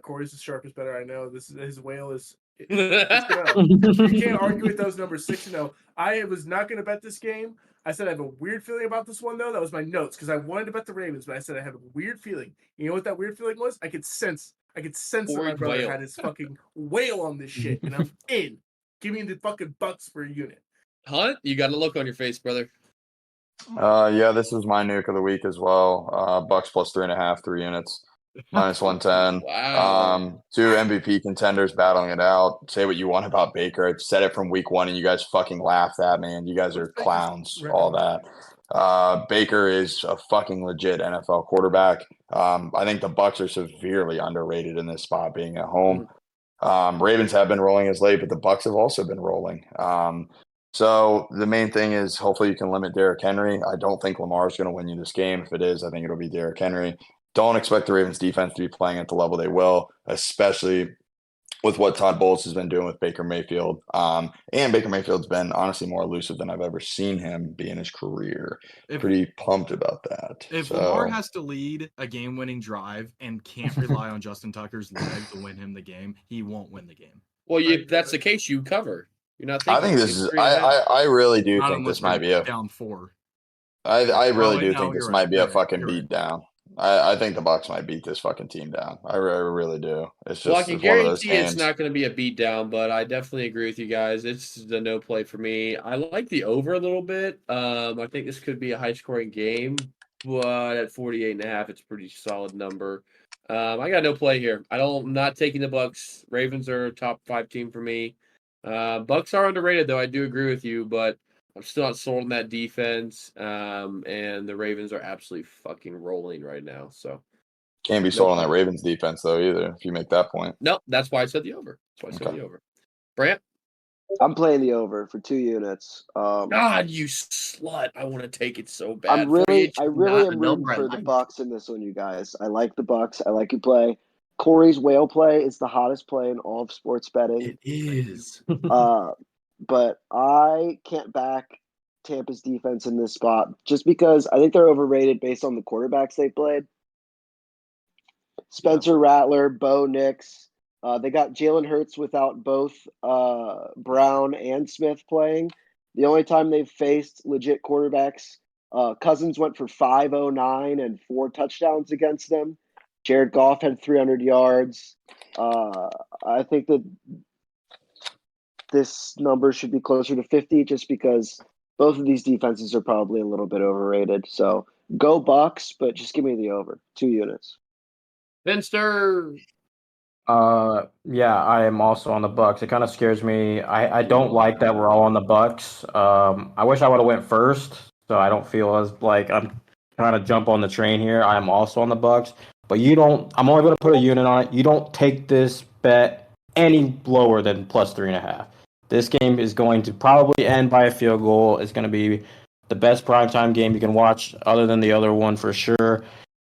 Corey's the sharpest better. I know. His whale is. You can't argue with those numbers. 6-0. I was not going to bet this game. I said I have a weird feeling about this one though. That was my notes because I wanted to bet the Ravens, but I said I have a weird feeling. You know what that weird feeling was? I could sense that my brother had his fucking whale on this shit, and I'm in. Give me the fucking Bucks for a unit. Hunt, you got a look on your face, brother. Yeah, this is my nuke of the week as well. Bucks plus 3.5, 3 units. Minus 110. Wow. 2 MVP contenders battling it out. Say what you want about Baker. I've said it from week 1 and you guys fucking laughed at me and you guys are clowns, all that. Baker is a fucking legit NFL quarterback. I think the Bucks are severely underrated in this spot being at home. Ravens have been rolling as late, but the Bucks have also been rolling. So the main thing is hopefully you can limit Derrick Henry. I don't think Lamar is going to win you this game. If it is, I think it'll be Derrick Henry. Don't expect the Ravens defense to be playing at the level they will, especially with what Todd Bowles has been doing with Baker Mayfield. And Baker Mayfield's been honestly more elusive than I've ever seen him be in his career. Pretty pumped about that. If Lamar has to lead a game-winning drive and can't rely on Justin Tucker's leg to win him the game, he won't win the game. Well, if that's the case, you cover. You're not I thinking. think this is. I really do Not think unless this might be they're a down 4. I really do no, think this you're might right, be you're a right, fucking you're right. beatdown. I think the Bucks might beat this fucking team down. I really do. It's Well, I just can it's one of those guarantee it's games. not going to be a beatdown, but I definitely agree with you guys. It's the no play for me. I like the over a little bit. I think this could be a high scoring game, but at 48.5, it's a pretty solid number. I got no play here. I'm not taking the Bucks. Ravens are a top 5 team for me. Bucks are underrated, though. I do agree with you, but I'm still not sold on that defense. And the Ravens are absolutely fucking rolling right now. So Can't be sold on that Ravens defense though either. If you make that point, nope. That's why I said the over. That's why I said the over. Brant, I'm playing the over for 2 units. God, you slut! I want to take it so bad. I really am not a rooting number I for the like. Bucks in this one, you guys. I like the Bucks. I like you play. Corey's whale play is the hottest play in all of sports betting. It is. But I can't back Tampa's defense in this spot just because I think they're overrated based on the quarterbacks they played. Spencer Rattler, Bo Nix. They got Jalen Hurts without both Brown and Smith playing. The only time they've faced legit quarterbacks, Cousins went for 509 and 4 touchdowns against them. Jared Goff had 300 yards. I think that this number should be closer to 50 just because both of these defenses are probably a little bit overrated. So go Bucks, but just give me the over 2 units. Finster. Yeah, I am also on the Bucks. It kind of scares me. I don't like that we're all on the Bucks. I wish I would have went first, so I don't feel as like I'm trying to jump on the train here. I am also on the Bucks, but you don't. I'm only going to put a unit on it. You don't take this bet any lower than plus 3.5. This game is going to probably end by a field goal. It's going to be the best primetime game you can watch, other than the other one for sure.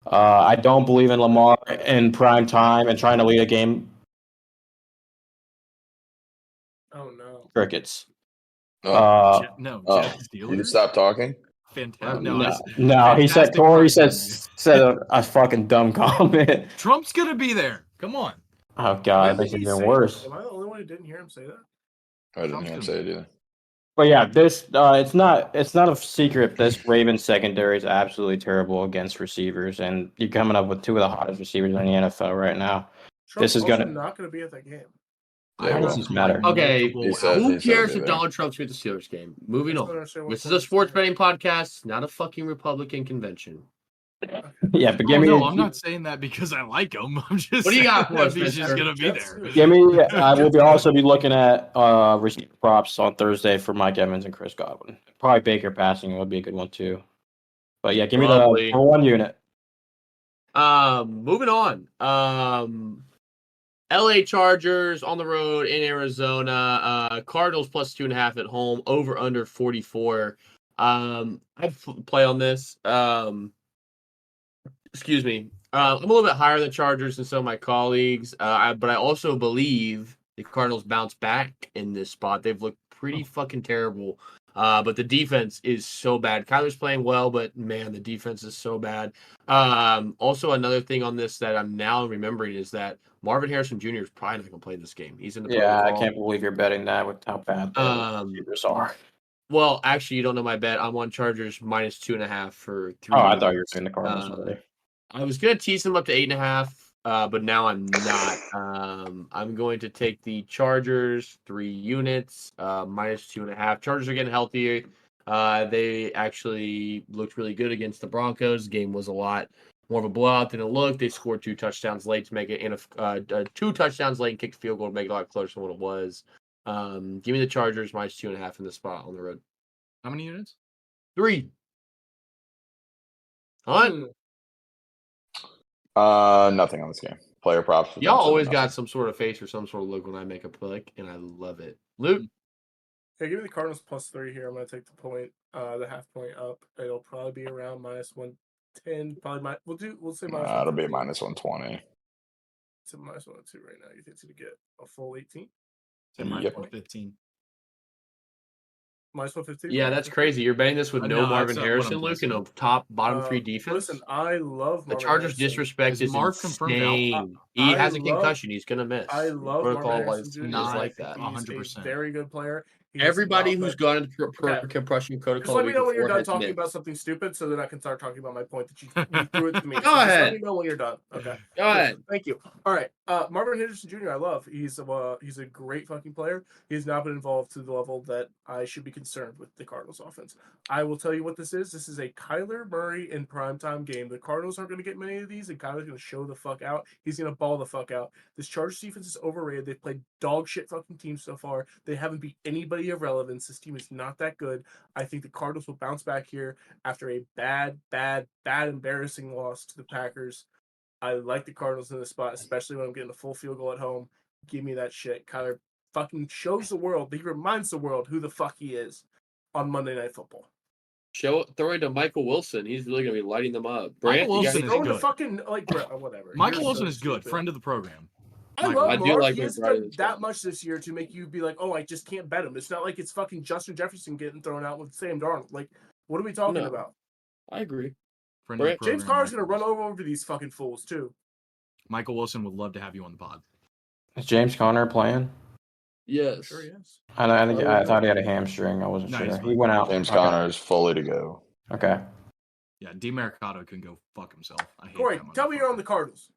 I don't believe in Lamar in prime time and trying to lead a game. Oh no! Crickets. Jets you just stop talking. Fantastic. No. He said Corey said a fucking dumb comment. Trump's gonna be there. Come on. Oh god, this is even worse. Am I the only one who didn't hear him say that? I didn't hear him say it either. But yeah, this it's not a secret. This Ravens secondary is absolutely terrible against receivers, and you're coming up with 2 of the hottest receivers in the NFL right now. Trump's this is not going to be at that game. Why does this matter? Okay, who cares if Donald Trump's at the Steelers game? Moving on. This is a sports betting podcast, not a fucking Republican convention. Yeah, but give me. No, I'm not saying that because I like him. I'm just. What do you got for us? He's just gonna be there. Give me. I will also be looking at receiver props on Thursday for Mike Evans and Chris Godwin. Probably Baker passing would be a good one too. But yeah, give me the for 1 unit. Moving on. LA Chargers on the road in Arizona. Cardinals plus 2.5 at home. Over under 44. I play on this. Excuse me. I'm a little bit higher than Chargers than some of my colleagues, but I also believe the Cardinals bounce back in this spot. They've looked pretty fucking terrible, but the defense is so bad. Kyler's playing well, but man, the defense is so bad. Also, another thing on this that I'm now remembering is that Marvin Harrison Jr. is probably not going to play this game. He's in the I can't believe you're betting that with how bad the receivers are. Well, actually, you don't know my bet. I'm on Chargers minus 2.5 for 3. I thought you were saying the Cardinals already. I was going to tease them up to 8.5, but now I'm not. I'm going to take the Chargers 3 units, minus 2.5. Chargers are getting healthier. They actually looked really good against the Broncos. The game was a lot more of a blowout than it looked. They scored 2 touchdowns late to make it, and 2 touchdowns late and kicked a field goal to make it a lot closer than what it was. Give me the Chargers minus 2.5 in the spot on the road. How many units? 3. Hunt. Nothing on this game. Player props. Y'all always got some sort of face or some sort of look when I make a pick, and I love it. Luke? Hey, give me the Cardinals plus 3 here. I'm going to take the point, the half point up. It'll probably be around minus 110. Probably we'll say minus. It'll be minus 120. It's a minus 102 right now. You think it's going to get a full 18? Minus 115. Minus 115. Yeah, that's crazy. You're betting this with no No, Marvin that's, Harrison, what I'm Luke, and a guessing. bottom 3 defense. Listen, I love The Marvin Chargers' Harrison. disrespect Is is Mark confirmed out? insane. He I has a love- concussion. He's gonna miss. I love Marvin Protocol Harrison is Jr. not like I that. think he's 100%. a very good player. He has Everybody not who's let- gone into Okay. compression Just protocol let the me week know when you're before done has talking missed. about something stupid, so that I can start talking about my point that you threw it to me. Go So just ahead. let me know when you're done. Okay. Go ahead. Thank you. All right. Marvin Henderson Jr. I love. He's a great fucking player. He's not been involved to the level that I should be concerned with the Cardinals offense. I will tell you what this is. This is a Kyler Murray in primetime game. The Cardinals aren't going to get many of these, and Kyler's going to show the fuck out. He's going to ball the fuck out. This Chargers defense is overrated. They've played dog shit fucking teams so far. They haven't beat anybody of relevance. This team is not that good. I think the Cardinals will bounce back here after a bad, embarrassing loss to the Packers. I like the Cardinals in this spot, especially when I'm getting a full field goal at home. Give me that shit. Kyler fucking shows the world. He reminds the world who the fuck he is on Monday Night Football. Throw it to Michael Wilson. He's really gonna be lighting them up. Brant, Michael Wilson is Throw good. the fucking whatever. Michael You're Wilson so is good. stupid. Friend of the program. I Michael. love I do Mark. like He him hasn't right done in this that one. much this year to make you be like, oh, I just can't bet him. It's not like it's fucking Justin Jefferson getting thrown out with Sam Darnold. Like, what are we talking No. about? I agree. Friend of the program, James Carter's Michael gonna run Wilson. over these fucking fools too. Michael Wilson would love to have you on the pod. Is James Conner playing? Yes. Sure he is. I thought he had a hamstring. I wasn't No, he's sure. He fine. went out. James Okay. Conner is fully to go. Okay. Yeah, DeMarcado can go fuck himself. I hate Corey, that tell me you're on motherfucker. the Cardinals.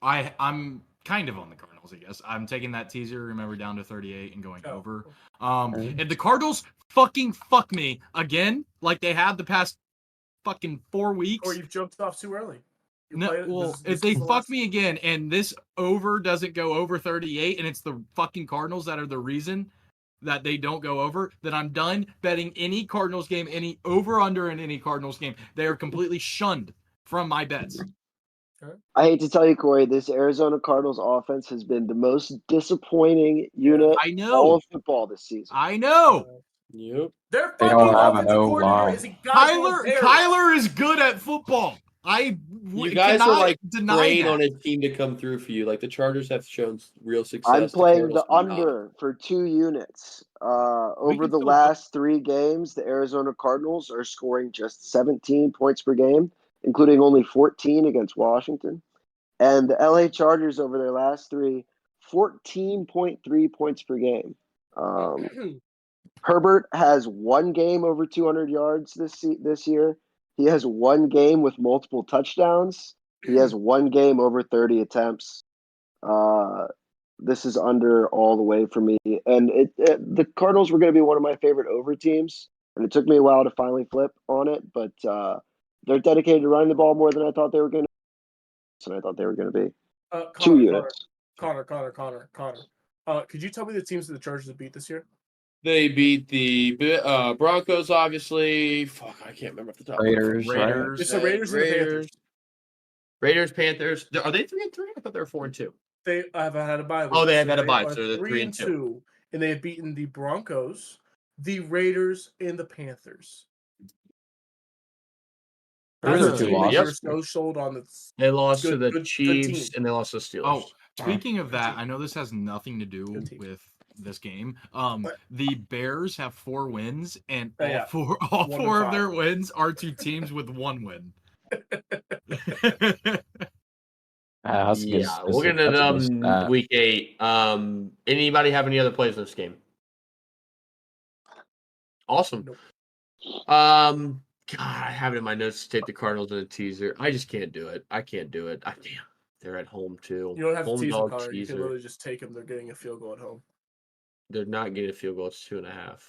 I'm kind of on the Cardinals, I guess. I'm taking that teaser, remember, down to 38 and going over. If the Cardinals fuck me again, like they have the past fucking 4 weeks. Or you've jumped off too early. If they fuck me again and this over doesn't go over 38 and it's the fucking Cardinals that are the reason that they don't go over, then I'm done betting any Cardinals game, any over-under in any Cardinals game. They are completely shunned from my bets. I hate to tell you, Corey, this Arizona Cardinals offense has been the most disappointing unit I know. all of football this season. I know. Yep. Their They fucking don't have offensive an coordinator O-line. is a goddamn terrorist. Kyler is good at football. You guys are like deny preying that. on a team to come through for you. Like the Chargers have shown real success. I'm playing Cardinals the do not. under for 2 units. Over can the still last 3 games, the Arizona Cardinals are scoring just 17 points per game, including only 14 against Washington. And the LA Chargers over their last 3, 14.3 points per game. Herbert has 1 game over 200 yards this year. He has 1 game with multiple touchdowns. He has 1 game over 30 attempts. This is under all the way for me. And the Cardinals were going to be one of my favorite over teams. And it took me a while to finally flip on it. But they're dedicated to running the ball more than I thought they were going to be. 2 units. Connor. Could you tell me the teams that the Chargers have beat this year? They beat the Broncos, obviously. Fuck, I can't remember off the top. Raiders. Raiders. It's the Raiders and the Panthers. Raiders, Panthers. Are they 3-3? I thought they were 4-2. They have had a bye week. Oh, they have had a bye, are so they're 3-2. And they have beaten the Broncos, the Raiders, and the Panthers. Those are 2 losses. You're so sold on the. They lost to the good Chiefs team. and they lost to the Steelers. Oh, speaking of that, I know this has nothing to do Good team. with this game. The Bears have 4 wins, and all Yeah. four 1 and of their 5. wins are to teams with 1 win. That's a good- Yeah, we'll get that's a into good stat. week 8. Anybody have any other plays in this game? Awesome. Nope. God, I have it in my notes to take the Cardinals in a teaser. I just can't do it. I can't do it. Damn, they're at home too. You don't have to home tease them, dog Connor. You teaser. can literally just take them. They're getting a field goal at home. They're not getting a field goal. It's 2.5.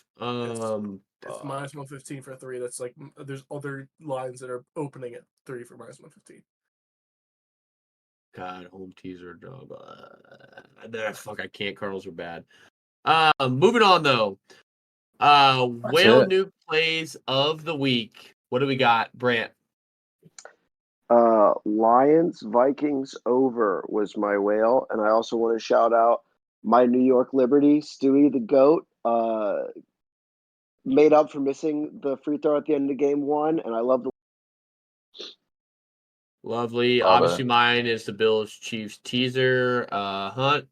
It's minus 115 for 3. That's like there's other lines that are opening at 3 for minus 115. God, home teaser dog. Fuck, I can't. Cardinals are bad. Moving on though. Whale it. Nuke plays of the week. What do we got, Brant? Lions Vikings over was my whale, and I also want to shout out my New York Liberty, Stewie the Goat, made up for missing the free throw at the end of game 1, and I love the. Lovely. Love Obviously, it. mine is the Bills Chiefs teaser. Hunt.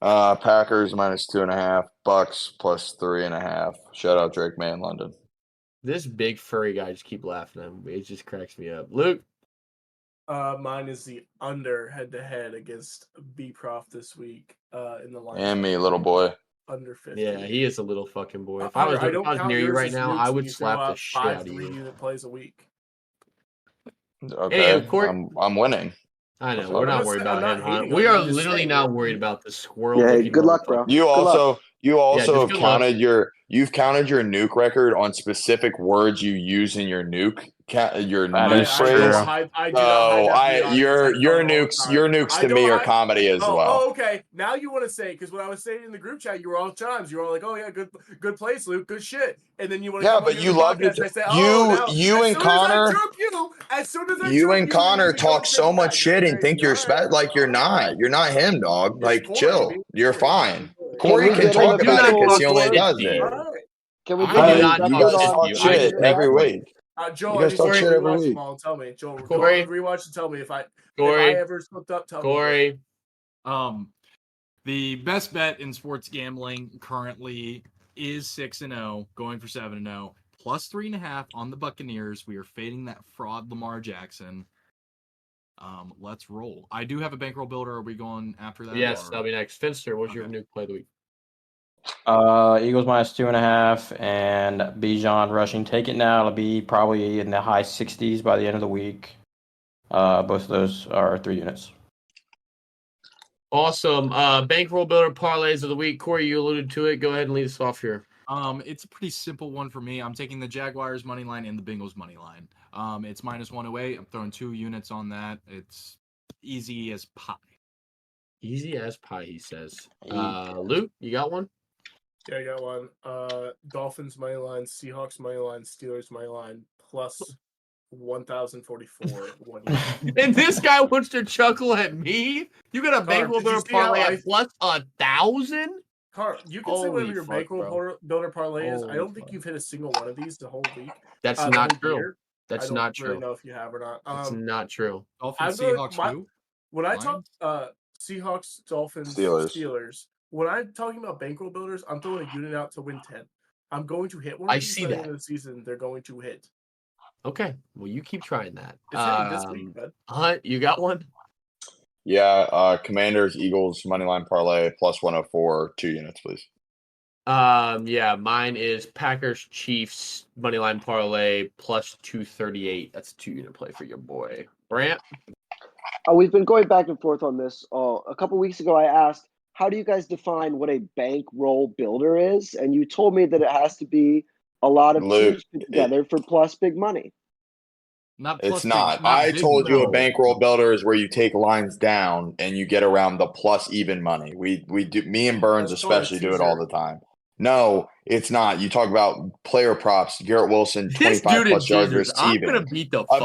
Packers -2.5. Bucks +3.5. Shout out Drake May in London. This big furry guy just keep laughing at him. It just cracks me up. Luke? Mine is the under head-to-head against B-Prof this week in the line. And me, little boy. Under 50. Yeah, he is a little fucking boy. If I I was don't count near you yours right as now, nukes I when would you slap throw the out shit 5 out of you. 3-unit plays a week. Okay, Corey- I'm winning. I know. I'm We're not not worried saying- I'm about not him, hating Hunt. on We you, are I'm just literally saying not you're- worried about the squirrel. Yeah, hey, looking good luck, bro. motherfucker. You also just have good counted you've counted your nuke record on specific words you use in your nuke your That nuke is I phrase. don't true. hide. I do not hide that from the audience. your I tell them all the time. your nukes I to don't me hide- are comedy as well. Okay. Now you want to say, because when I was saying in the group chat, you were all chimes. You were all like, "Oh yeah, good place, Luke. Good shit." And then you want to Yeah, come but on you the loved podcast it. and I say, You as and soon Connor- as soon as I You chirp and you, Connor you become talk so much back. shit and think you're All right. like you're not. You're not him, dog. It's Like Corey chill. being You're Corey. fine. Corey. Corey we can get a talk about it official because he only report? does All it. right. Can we I get do a not You talk report guys shit on to talk you. I shit just every Corey. week. Joel, You I guys need talk you shit to every rewatch week. them all and tell me. Joel, go Corey. on, rewatch and tell me if I Corey. ever slipped up. Tell me. Corey. The best bet in sports gambling currently is 6-0, going for 7-0, +3.5 on the Buccaneers. We are fading that fraud Lamar Jackson. Let's roll. I do have a bankroll builder. Are we going after that? Yes, or- that'll be next. Finster, what's your Okay. nuke play of the week? Eagles -2.5 and Bijan rushing. Take it now. It'll be probably in the high 60s by the end of the week. Both of those are 3 units. Awesome. Bankroll builder parlays of the week. Corey, you alluded to it. Go ahead and lead us off here. It's a pretty simple one for me. I'm taking the Jaguars money line and the Bengals money line. It's -108. I'm throwing 2 units on that. It's easy as pie. Easy as pie, he says. Luke, you got one? Yeah, I got one. Dolphins money line, Seahawks money line, Steelers money line, plus 1,044. And this guy wants to chuckle at me? You got a bankroll did you builder see how parlay I- at plus 1,000? Car, you can say Holy whatever your fuck, bankroll bro. builder parlay is. I Holy don't think fuck. you've hit a single one of these the whole week. That's the not whole true. year. That's I don't not really true. know if you have or not. That's not true. Dolphins, I'm Seahawks, going- who? When I Lions? talk Seahawks, Dolphins, Steelers. Steelers, when I'm talking about bankroll builders, I'm throwing a unit out to win 10. I'm going to hit one I of these see by the that. end of the season. They're going to hit. Okay. Well, you keep trying that. It's hitting this week, bud. Hunt, you got one? Yeah, Commanders, Eagles, moneyline parlay, +104, 2 units, please. Yeah, mine is Packers, Chiefs, moneyline parlay, +238. That's a 2 unit play for your boy. Brant? We've been going back and forth on this. A couple weeks ago, I asked, how do you guys define what a bankroll builder is? And you told me that it has to be a lot of Luke, teams put together for plus big money. It's not. I told you a bankroll builder is where you take lines down and you get around the plus even money. We do. Me and Burns That's called a especially do it all teaser. the time. No, it's not. You talk about player props. Garrett Wilson, This 25 dude plus is yards Jesus. I'm receiving. gonna beat the fuck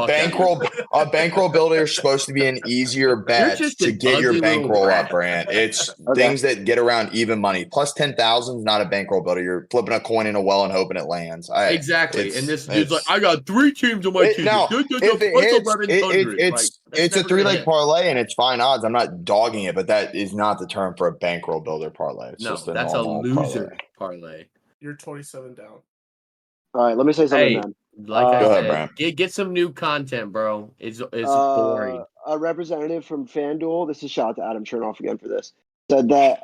A bankroll builder is supposed to be an easier bet just to an get your ugly little bankroll brat. up, Brand. It's Okay. things that get around even money. Plus 10,000 is not a bankroll builder. You're flipping a coin in a well and hoping it lands. Exactly. it's- And this dude's like, it's- I got 3 teams on my team. Now, Plus if it hits, 1100. it's a never gonna 3-leg hit. parlay and it's fine odds. I'm not dogging it, but that is not the term for a bankroll builder parlay. It's No, just a that's a normal loser parlay. parlay. You're 27 down. All right, let me say something Hey, then. like I Go ahead, said, Brant. get some new content, bro. It's boring. A representative from FanDuel, this is shout out to Adam Chernoff again for this, said that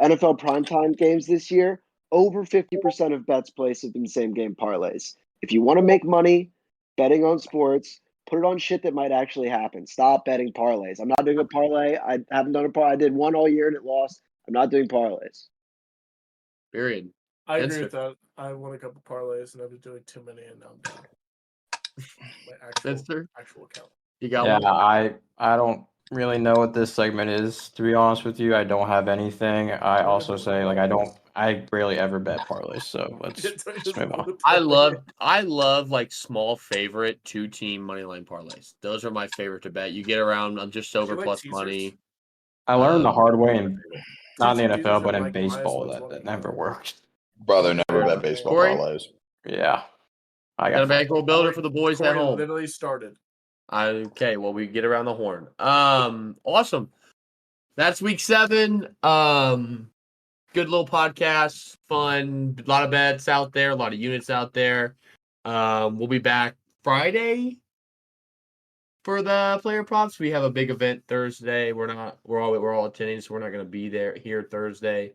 NFL primetime games this year, over 50% of bets placed have been same game parlays. If you want to make money betting on sports, put it on shit that might actually happen. Stop betting parlays. I'm not doing a parlay. I haven't done a parlay. I did one all year and it lost. I'm not doing parlays. Period. I agree Answer. with that. I won a couple parlays and I've been doing too many and now I'm done. My Spencer? actual account. You got Yeah, one? I don't really know what this segment is, to be honest with you. I don't have anything. I also say I rarely ever bet parlays, so let's move on. I love like small favorite 2-team moneyline parlays. Those are my favorite to bet. You get around on just over like plus teasers? money. I learned the hard way in not in the Teasers NFL, are but in like baseball -120. that never worked. Brother never bet baseball Corey? parlays. Yeah. I Got a got bankroll builder for the boys at Corey home. literally started. Okay, well, we get around the horn. Awesome. that's week 7. Good little podcast, fun, a lot of bets out there, a lot of units out there. We'll be back Friday for the player props. We have a big event Thursday. We're all attending, so we're not gonna be here Thursday.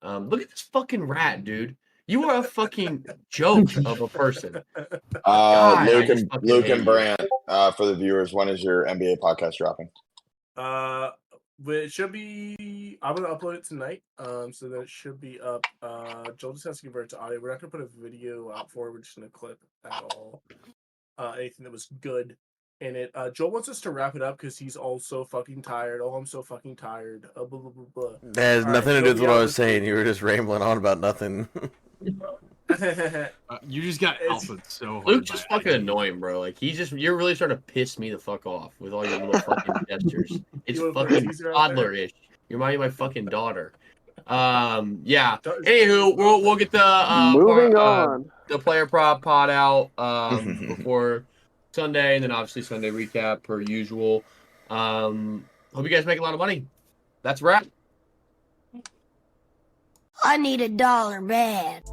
Look at this fucking rat, dude. You are a fucking joke of a person. Luke and Brant, for the viewers, when is your NBA podcast dropping? It should be. I'm gonna upload it tonight. So that it should be up. Joel just has to convert it to audio. We're not gonna put a video out for it. We're just gonna clip at all. Anything that was good in it. Joel wants us to wrap it up because he's all so fucking tired. Oh, I'm so fucking tired. Blah, blah, blah, blah. That has nothing to do with what I was saying. You were just rambling on about nothing. You just got alpha so hard. Luke's just fucking annoying, bro. Like you're really starting to piss me the fuck off with all your little fucking gestures. It's fucking toddler-ish. You're reminding my fucking daughter. Yeah. Anywho, we'll get the moving on the player prop pod out before Sunday, and then obviously Sunday recap per usual. Hope you guys make a lot of money. That's a wrap. I need $1 bad.